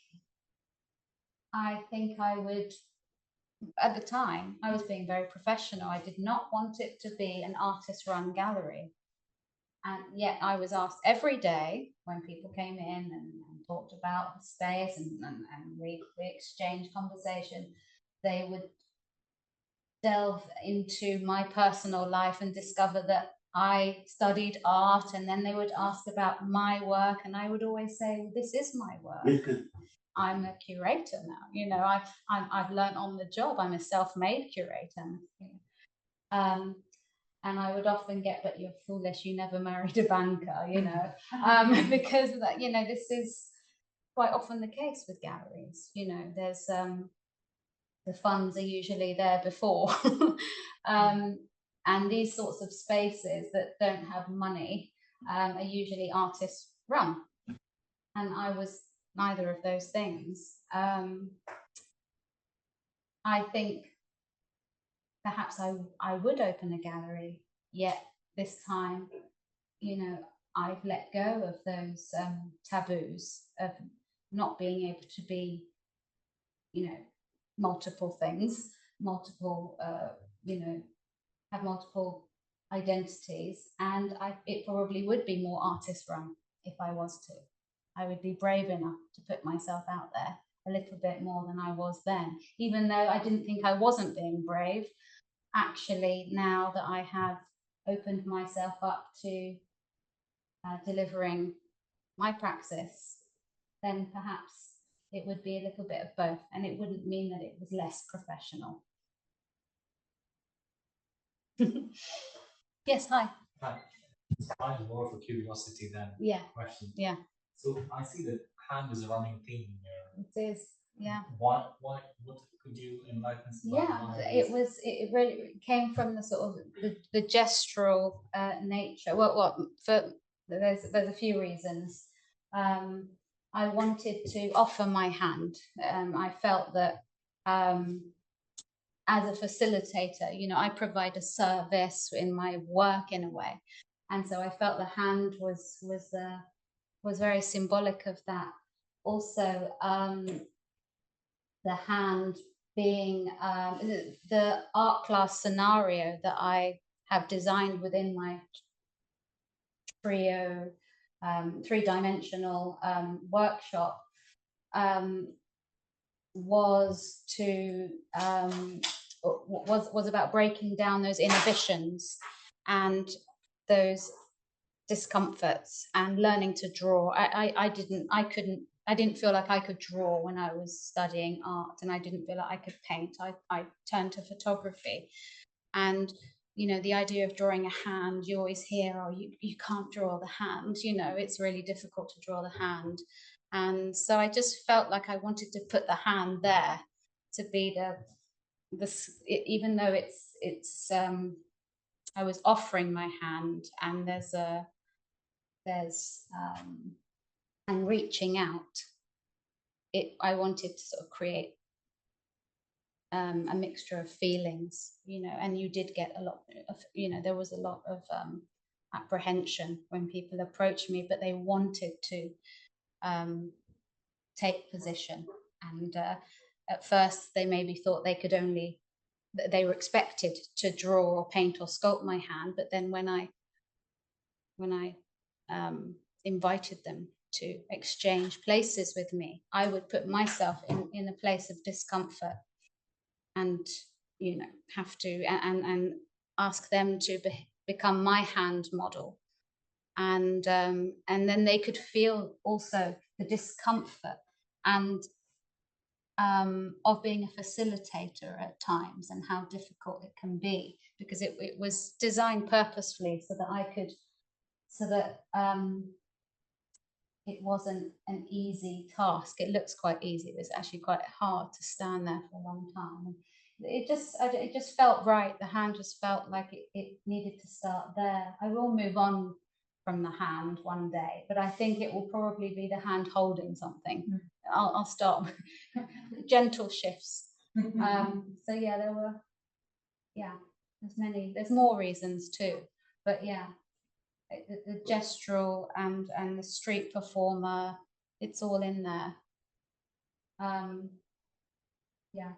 I would. At the time, I was being very professional. I did not want it to be an artist-run gallery. And yet I was asked every day when people came in and talked about the space, and we exchanged conversation, they would delve into my personal life and discover that I studied art, and then they would ask about my work, and I would always say, well, this is my work. I'm a curator now, you know, I've learned on the job. I'm a self-made curator. And I would often get, but you're foolish, you never married a banker, you know, because that, you know, this is quite often the case with galleries. You know, there's the funds are usually there before, and these sorts of spaces that don't have money are usually artist run, and I was neither of those things. I think perhaps I would open a gallery, yet this time, you know, I've let go of those taboos of not being able to be, you know, multiple things, multiple, you know, have multiple identities, and it probably would be more artist run if I was to. I would be brave enough to put myself out there a little bit more than I was then, even though I didn't think I wasn't being brave. Actually, now that I have opened myself up to delivering my praxis, then perhaps it would be a little bit of both, and it wouldn't mean that it was less professional. Yes, hi. Hi. Mine is more of a curiosity than a question. Yeah. So I see that hand is a running theme here. It is, yeah. What could you enlighten us about? Yeah, it really came from the sort of the gestural nature. Well, there's a few reasons. I wanted to offer my hand. I felt that as a facilitator, you know, I provide a service in my work in a way, and so I felt the hand was very symbolic of that. Also, the hand being the art class scenario that I have designed within my trio, three-dimensional workshop, was about breaking down those inhibitions and those discomforts and learning to draw. I didn't feel like I could draw when I was studying art, and I didn't feel like I could paint. I turned to photography, and you know, the idea of drawing a hand, you always hear, oh, you can't draw the hand, you know, it's really difficult to draw the hand. And so I just felt like I wanted to put the hand there to be even though it's I was offering my hand, and and reaching out. I wanted to sort of create a mixture of feelings, you know, and you did get a lot of, you know, there was a lot of apprehension when people approached me, but they wanted to take position. And at first they maybe thought they were expected to draw or paint or sculpt my hand, but then when I invited them to exchange places with me, I would put myself in a place of discomfort, and you know, have to and ask them to become my hand model, and then they could feel also the discomfort and of being a facilitator at times, and how difficult it can be, because it was designed purposefully so that it wasn't an easy task. It looks quite easy. It was actually quite hard to stand there for a long time. It just felt right. The hand just felt like it needed to start there. I will move on from the hand one day, but I think it will probably be the hand holding something. I'll start gentle shifts. So yeah, there's more reasons too, but yeah, the gestural and the street performer, it's all in there. Yeah,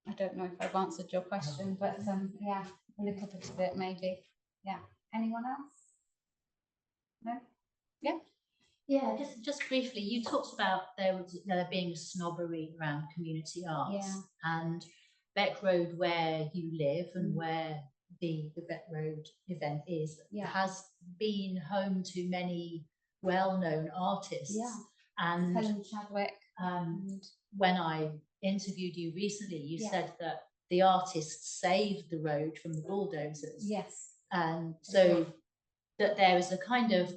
I don't know if I've answered your question, but yeah, a little bit of it maybe. Yeah. Anyone else? No? Yeah. Yeah, just briefly, you talked about there being snobbery around community arts, and Beck Road, where you live and where the Beck Road event is, has been home to many well-known artists. Yeah. And Helen Chadwick. When I interviewed you recently, you said that the artists saved the road from the bulldozers. Yes. And so that there is a kind of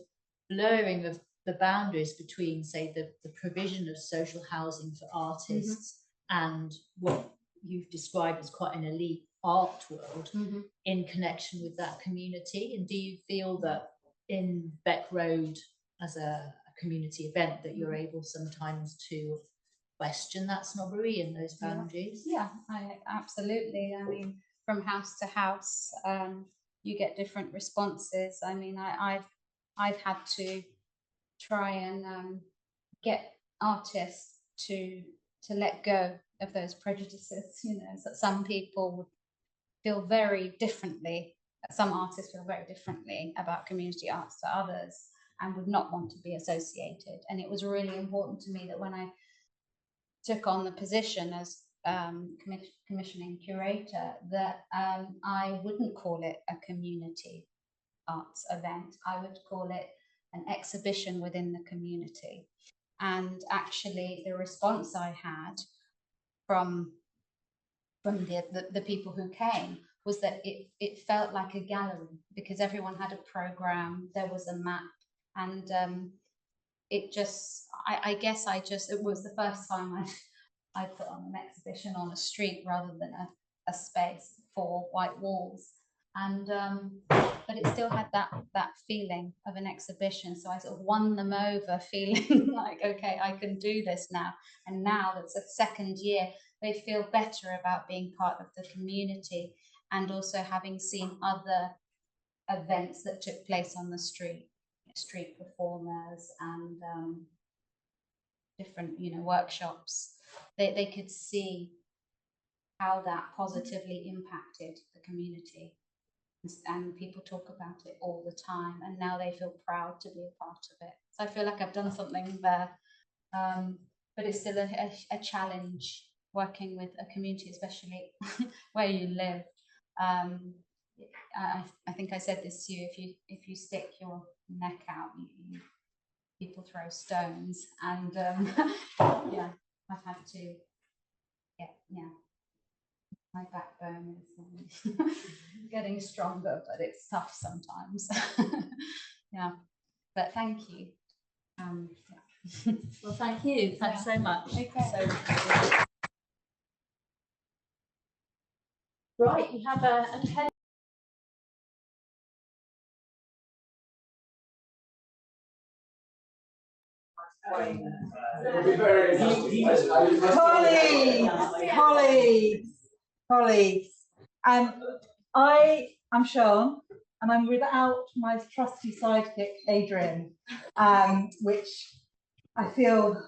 blurring of the boundaries between, say, the provision of social housing for artists and what you've described as quite an elite art world in connection with that community. And do you feel that in Beck Road, as a community event, that you're able sometimes to question that snobbery and those boundaries? Yeah, absolutely. I mean, from house to house, you get different responses. I mean, I've had to try and get artists to let go of those prejudices. You know, that some people would feel very differently. Some artists feel very differently about community arts to others, and would not want to be associated. And it was really important to me that when I took on the position as commissioning curator, that I wouldn't call it a community arts event. I would call it an exhibition within the community. And actually the response I had from the people who came was that it felt like a gallery, because everyone had a program, there was a map, and it just, I guess it was the first time I put on an exhibition on a street rather than a space for white walls. And but it still had that feeling of an exhibition. So I sort of won them over, feeling like, okay, I can do this now. And now that's the second year, they feel better about being part of the community, and also having seen other events that took place on the street performers and different, you know, workshops. They could see how that positively impacted the community. And people talk about it all the time, and now they feel proud to be a part of it. So I feel like I've done something there, but it's still a challenge working with a community, especially where you live. I think I said this to you, if you stick your neck out, people throw stones, and yeah, I've had to my backbone is getting stronger, but it's tough sometimes. Yeah, but thank you. Yeah. Well, thank you. Thanks so much. Okay. Right, you have a pen. Colleagues. I am Siân, and I'm without my trusty sidekick, Adrian, which I feel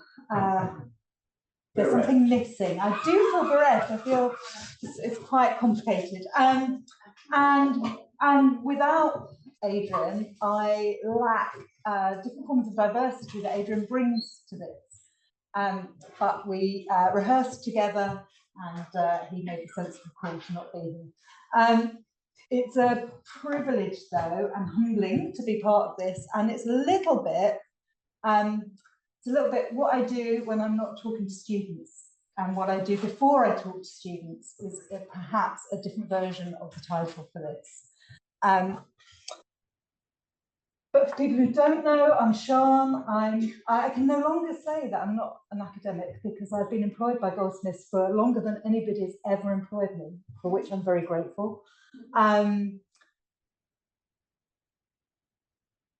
there's something missing. I do feel bereft. I feel it's quite complicated. And without Adrian, I lack different forms of diversity that Adrian brings to this. But we rehearsed together, and he made the sensible call to not be here. It's a privilege, though, and humbling to be part of this, and it's a little bit what I do when I'm not talking to students, and what I do before I talk to students is perhaps a different version of the title for this. But for people who don't know, I'm Siân. I can no longer say that I'm not an academic, because I've been employed by Goldsmiths for longer than anybody has ever employed me, for which I'm very grateful. So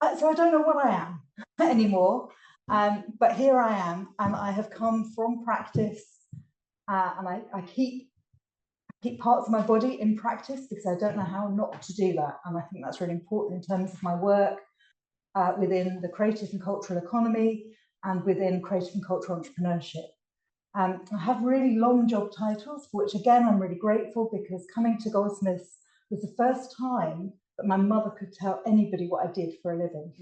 I don't know what I am anymore, but here I am, and I have come from practice, and I keep parts of my body in practice, because I don't know how not to do that, and I think that's really important in terms of my work within the creative and cultural economy and within creative and cultural entrepreneurship. I have really long job titles, for which again I'm really grateful, because coming to Goldsmiths was the first time that my mother could tell anybody what I did for a living.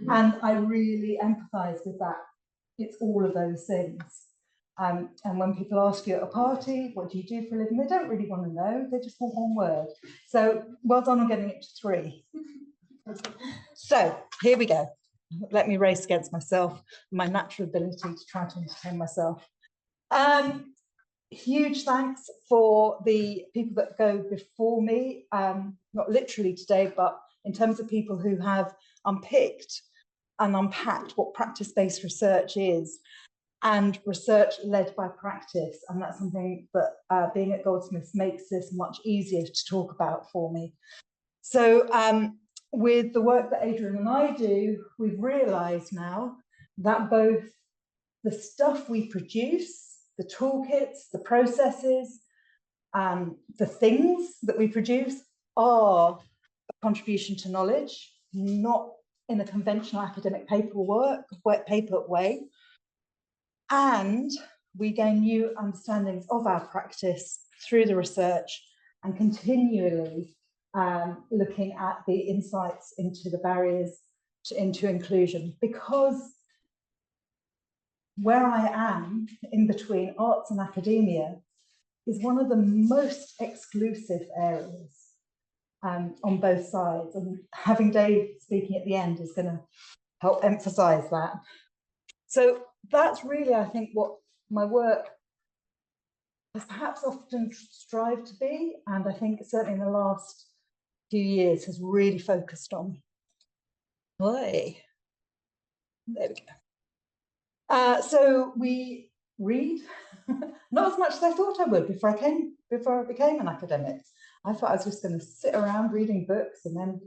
And I really empathise with that. It's all of those things. And when people ask you at a party, what do you do for a living? They don't really want to know, they just want one word. So well done on getting it to 3. So here we go. Let me race against myself, my natural ability to try to entertain myself. Huge thanks for the people that go before me, not literally today, but in terms of people who have unpicked and unpacked what practice-based research is, and research led by practice. And that's something that being at Goldsmiths makes this much easier to talk about for me. So with the work that Adrian and I do, we've realised now that both the stuff we produce, the toolkits, the processes, the things that we produce are a contribution to knowledge, not in a conventional academic paper way, And we gain new understandings of our practice through the research and continually looking at the insights into the barriers into inclusion, because where I am in between arts and academia is one of the most exclusive areas on both sides. And having Dave speaking at the end is going to help emphasize that. So that's really, I think, what my work has perhaps often strived to be, and I think certainly in the last few years has really focused on. Hey, there we go. So we read, not as much as I thought I would before I became an academic. I thought I was just going to sit around reading books and then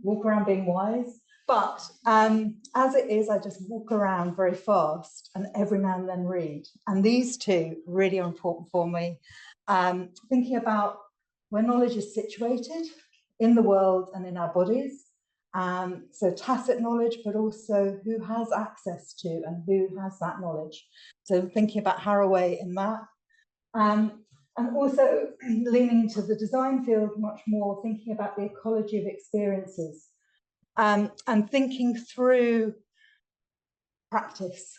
walk around being wise. But as it is, I just walk around very fast and every now and then read. And these two really are important for me. Thinking about where knowledge is situated in the world and in our bodies. So tacit knowledge, but also who has access to and who has that knowledge. So thinking about Haraway in that. And also leaning into the design field much more, thinking about the ecology of experiences. And thinking through practice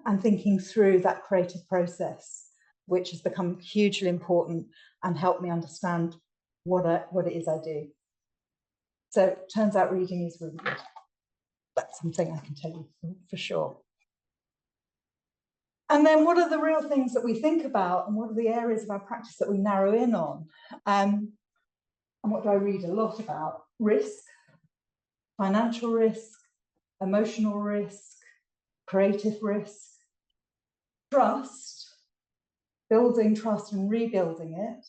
and thinking through that creative process, which has become hugely important and helped me understand what it is I do. So it turns out reading is really good. That's something I can tell you for sure. And then what are the real things that we think about, and what are the areas of our practice that we narrow in on? And what do I read a lot about? Risk, financial risk, emotional risk, creative risk, trust, building trust and rebuilding it.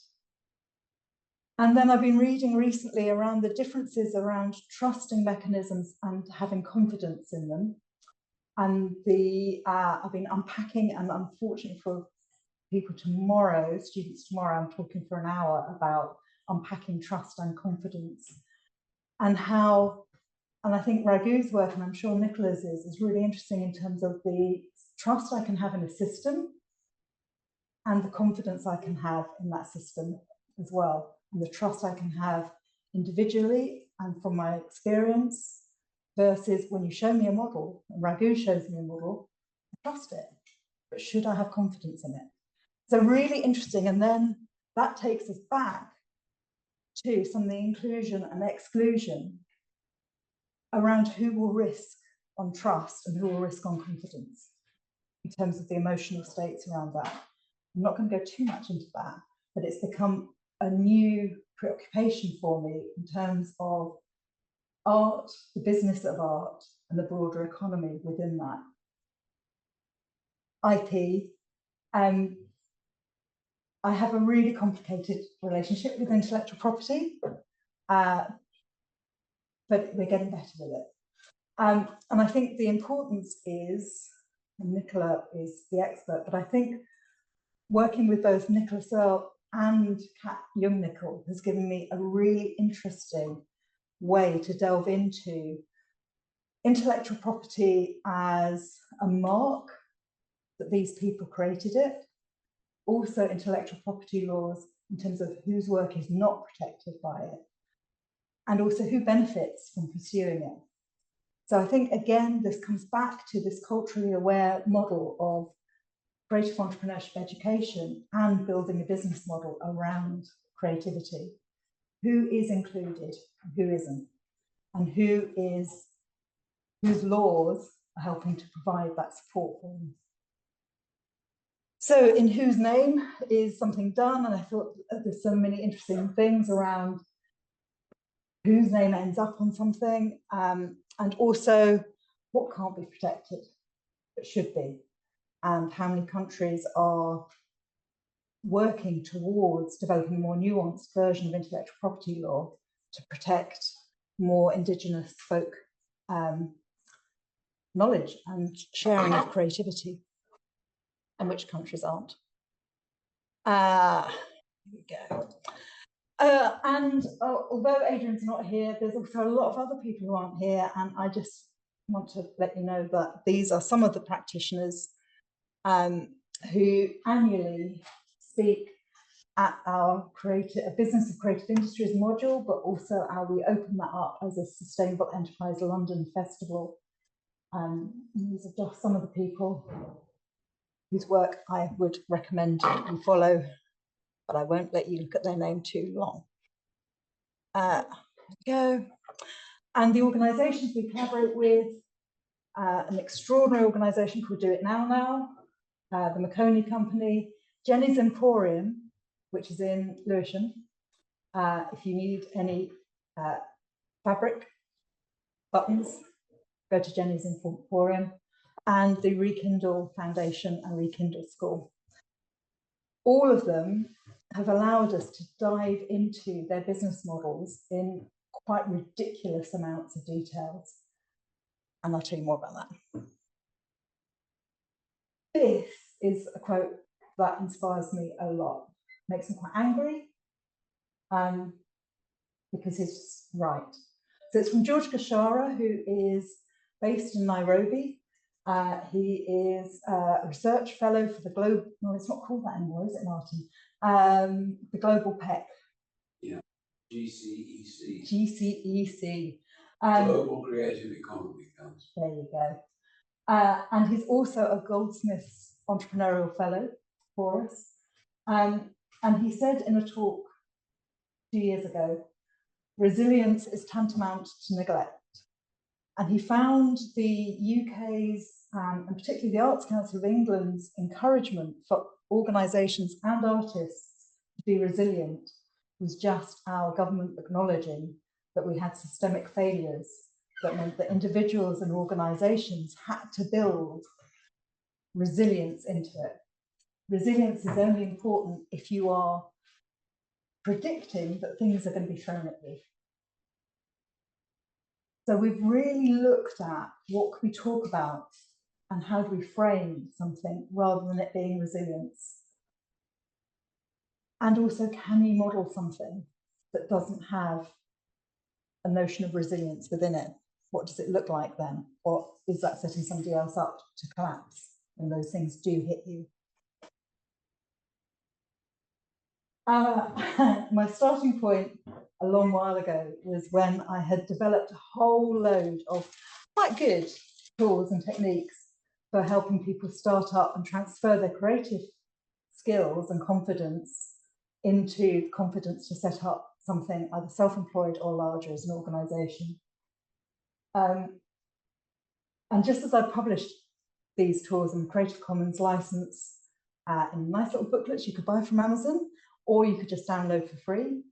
And then I've been reading recently around the differences around trusting mechanisms and having confidence in them. And I've been unpacking, and unfortunately for people tomorrow, students tomorrow, I'm talking for an hour about unpacking trust and confidence, and how, and I think Ragu's work, and I'm sure Nicola's is really interesting in terms of the trust I can have in a system and the confidence I can have in that system as well, and the trust I can have individually and from my experience, versus when you show me a model, and Ragu shows me a model, I trust it, but should I have confidence in it? So really interesting, and then that takes us back to some of the inclusion and exclusion around who will risk on trust and who will risk on confidence in terms of the emotional states around that. I'm not going to go too much into that, but it's become a new preoccupation for me in terms of art, the business of art, and the broader economy within that. IP, I have a really complicated relationship with intellectual property, but we're getting better with it. And I think the importance is, and Nicola is the expert, but I think working with both Nicola Searle and Kat Young-Nicol has given me a really interesting way to delve into intellectual property as a mark that these people created it, also intellectual property laws in terms of whose work is not protected by it, and also who benefits from pursuing it. So I think, again, this comes back to this culturally aware model of creative entrepreneurship education and building a business model around creativity. Who is included and who isn't, and whose laws are helping to provide that support for them. So in whose name is something done, and I thought there's so many interesting things around whose name ends up on something, and also what can't be protected but should be, and how many countries are working towards developing a more nuanced version of intellectual property law to protect more Indigenous folk knowledge and sharing of creativity, and which countries aren't. Here we go. Although Adrian's not here, there's also a lot of other people who aren't here, and I just want to let you know that these are some of the practitioners who annually speak at our Business of Creative Industries module, but also we open that up as a Sustainable Enterprise London Festival. These are just some of the people whose work I would recommend you follow, but I won't let you look at their name too long. There we go. And the organisations we collaborate with, an extraordinary organisation called Do It Now, the Marconi Company, Jenny's Emporium, which is in Lewisham. If you need any fabric, buttons, go to Jenny's Emporium, and the Rekindle Foundation and Rekindle School. All of them have allowed us to dive into their business models in quite ridiculous amounts of details. And I'll tell you more about that. This is a quote that inspires me a lot. Makes me quite angry, because he's right. So it's from George Gashara, who is based in Nairobi. He is a research fellow for the Global, no, it's not called that anymore, is it, Martin? The Global PEC. Yeah, GCEC. GCEC. Global Creative Economy Council. There you go. And he's also a Goldsmiths Entrepreneurial Fellow for us. And he said in a talk 2 years ago, resilience is tantamount to neglect. And he found the UK's, and particularly the Arts Council of England's, encouragement for organisations and artists to be resilient was just our government acknowledging that we had systemic failures that meant that individuals and organisations had to build resilience into it. Resilience is only important if you are predicting that things are going to be thrown at you. So we've really looked at what can we talk about and how do we frame something rather than it being resilience. And also, can you model something that doesn't have a notion of resilience within it? What does it look like then? Or is that setting somebody else up to collapse when those things do hit you? My starting point a long while ago was when I had developed a whole load of quite good tools and techniques for helping people start up and transfer their creative skills and confidence into confidence to set up something either self-employed or larger as an organisation. And just as I published these tools in Creative Commons license in nice little booklets you could buy from Amazon, or you could just download for free,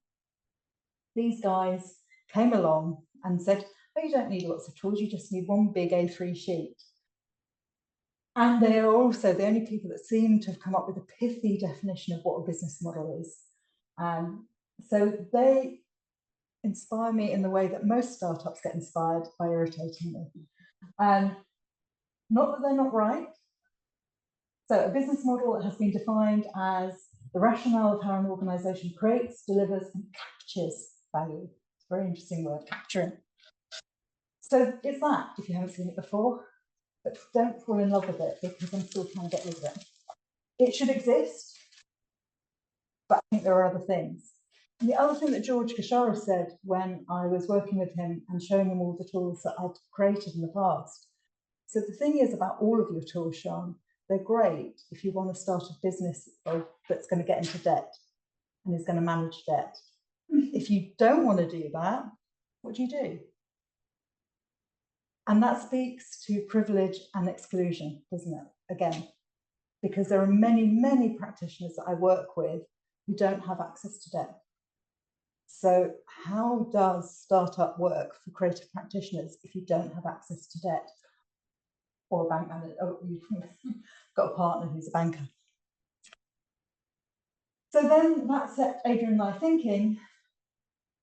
these guys came along and said, oh, you don't need lots of tools, you just need one big A3 sheet. And they are also the only people that seem to have come up with a pithy definition of what a business model is. So they inspire me in the way that most startups get inspired, by irritating me. Not that they're not right. So a business model has been defined as the rationale of how an organisation creates, delivers, and captures value. It's a very interesting word, capturing. So it's that, if you haven't seen it before, but don't fall in love with it because I'm still trying to get rid of it. It should exist, but I think there are other things. And the other thing that George Gashara said when I was working with him and showing him all the tools that I'd created in the past. So the thing is about all of your tools, Siân, they're great if you want to start a business that's going to get into debt and is going to manage debt. If you don't want to do that, what do? And that speaks to privilege and exclusion, doesn't it? Again, because there are many, many practitioners that I work with who don't have access to debt. So how does startup work for creative practitioners if you don't have access to debt? Or a bank manager, oh, you've got a partner who's a banker. So then that set Adrian and I thinking,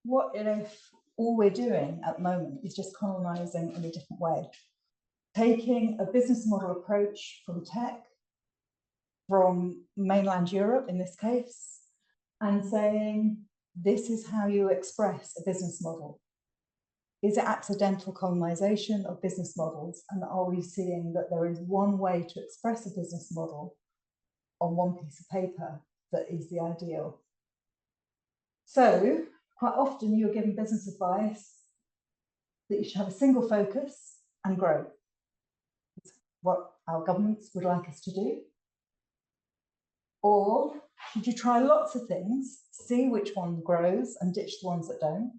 what if all we're doing at the moment is just colonising in a different way? Taking a business model approach from tech, from mainland Europe in this case, and saying, this is how you express a business model. Is it accidental colonization of business models? And are we seeing that there is one way to express a business model on one piece of paper that is the ideal? So quite often you're given business advice that you should have a single focus and grow. It's what our governments would like us to do. Or should you try lots of things, see which one grows and ditch the ones that don't?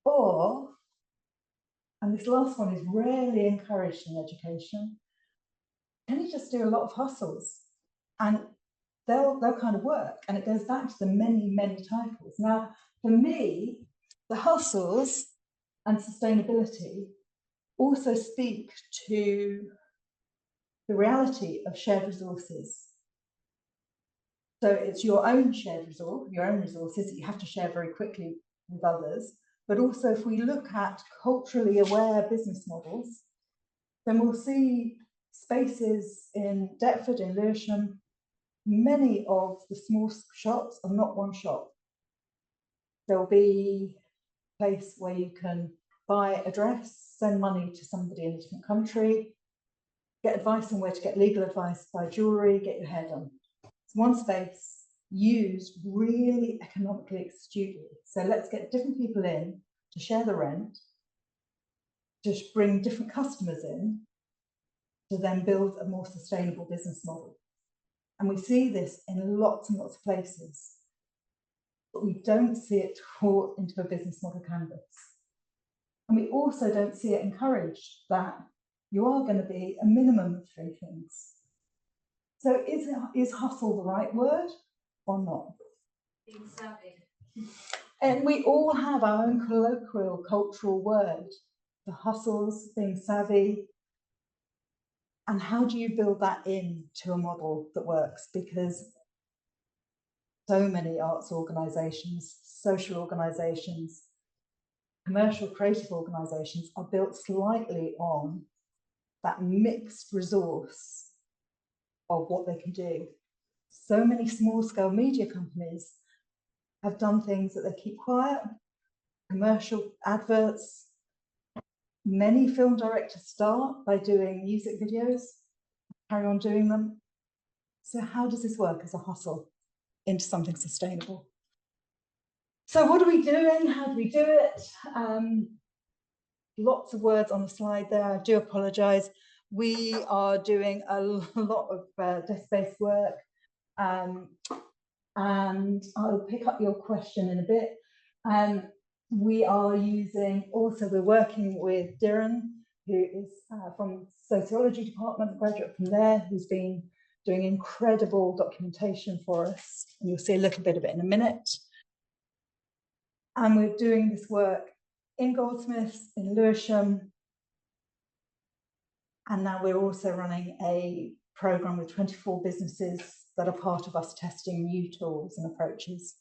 Or, and this last one is rarely encouraged in education, can you just do a lot of hustles? And they'll kind of work. And it goes back to the many, many titles. Now, for me, the hustles and sustainability also speak to the reality of shared resources. So it's your own shared resource, your own resources that you have to share very quickly with others. But also, if we look at culturally aware business models, then we'll see spaces in Deptford, in Lewisham. Many of the small shops are not one shop. There'll be a place where you can buy a dress, send money to somebody in a different country, get advice on where to get legal advice, buy jewellery, get your hair done. It's one space used really economically astutely. So let's get different people in to share the rent, to bring different customers in, to then build a more sustainable business model. And we see this in lots and lots of places, but we don't see it taught into a business model canvas. And we also don't see it encouraged that you are going to be a minimum of 3 things. So is hustle the right word or not? Being savvy. And we all have our own colloquial cultural word for hustles, being savvy. And how do you build that into a model that works? Because so many arts organisations, social organisations, commercial creative organisations are built slightly on that mixed resource of what they can do. So many small-scale media companies have done things that they keep quiet, commercial adverts. Many film directors start by doing music videos, carry on doing them. So how does this work as a hustle into something sustainable? So what are we doing? How do we do it? Lots of words on the slide there. I do apologise. We are doing a lot of desk-based work. And I'll pick up your question in a bit. We are using, also we're working with Adrian, who is from sociology department, graduate from there, who's been doing incredible documentation for us. And you'll see a little bit of it in a minute. And we're doing this work in Goldsmiths, in Lewisham. And now we're also running a programme with 24 businesses that are part of us testing new tools and approaches.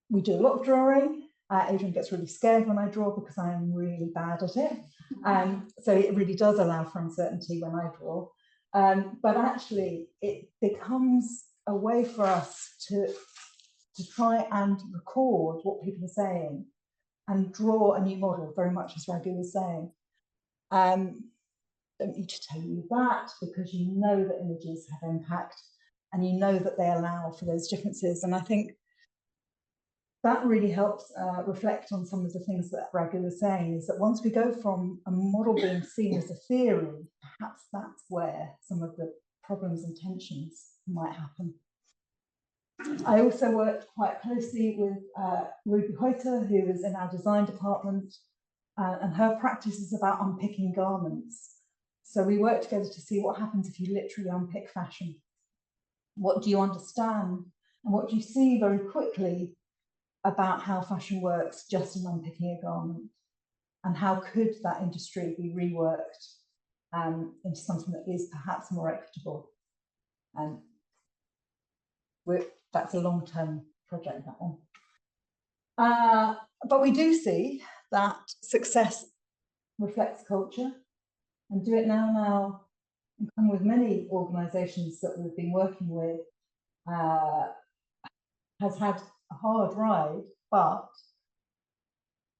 We do a lot of drawing. Adrian gets really scared when I draw because I am really bad at it. So it really does allow for uncertainty when I draw. But actually, it becomes a way for us to try and record what people are saying and draw a new model, very much as Raghu was saying. Don't need to tell you that, because you know that images have impact and you know that they allow for those differences. And I think that really helps reflect on some of the things that Raghu was saying, is that once we go from a model being seen as a theory, perhaps that's where some of the problems and tensions might happen. I also worked quite closely with Ragupathy, who is in our design department, and her practice is about unpicking garments. So we work together to see what happens if you literally unpick fashion. What do you understand? And what do you see very quickly about how fashion works just in unpicking a garment? And how could that industry be reworked into something that is perhaps more equitable? And that's a long-term project, that one. But we do see that success reflects culture. And Do It Now, and with many organisations that we've been working with, has had a hard ride, but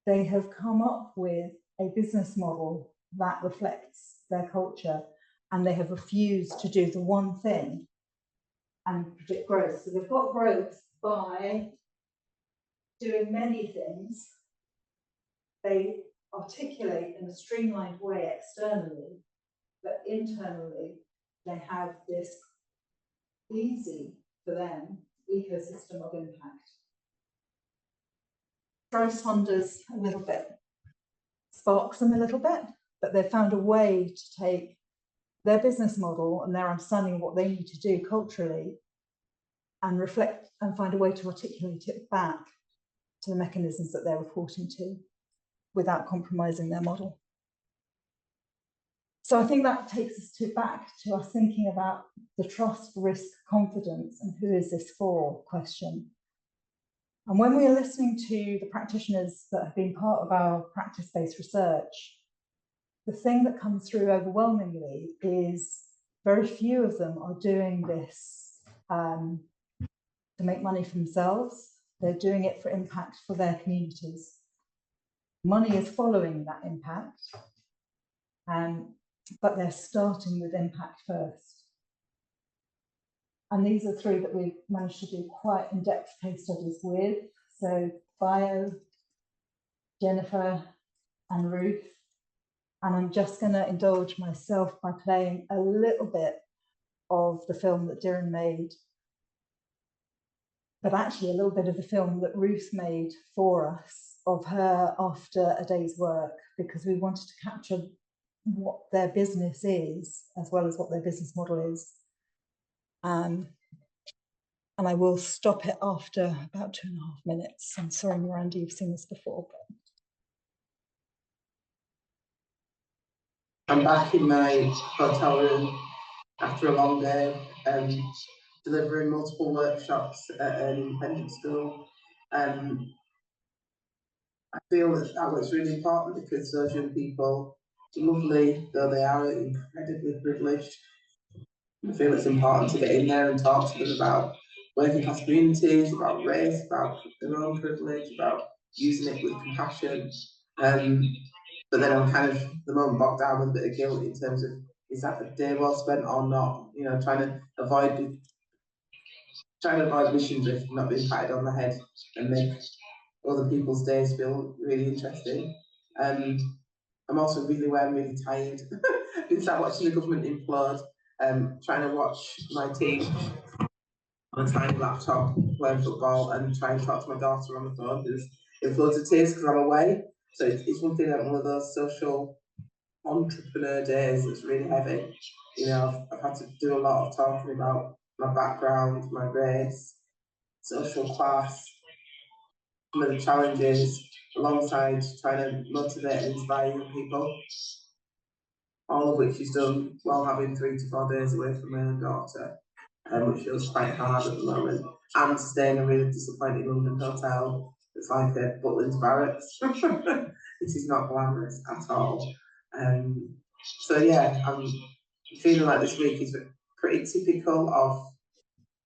they have come up with a business model that reflects their culture, and they have refused to do the one thing and predict growth. So they've got growth by doing many things. They articulate in a streamlined way externally, but internally they have this easy for them ecosystem of impact. Throws funders a little bit, sparks them a little bit, but they've found a way to take their business model and their understanding of what they need to do culturally and reflect and find a way to articulate it back to the mechanisms that they're reporting to without compromising their model. So I think that takes us back to us thinking about the trust, risk, confidence, and who is this for question. And when we are listening to the practitioners that have been part of our practice-based research, the thing that comes through overwhelmingly is very few of them are doing this to make money for themselves. They're doing it for impact for their communities. Money is following that impact, but they're starting with impact first. And these are three that we've managed to do quite in-depth case studies with. So Bio, Jennifer, and Ruth. And I'm just going to indulge myself by playing a little bit of the film that Darren made, but actually a little bit of the film that Ruth made for us of her after a day's work, because we wanted to capture what their business is as well as what their business model is. And I will stop it after about 2.5 minutes. I'm sorry, Miranda, you've seen this before. But... I'm back in my hotel room after a long day, delivering multiple workshops at an independent school. I feel that was really important because those young people, lovely though they are, incredibly privileged. I feel it's important to get in there and talk to them about working class communities, about race, about their own privilege, about using it with compassion. But then I'm kind of the moment bogged down with a bit of guilt in terms of, is that a day well spent or not? You know, trying to avoid mission drift, not being patted on the head and make other people's days feel really interesting. I'm also really tired. Been sat watching the government implode, trying to watch my team on a tiny laptop playing football and trying to talk to my daughter on the phone who's in floods of tears because I'm away. So it's one thing that one of those social entrepreneur days that's really heavy. You know, I've had to do a lot of talking about my background, my race, social class, some of the challenges, alongside trying to motivate and inspire young people. All of which is done while having 3 to 4 days away from my own daughter, which feels quite hard at the moment, and staying in a really disappointing London hotel. It's like a Butlins Barracks. This is not glamorous at all. So yeah, I'm feeling like this week is pretty typical of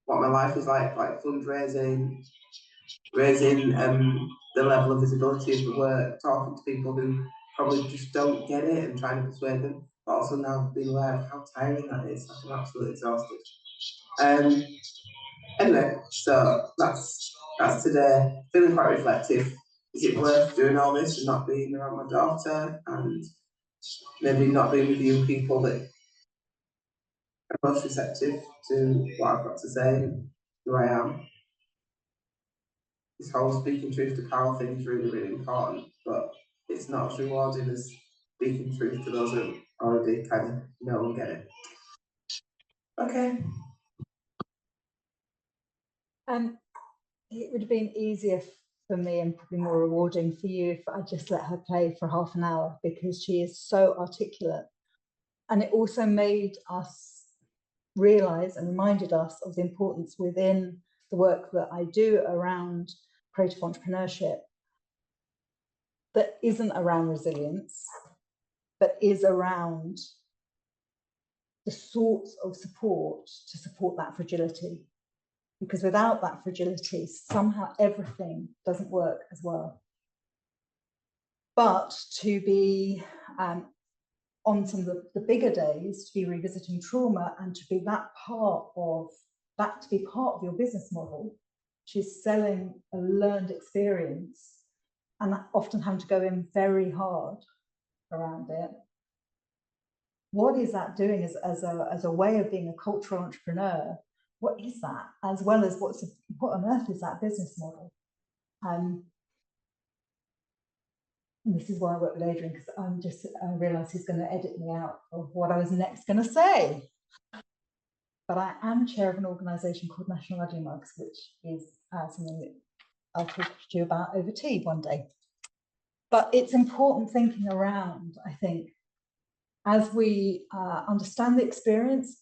what my life is like fundraising, raising the level of visibility of the work, talking to people who probably just don't get it and trying to persuade them, but also now being aware of how tiring that is. I'm absolutely exhausted. Anyway, so that's today. Feeling quite reflective. Is it worth doing all this and not being around my daughter and maybe not being with young people that are most receptive to what I've got to say and who I am? This whole speaking truth to power thing is really, really important, but it's not as rewarding as speaking truth to those who already kind of know and get it. Okay. It would have been easier for me and probably more rewarding for you if I just let her play for half an hour, because she is so articulate. And it also made us realise and reminded us of the importance within the work that I do around creative entrepreneurship that isn't around resilience, but is around the sorts of support to support that fragility. Because without that fragility, somehow everything doesn't work as well. but to be on some of the bigger days, to be revisiting trauma and to be part of your business model, which is selling a learned experience and often having to go in very hard around it. What is that doing as a way of being a cultural entrepreneur? What is that? As well as what on earth is that business model? And this is why I work with Adrian, because I realise he's going to edit me out of what I was next going to say. But I am chair of an organisation called National Ruddy Mugs, which is something that I'll talk to you about over tea one day. But it's important thinking around, I think, as we understand the experience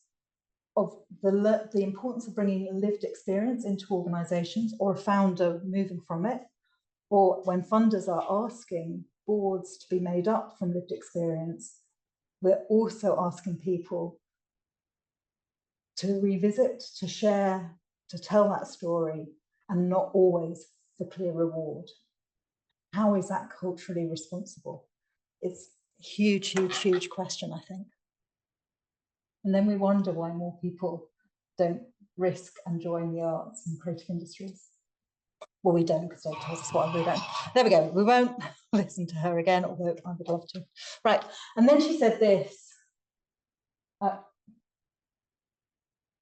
of the importance of bringing a lived experience into organisations, or a founder moving from it, or when funders are asking boards to be made up from lived experience, we're also asking people to revisit, to share, to tell that story, and not always for clear reward. How is that culturally responsible? It's a huge, huge, huge question, I think. And then we wonder why more people don't risk and join the arts and creative industries. Well, we don't, because Dave tells us why we don't. There we go. We won't listen to her again, although I would love to. Right. And then she said this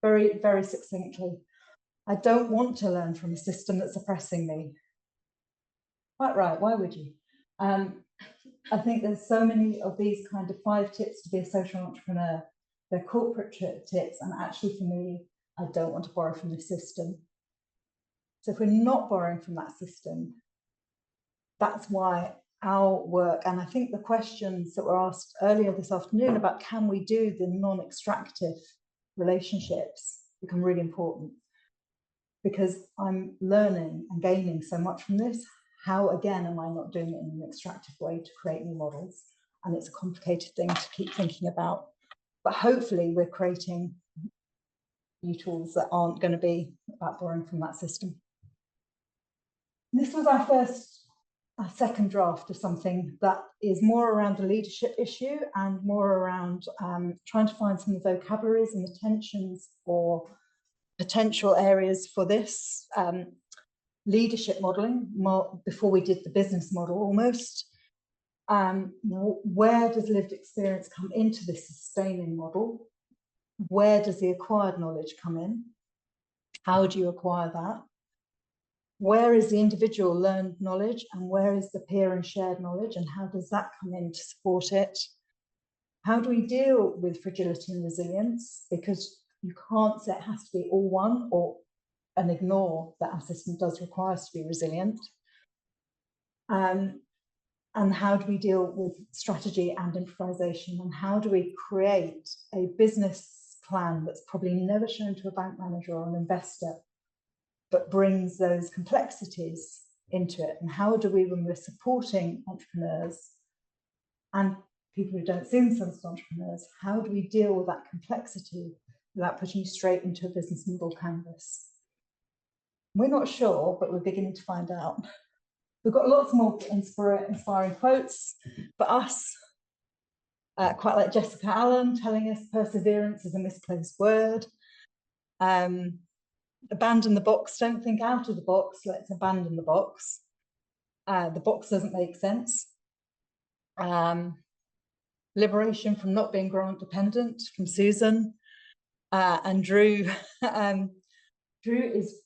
very, very succinctly. I don't want to learn from a system that's oppressing me. Quite right. Why would you? I think there's so many of these kind of 5 tips to be a social entrepreneur. They're corporate tips. And actually, for me, I don't want to borrow from the system. So if we're not borrowing from that system, that's why our work, and I think the questions that were asked earlier this afternoon about can we do the non-extractive relationships become really important, because I'm learning and gaining so much from this. How, again, am I not doing it in an extractive way to create new models? And it's a complicated thing to keep thinking about. But hopefully we're creating new tools that aren't going to be about borrowing from that system. This was our second draft of something that is more around the leadership issue and more around trying to find some of the vocabularies and the tensions or potential areas for this leadership modelling before we did the business model almost. Where does lived experience come into this sustaining model? Where does the acquired knowledge come in? How do you acquire that? Where is the individual learned knowledge and where is the peer and shared knowledge, and how does that come in to support it? How do we deal with fragility and resilience? Because you can't say it has to be all one and ignore that our system does require us to be resilient. And how do we deal with strategy and improvisation? And how do we create a business plan that's probably never shown to a bank manager or an investor, but brings those complexities into it? And how do we, when we're supporting entrepreneurs and people who don't see themselves as entrepreneurs, how do we deal with that complexity without putting you straight into a business model canvas? We're not sure, but we're beginning to find out. We've got lots more inspiring quotes for us, quite like Jessica Allen telling us perseverance is a misplaced word. Abandon the box, don't think out of the box, let's abandon the box. The box doesn't make sense. Liberation from not being grant dependent from Susan. And Drew, Drew is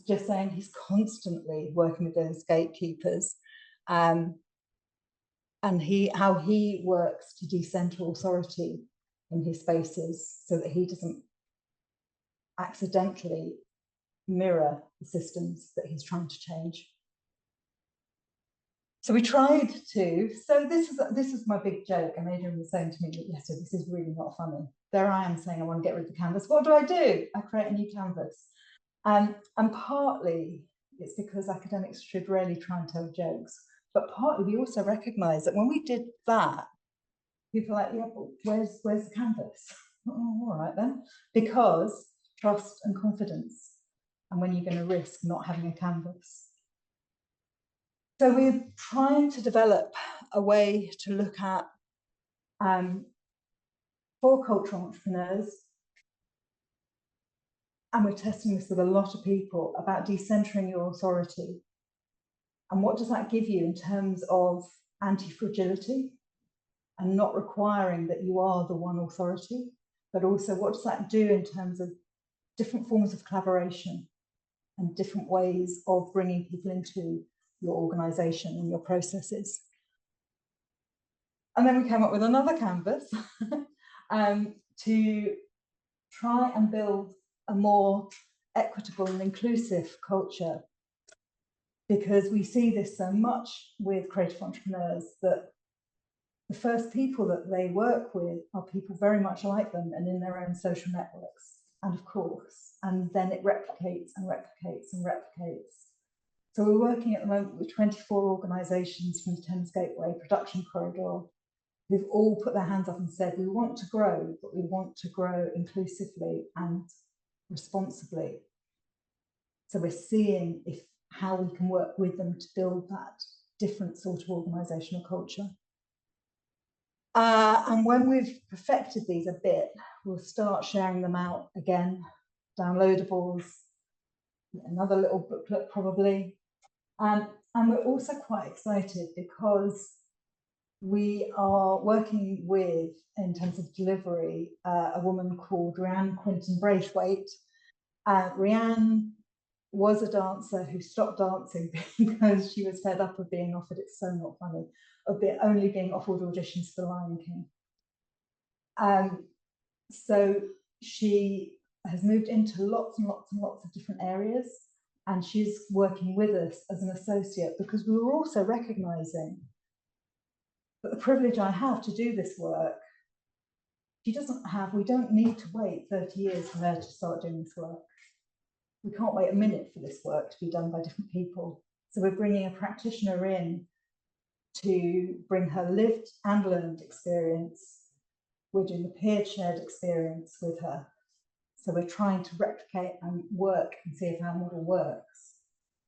just saying he's constantly working with those gatekeepers, and how he works to decenter authority in his spaces so that he doesn't accidentally mirror the systems that he's trying to change. So we tried to, so this is my big joke, and Adrian was saying to me that yesterday, this is really not funny. There I am saying I want to get rid of the canvas. What do? I create a new canvas. And partly it's because academics should rarely try and tell jokes, but partly we also recognise that when we did that, people are like, yeah, but where's the canvas? Oh, all right then, because trust and confidence, and when you're going to risk not having a canvas. So we're trying to develop a way to look at, for cultural entrepreneurs, and we're testing this with a lot of people, about decentering your authority. And what does that give you in terms of anti-fragility and not requiring that you are the one authority, but also what does that do in terms of different forms of collaboration and different ways of bringing people into your organisation and your processes. And then we came up with another canvas to try and build a more equitable and inclusive culture, because we see this so much with creative entrepreneurs that the first people that they work with are people very much like them and in their own social networks, and of course, and then it replicates and replicates and replicates. So we're working at the moment with 24 organisations from the Thames Gateway production corridor who've all put their hands up and said, we want to grow, but we want to grow inclusively and responsibly. So we're seeing how we can work with them to build that different sort of organisational culture. And when we've perfected these a bit, we'll start sharing them out again, downloadables, another little booklet probably. And we're also quite excited because we are working with, in terms of delivery, a woman called Rhiannon Quinton-Braithwaite. Rhiannon was a dancer who stopped dancing because she was fed up of being offered, it's so not funny, only being offered auditions for The Lion King. So she has moved into lots and lots and lots of different areas, and she's working with us as an associate because we were also recognising that the privilege I have to do this work, she doesn't have, we don't need to wait 30 years for her to start doing this work. We can't wait a minute for this work to be done by different people. So we're bringing a practitioner in to bring her lived and learned experience. We're doing the peer shared experience with her. So we're trying to replicate and work and see if our model works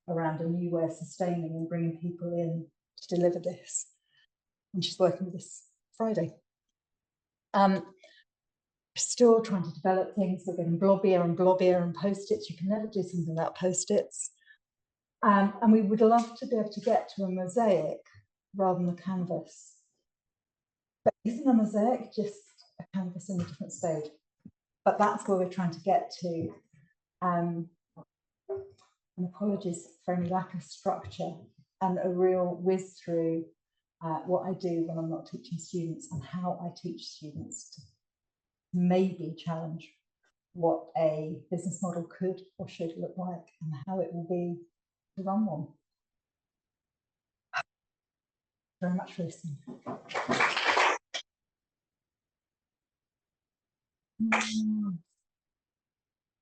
around a new way of sustaining and bringing people in to deliver this. And she's working with us Friday. We're still trying to develop things. We're getting blobbier and blobbier and post-its. You can never do something without post-its. And we would love to be able to get to a mosaic rather than a canvas. But isn't a mosaic just a canvas in a different stage? But that's where we're trying to get to. And apologies for any lack of structure and a real whiz through what I do when I'm not teaching students and how I teach students to maybe challenge what a business model could or should look like and how it will be to run one. Very much for listening.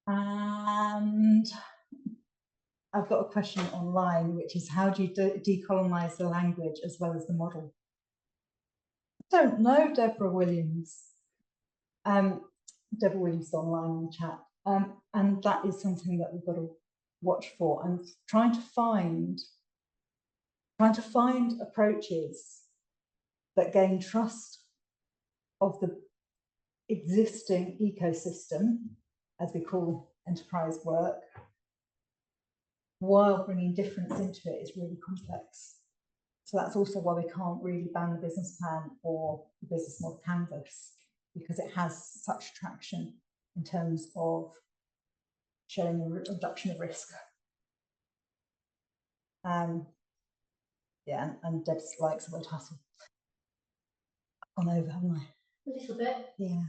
And I've got a question online, which is how do you decolonize the language as well as the model? I don't know, Deborah Williams. Deborah Williams is online in the chat. And that is something that we've got to watch for and trying to find approaches that gain trust of the existing ecosystem, as we call enterprise work, while bringing difference into it is really complex. So that's also why we can't really ban the business plan or the business model canvas, because it has such traction in terms of showing a reduction of risk. Yeah, and Deb likes the word hustle. I've gone over, haven't I? A little bit. Yeah.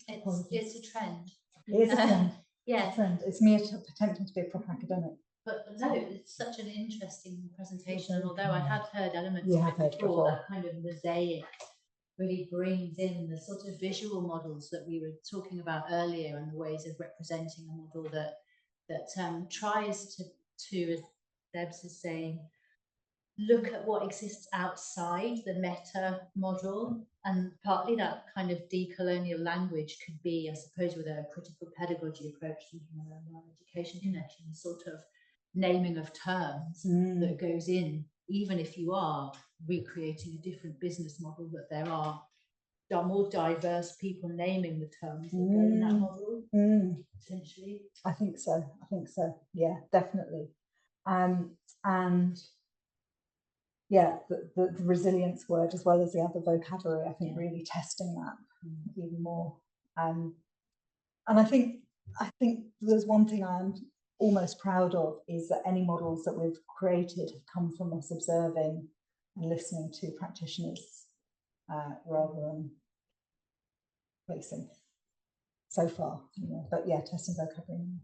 It's a trend. It is a trend. Yeah. It's a trend. It's me attempting to be a proper academic. But no, it's such an interesting presentation. And although I had heard elements You of have it heard before, before. that kind of mosaic really brings in the sort of visual models that we were talking about earlier and the ways of representing a model that tries to, as Debs is saying, look at what exists outside the meta model, and partly that kind of decolonial language could be, I suppose, with a critical pedagogy approach, thinking around our education connection, sort of naming of terms that goes in even if you are recreating a different business model, that there are more diverse people naming the terms that go in that model, potentially. I think so. Yeah, definitely. And yeah, the resilience word, as well as the other vocabulary, I think really testing that even more. And I think there's one thing I'm almost proud of, is that any models that we've created have come from us observing and listening to practitioners rather than placing so far. But yeah, testing vocabulary.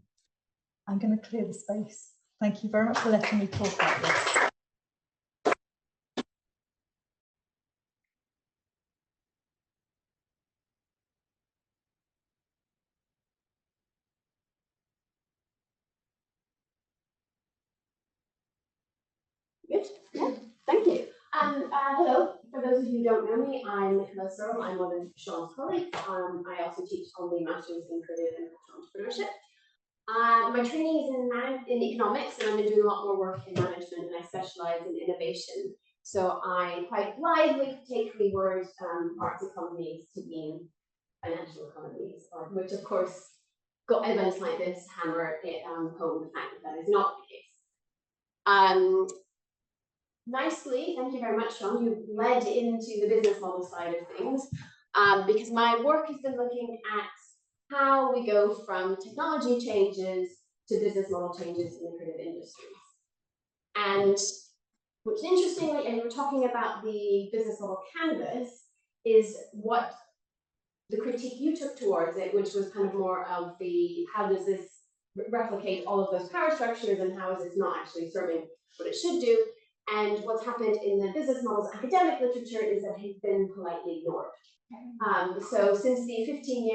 I'm going to clear the space. Thank you very much for letting me talk about this. Good. Yeah. Thank you. Hello. For those of you who don't know me, I'm Melina. I'm one of Siân's colleagues. I also teach on the Masters in Creative and Entrepreneurship. My training is in economics, and I've been doing a lot more work in management, and I specialize in innovation. So I quite lively take the word Arts Economies to mean financial economies, which of course got events like this hammer it home the fact that is not the case. Nicely, thank you very much, Siân. You led into the business model side of things, because my work has been looking at how we go from technology changes to business model changes in the creative industries. And which interestingly, and we're talking about the business model canvas, is what the critique you took towards it, which was kind of more of the, how does this replicate all of those power structures, and how is this not actually serving what it should do? And what's happened in the business models academic literature is that it's been politely ignored. So since the 15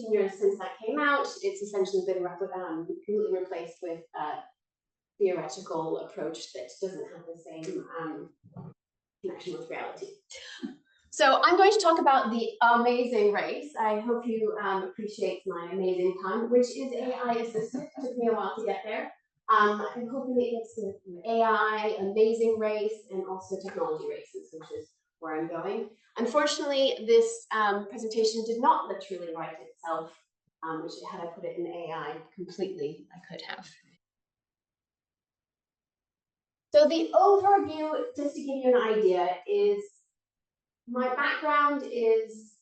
years since that came out, it's essentially been completely replaced with a theoretical approach that doesn't have the same connection with reality. So I'm going to talk about the amazing race. I hope you appreciate my amazing pun, which is AI assisted. It took me a while to get there. I'm hoping it's AI, amazing race, and also technology races, which is where I'm going. Unfortunately, this presentation did not literally write itself, which had I put it in AI completely, I could have. So the overview, just to give you an idea, is my background is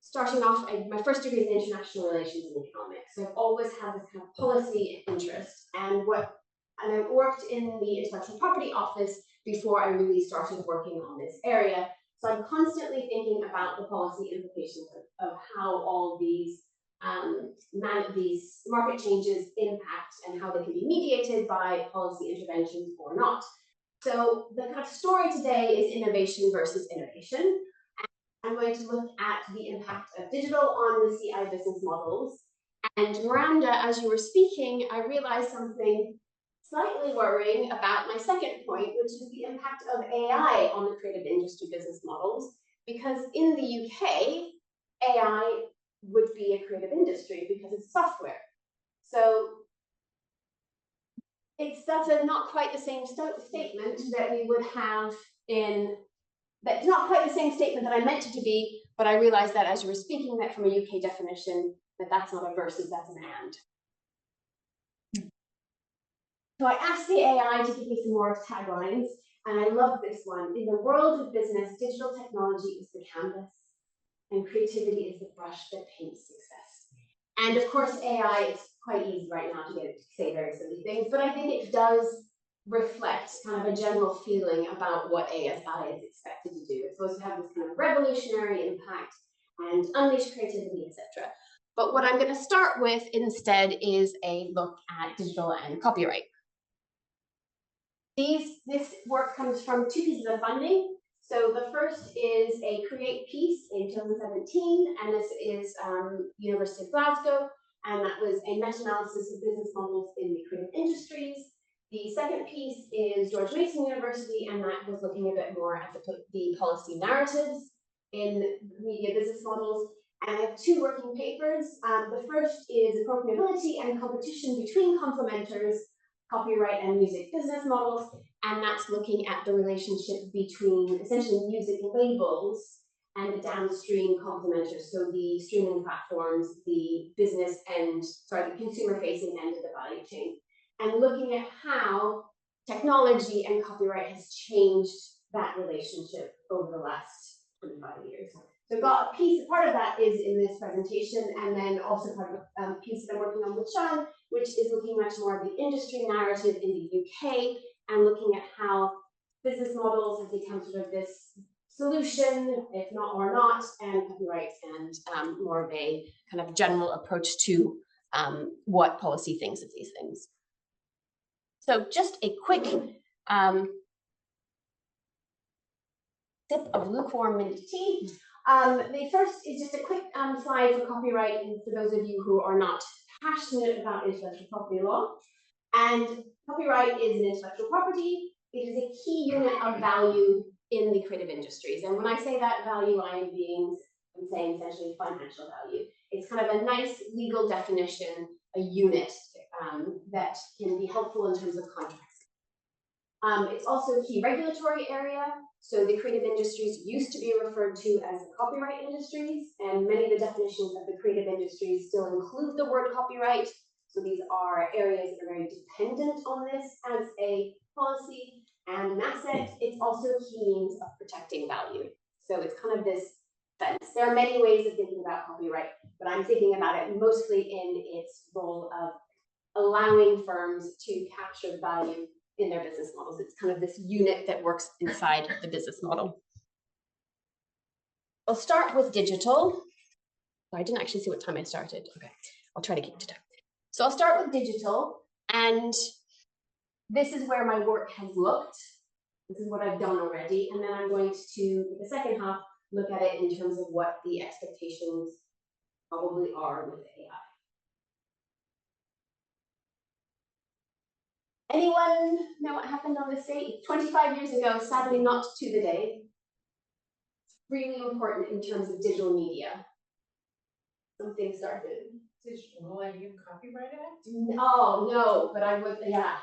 starting off, my first degree is in international relations and economics. So I've always had this kind of policy interest, and I worked in the intellectual property office before I really started working on this area. So I'm constantly thinking about the policy implications of how all these market changes impact and how they can be mediated by policy interventions or not. So the kind of story today is innovation versus innovation. I'm going to look at the impact of digital on the CI business models. And Miranda, as you were speaking, I realized something slightly worrying about my second point, which is the impact of AI on the creative industry business models. Because in the UK, AI would be a creative industry because it's software. So that's not quite the same statement that we would have in, that's not quite the same statement that I meant it to be, but I realized that as you were speaking that from a UK definition, that's not a versus, that's an and. So I asked the AI to give me some more taglines, and I love this one. In the world of business, digital technology is the canvas, and creativity is the brush that paints success. And of course, AI is quite easy right now to get it to say very silly things, but I think it does reflect kind of a general feeling about what AI is expected to do. It's supposed to have this kind of revolutionary impact and unleash creativity, etc. But what I'm going to start with instead is a look at digital and copyright. This work comes from two pieces of funding. So the first is a Create piece in 2017, and this is University of Glasgow, and that was a meta-analysis of business models in the creative industries. The second piece is George Mason University, and that was looking a bit more at the policy narratives in media business models. And I have two working papers. The first is appropriability and competition between complementers, copyright and music business models. and that's looking at the relationship between essentially music labels and the downstream complementers, so the streaming platforms, the business end, sorry, the consumer-facing end of the value chain, and looking at how technology and copyright has changed that relationship over the last 25 years. So I've got a piece, part of that is in this presentation, and then also part of a piece that I'm working on with Siân, which is looking much more at the industry narrative in the UK and looking at how business models have become sort of this solution, if not or not, and copyright, and more of a kind of general approach to what policy thinks of these things. So just a quick sip of lukewarm mint tea. The first is just a quick slide for copyright, and for those of you who are not passionate about intellectual property law. And copyright is an intellectual property. It is a key unit of value in the creative industries. And when I say that value, I'm saying essentially financial value. It's kind of a nice legal definition, a unit that can be helpful in terms of contracts. It's also a key regulatory area. So the creative industries used to be referred to as the copyright industries, and many of the definitions of the creative industries still include the word copyright. So these are areas that are very dependent on this as a policy and an asset. It's also a key means of protecting value. So it's kind of this fence. There are many ways of thinking about copyright, but I'm thinking about it mostly in its role of allowing firms to capture value in their business models. It's kind of this unit that works inside the business model. I'll start with digital. I didn't actually see what time I started. Okay, I'll try to keep to time. So I'll start with digital, and this is where my work has looked. This is what I've done already, and then I'm going to, the second half, look at it in terms of what the expectations probably are with AI. Anyone know what happened on this date? 25 years ago, sadly not to the day. It's really important in terms of digital media. Something started. Digital, like you Copyright Act? Oh, no, but I would, yeah.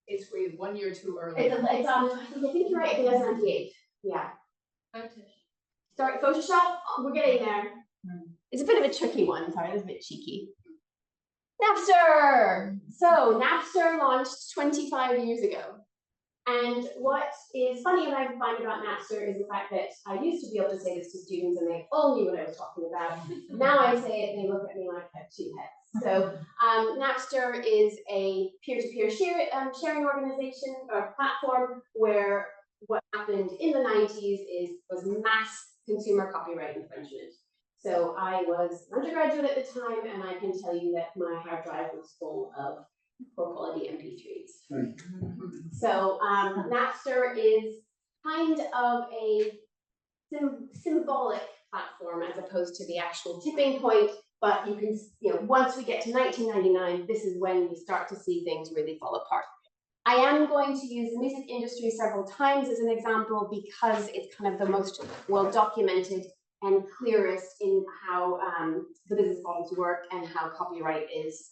It's 1 year too early. It's I think you're right, I think that's 98. Yeah. Sorry, Photoshop, we're getting there. It's a bit of a tricky one, sorry, that's a bit cheeky. Napster! So Napster launched 25 years ago. And what is funny and I find about Napster is the fact that I used to be able to say this to students and they all knew what I was talking about. Now I say it and they look at me like I have two heads. So Napster is a peer-to-peer sharing organization or platform where what happened in the 90s was mass consumer copyright infringement. So I was an undergraduate at the time, and I can tell you that my hard drive was full of poor quality MP3s. So Napster is kind of a symbolic platform as opposed to the actual tipping point. But you can, once we get to 1999, this is when we start to see things really fall apart. I am going to use the music industry several times as an example because it's kind of the most well documented and clearest in how the business models work and how copyright is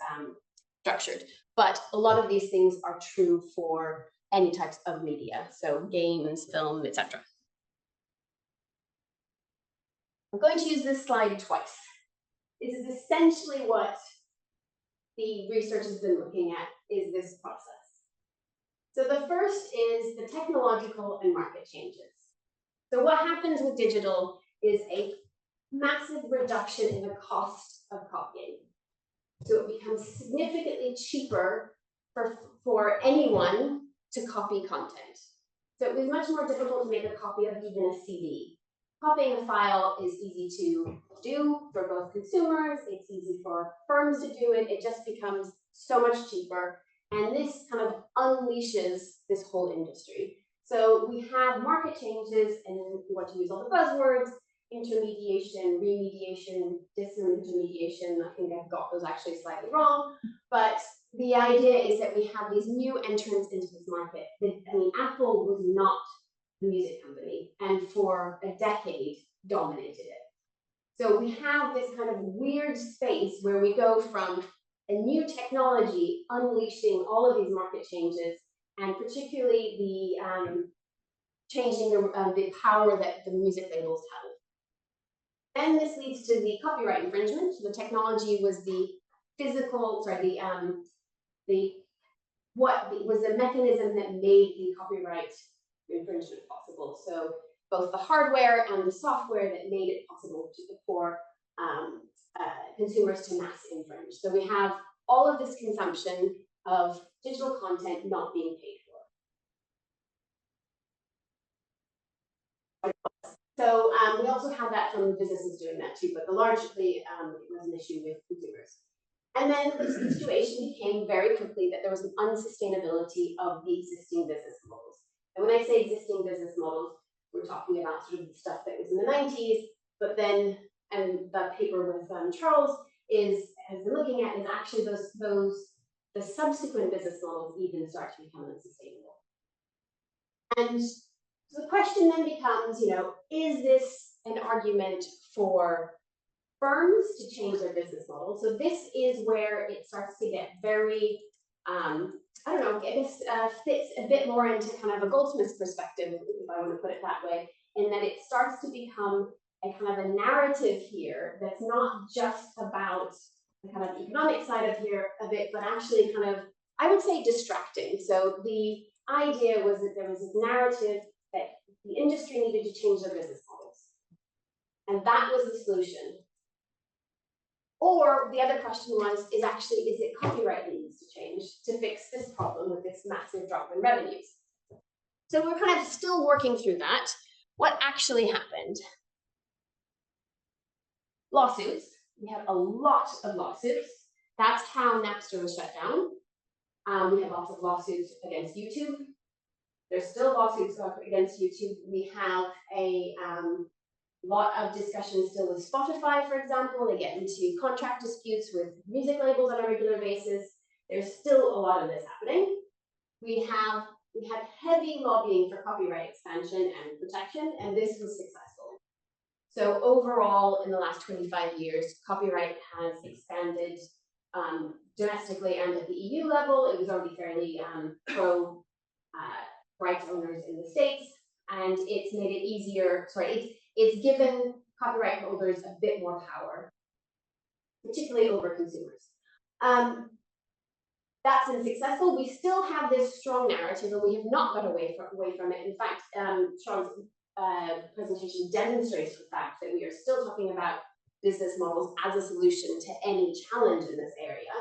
structured. But a lot of these things are true for any types of media, so games, film, etc. I'm going to use this slide twice. This is essentially what the research has been looking at, is this process. So the first is the technological and market changes. So what happens with digital is a massive reduction in the cost of copying. So it becomes significantly cheaper for anyone to copy content. So it was much more difficult to make a copy of even a CD. Copying a file is easy to do for both consumers, it's easy for firms to do it, it just becomes so much cheaper. And this kind of unleashes this whole industry. So we have market changes, and we want to use all the buzzwords: intermediation, remediation, disintermediation. I think I've got those actually slightly wrong. But the idea is that we have these new entrants into this market. I mean, Apple was not the music company, and for a decade dominated it. So we have this kind of weird space where we go from a new technology unleashing all of these market changes and particularly the changing the power that the music labels held. Then this leads to the copyright infringement. The technology was the physical, sorry, what was the mechanism that made the copyright infringement possible. So both the hardware and the software that made it possible for consumers to mass infringe. So we have all of this consumption of digital content not being paid for. So we also had that from businesses doing that too, but largely it was an issue with consumers. And then the situation became very quickly that there was an unsustainability of the existing business models. And when I say existing business models, we're talking about sort of the stuff that was in the 90s, but then, and the paper with Charles has been looking at is actually the subsequent business models even start to become unsustainable. And so the question then becomes, you know, is this an argument for firms to change their business model? So this is where it starts to get very, I don't know, this fits a bit more into kind of a Goldsmiths perspective, if I want to put it that way, in that it starts to become a kind of a narrative here that's not just about the kind of economic side of it, but actually kind of, I would say, distracting. So the idea was that there was this narrative that the industry needed to change their business models. And that was the solution. Or the other question was, is it copyright that needs to change to fix this problem with this massive drop in revenues? So we're kind of still working through that. What actually happened? Lawsuits. We had a lot of lawsuits. That's how Napster was shut down. We had lots of lawsuits against YouTube. There's still lawsuits against YouTube. We have a lot of discussion still with Spotify, for example. They get into contract disputes with music labels on a regular basis. There's still a lot of this happening. We had heavy lobbying for copyright expansion and protection, and this was successful. So overall, in the last 25 years, copyright has expanded domestically and at the EU level. It was already fairly pro rights owners in the States, and it's made it easier, it's given copyright holders a bit more power, particularly over consumers. That's been successful. We still have this strong narrative, and we have not got away from it. In fact, Sean's presentation demonstrates the fact that we are still talking about business models as a solution to any challenge in this area.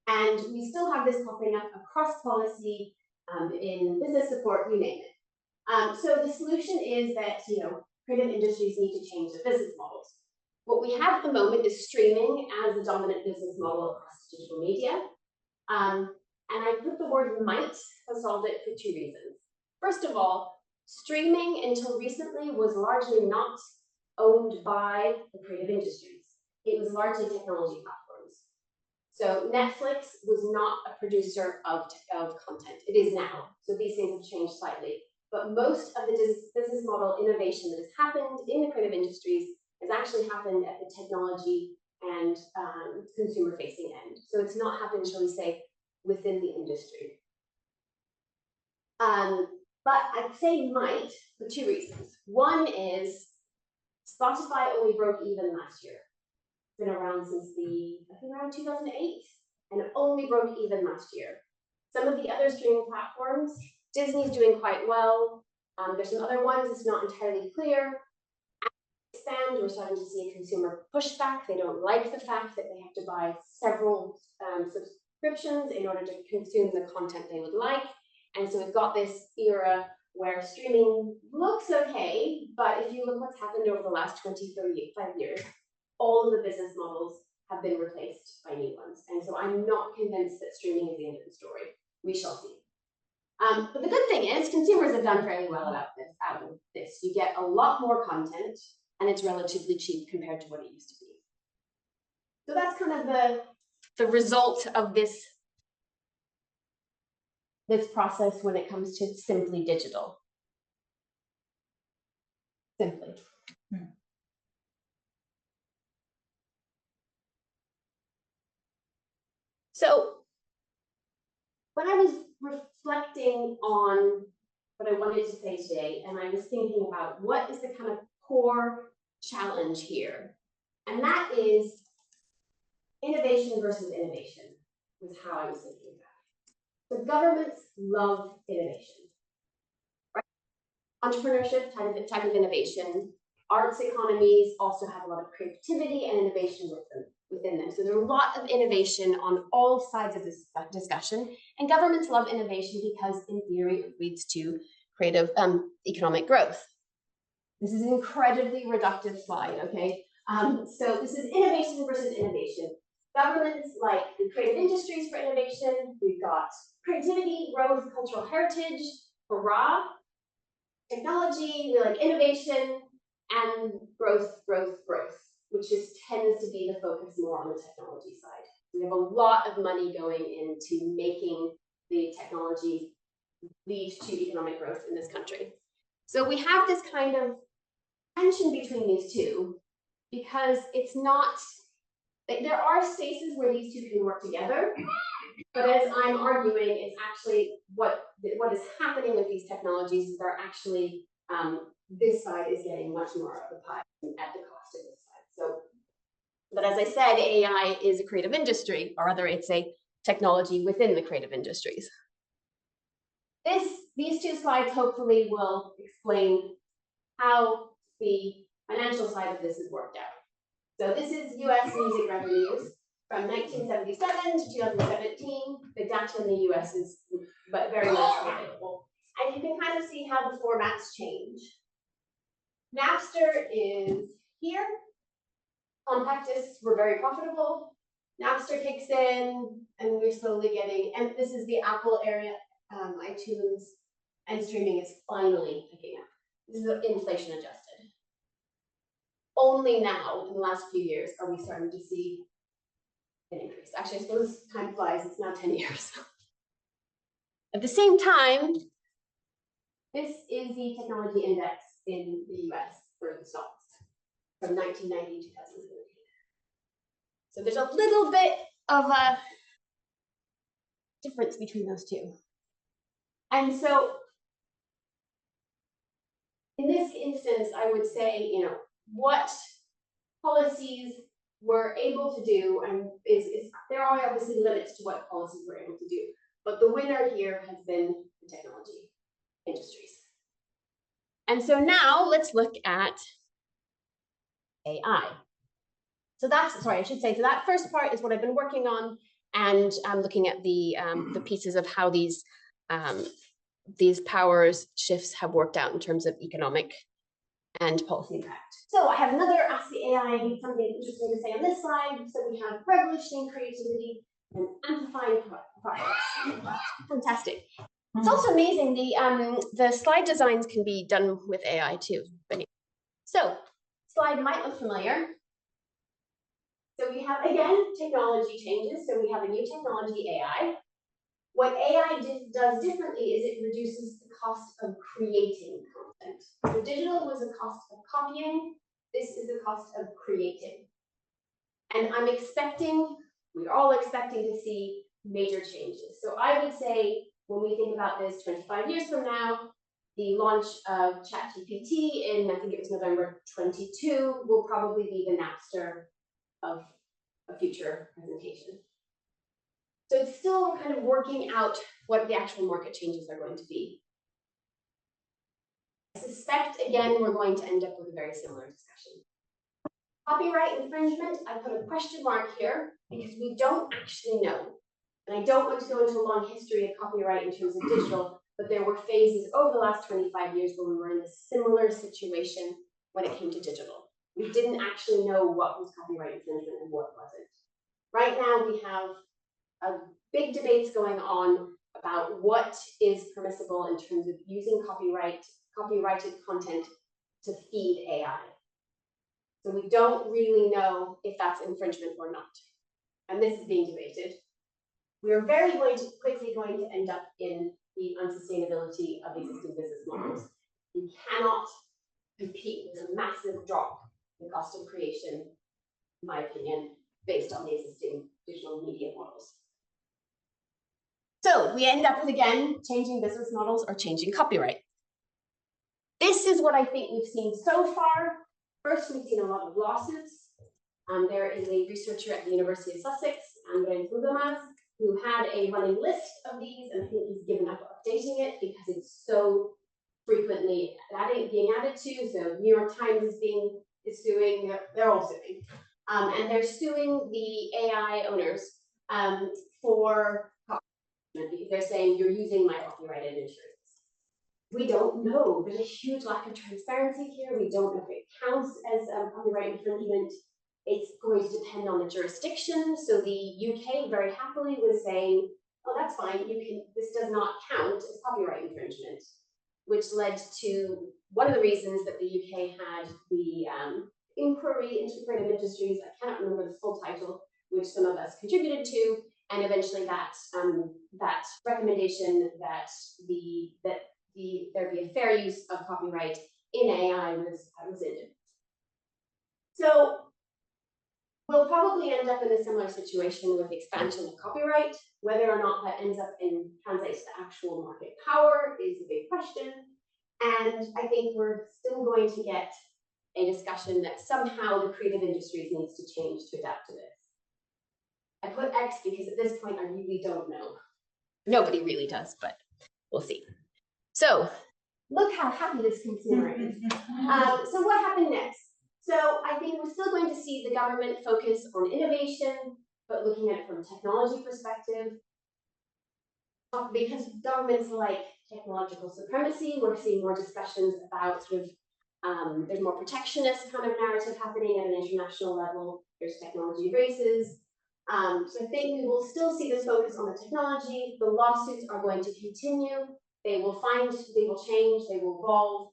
And we still have this popping up across policy, in business support, you name it. So the solution is that, you know, creative industries need to change their business models. What we have at the moment is streaming as the dominant business model across digital media. And I put the word might have solved it for two reasons. First of all, streaming until recently was largely not owned by the creative industries. It was largely technology platforms. So Netflix was not a producer of content. It is now. So these things have changed slightly. But most of the business model innovation that has happened in the creative industries has actually happened at the technology and consumer-facing end. So it's not happened, shall we say, within the industry. But I'd say might for two reasons. One is Spotify only broke even last year. It's been around since I think around 2008, and it only broke even last year. Some of the other streaming platforms, Disney's doing quite well. There's some other ones, it's not entirely clear. Expand, we're starting to see a consumer pushback. They don't like the fact that they have to buy several subscriptions in order to consume the content they would like. And so we've got this era where streaming looks okay, but if you look what's happened over the last 20, 35 years, all of the business models have been replaced by new ones. And so I'm not convinced that streaming is the end of the story. We shall see. But the good thing is consumers have done fairly well out of this. You get a lot more content, and it's relatively cheap compared to what it used to be. So that's kind of the result of this process when it comes to simply digital. Simply. So when I was reflecting on what I wanted to say today, and I was thinking about what is the kind of core challenge here. And that is innovation versus innovation, was how I was thinking about it. So governments love innovation, right? Entrepreneurship, type of innovation. Arts economies also have a lot of creativity and innovation within them. So there's a lot of innovation on all sides of this discussion. And governments love innovation because in theory, it leads to creative economic growth. This is an incredibly reductive slide, okay? So this is innovation versus innovation. Governments like the creative industries for innovation. We've got creativity, growth, cultural heritage, hurrah. Technology, we like innovation, and growth, which just tends to be the focus more on the technology side. We have a lot of money going into making the technology lead to economic growth in this country. So we have this kind of tension between these two, because it's not, there are spaces where these two can work together, but as I'm arguing, it's actually what is happening with these technologies is they're actually, this side is getting much more of the pie at the cost of this side. So, but as I said, AI is a creative industry, or rather it's a technology within the creative industries. These two slides hopefully will explain how the financial side of this has worked out. So this is US music revenues from 1977 to 2017. The data in the US is very much available. And you can kind of see how the formats change. Napster is here. Compact discs were very profitable. Napster kicks in, and we're slowly getting, and this is the Apple area, iTunes, and streaming is finally picking up. This is inflation adjusted. Only now, in the last few years, are we starting to see an increase. Actually, I suppose time flies, it's now 10 years. At the same time, this is the technology index in the US for the stocks from 1990 to 2017. So there's a little bit of a difference between those two. And so in this instance, I would say, what policies we're able to do, and there are obviously limits to what policies we're able to do, but the winner here has been the technology industries. And so now let's look at AI. So that's, sorry, I should say, so that first part is what I've been working on, and I'm looking at the pieces of how these powers shifts have worked out in terms of economic and policy impact. So I have another Ask the AI, something interesting to say on this slide. So we have revolutionary creativity and amplifying products. Fantastic. It's also amazing, the slide designs can be done with AI too. So slide might look familiar. So we have, again, technology changes. So we have a new technology, AI. What AI does differently is it reduces the cost of creating content. So digital was the cost of copying. This is the cost of creating. And I'm expecting, we're all expecting to see major changes. So I would say, when we think about this 25 years from now, the launch of ChatGPT in, I think it was November 22, will probably be the Napster of a future presentation. So it's still kind of working out what the actual market changes are going to be. I suspect, again, we're going to end up with a very similar discussion. Copyright infringement, I put a question mark here because we don't actually know. And I don't want to go into a long history of copyright in terms of digital, but there were phases over the last 25 years where we were in a similar situation when it came to digital. We didn't actually know what was copyright infringement and what wasn't. Right now, we have big debates going on about what is permissible in terms of using copyrighted content to feed AI. So we don't really know if that's infringement or not. And this is being debated. We are very quickly going to end up in the unsustainability of existing business models. You cannot compete with a massive drop in the cost of creation, in my opinion, based on the existing digital media models. So we end up with, again, changing business models or changing copyright. This is what I think we've seen so far. First, we've seen a lot of lawsuits. There is a researcher at the University of Sussex, Adrian, who had a running list of these, and I think he's given up updating it because it's so frequently being added to. So New York Times is suing, they're all suing. And they're suing the AI owners for copyright. They're saying you're using my copyrighted insurance. We don't know. There's a huge lack of transparency here. We don't know if it counts as copyright infringement. It's going to depend on the jurisdiction. So the UK very happily was saying, oh, that's fine. This does not count as copyright infringement, which led to one of the reasons that the UK had the inquiry into creative industries. I cannot remember the full title, which some of us contributed to, and eventually that recommendation that there be a fair use of copyright in AI was ended. So we'll probably end up in a similar situation with the expansion of copyright. Whether or not that ends up in translates to actual market power is a big question. And I think we're still going to get a discussion that somehow the creative industries needs to change to adapt to this. I put X because at this point I really don't know. Nobody really does, but we'll see. So look how happy this consumer is. So what happened next? So I think we're still going to see the government focus on innovation, but looking at it from a technology perspective. Because governments like technological supremacy, we're seeing more discussions about sort of, there's more protectionist kind of narrative happening at an international level. There's technology races. So I think we will still see this focus on the technology. The lawsuits are going to continue. They will change, they will evolve.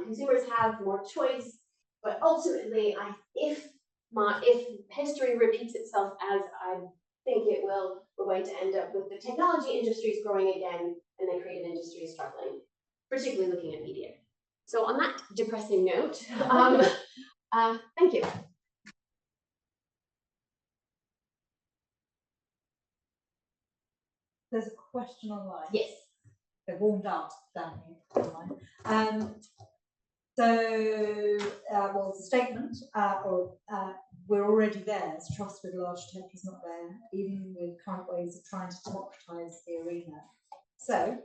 Consumers have more choice, but ultimately, if history repeats itself as I think it will, we're going to end up with the technology industries growing again and the creative industries struggling, particularly looking at media. So on that depressing note, thank you. There's a question online. Yes. They're warmed up down here online. Well, the statement, we're already there, as trust with large tech is not there, even with current ways of trying to democratize the arena. So,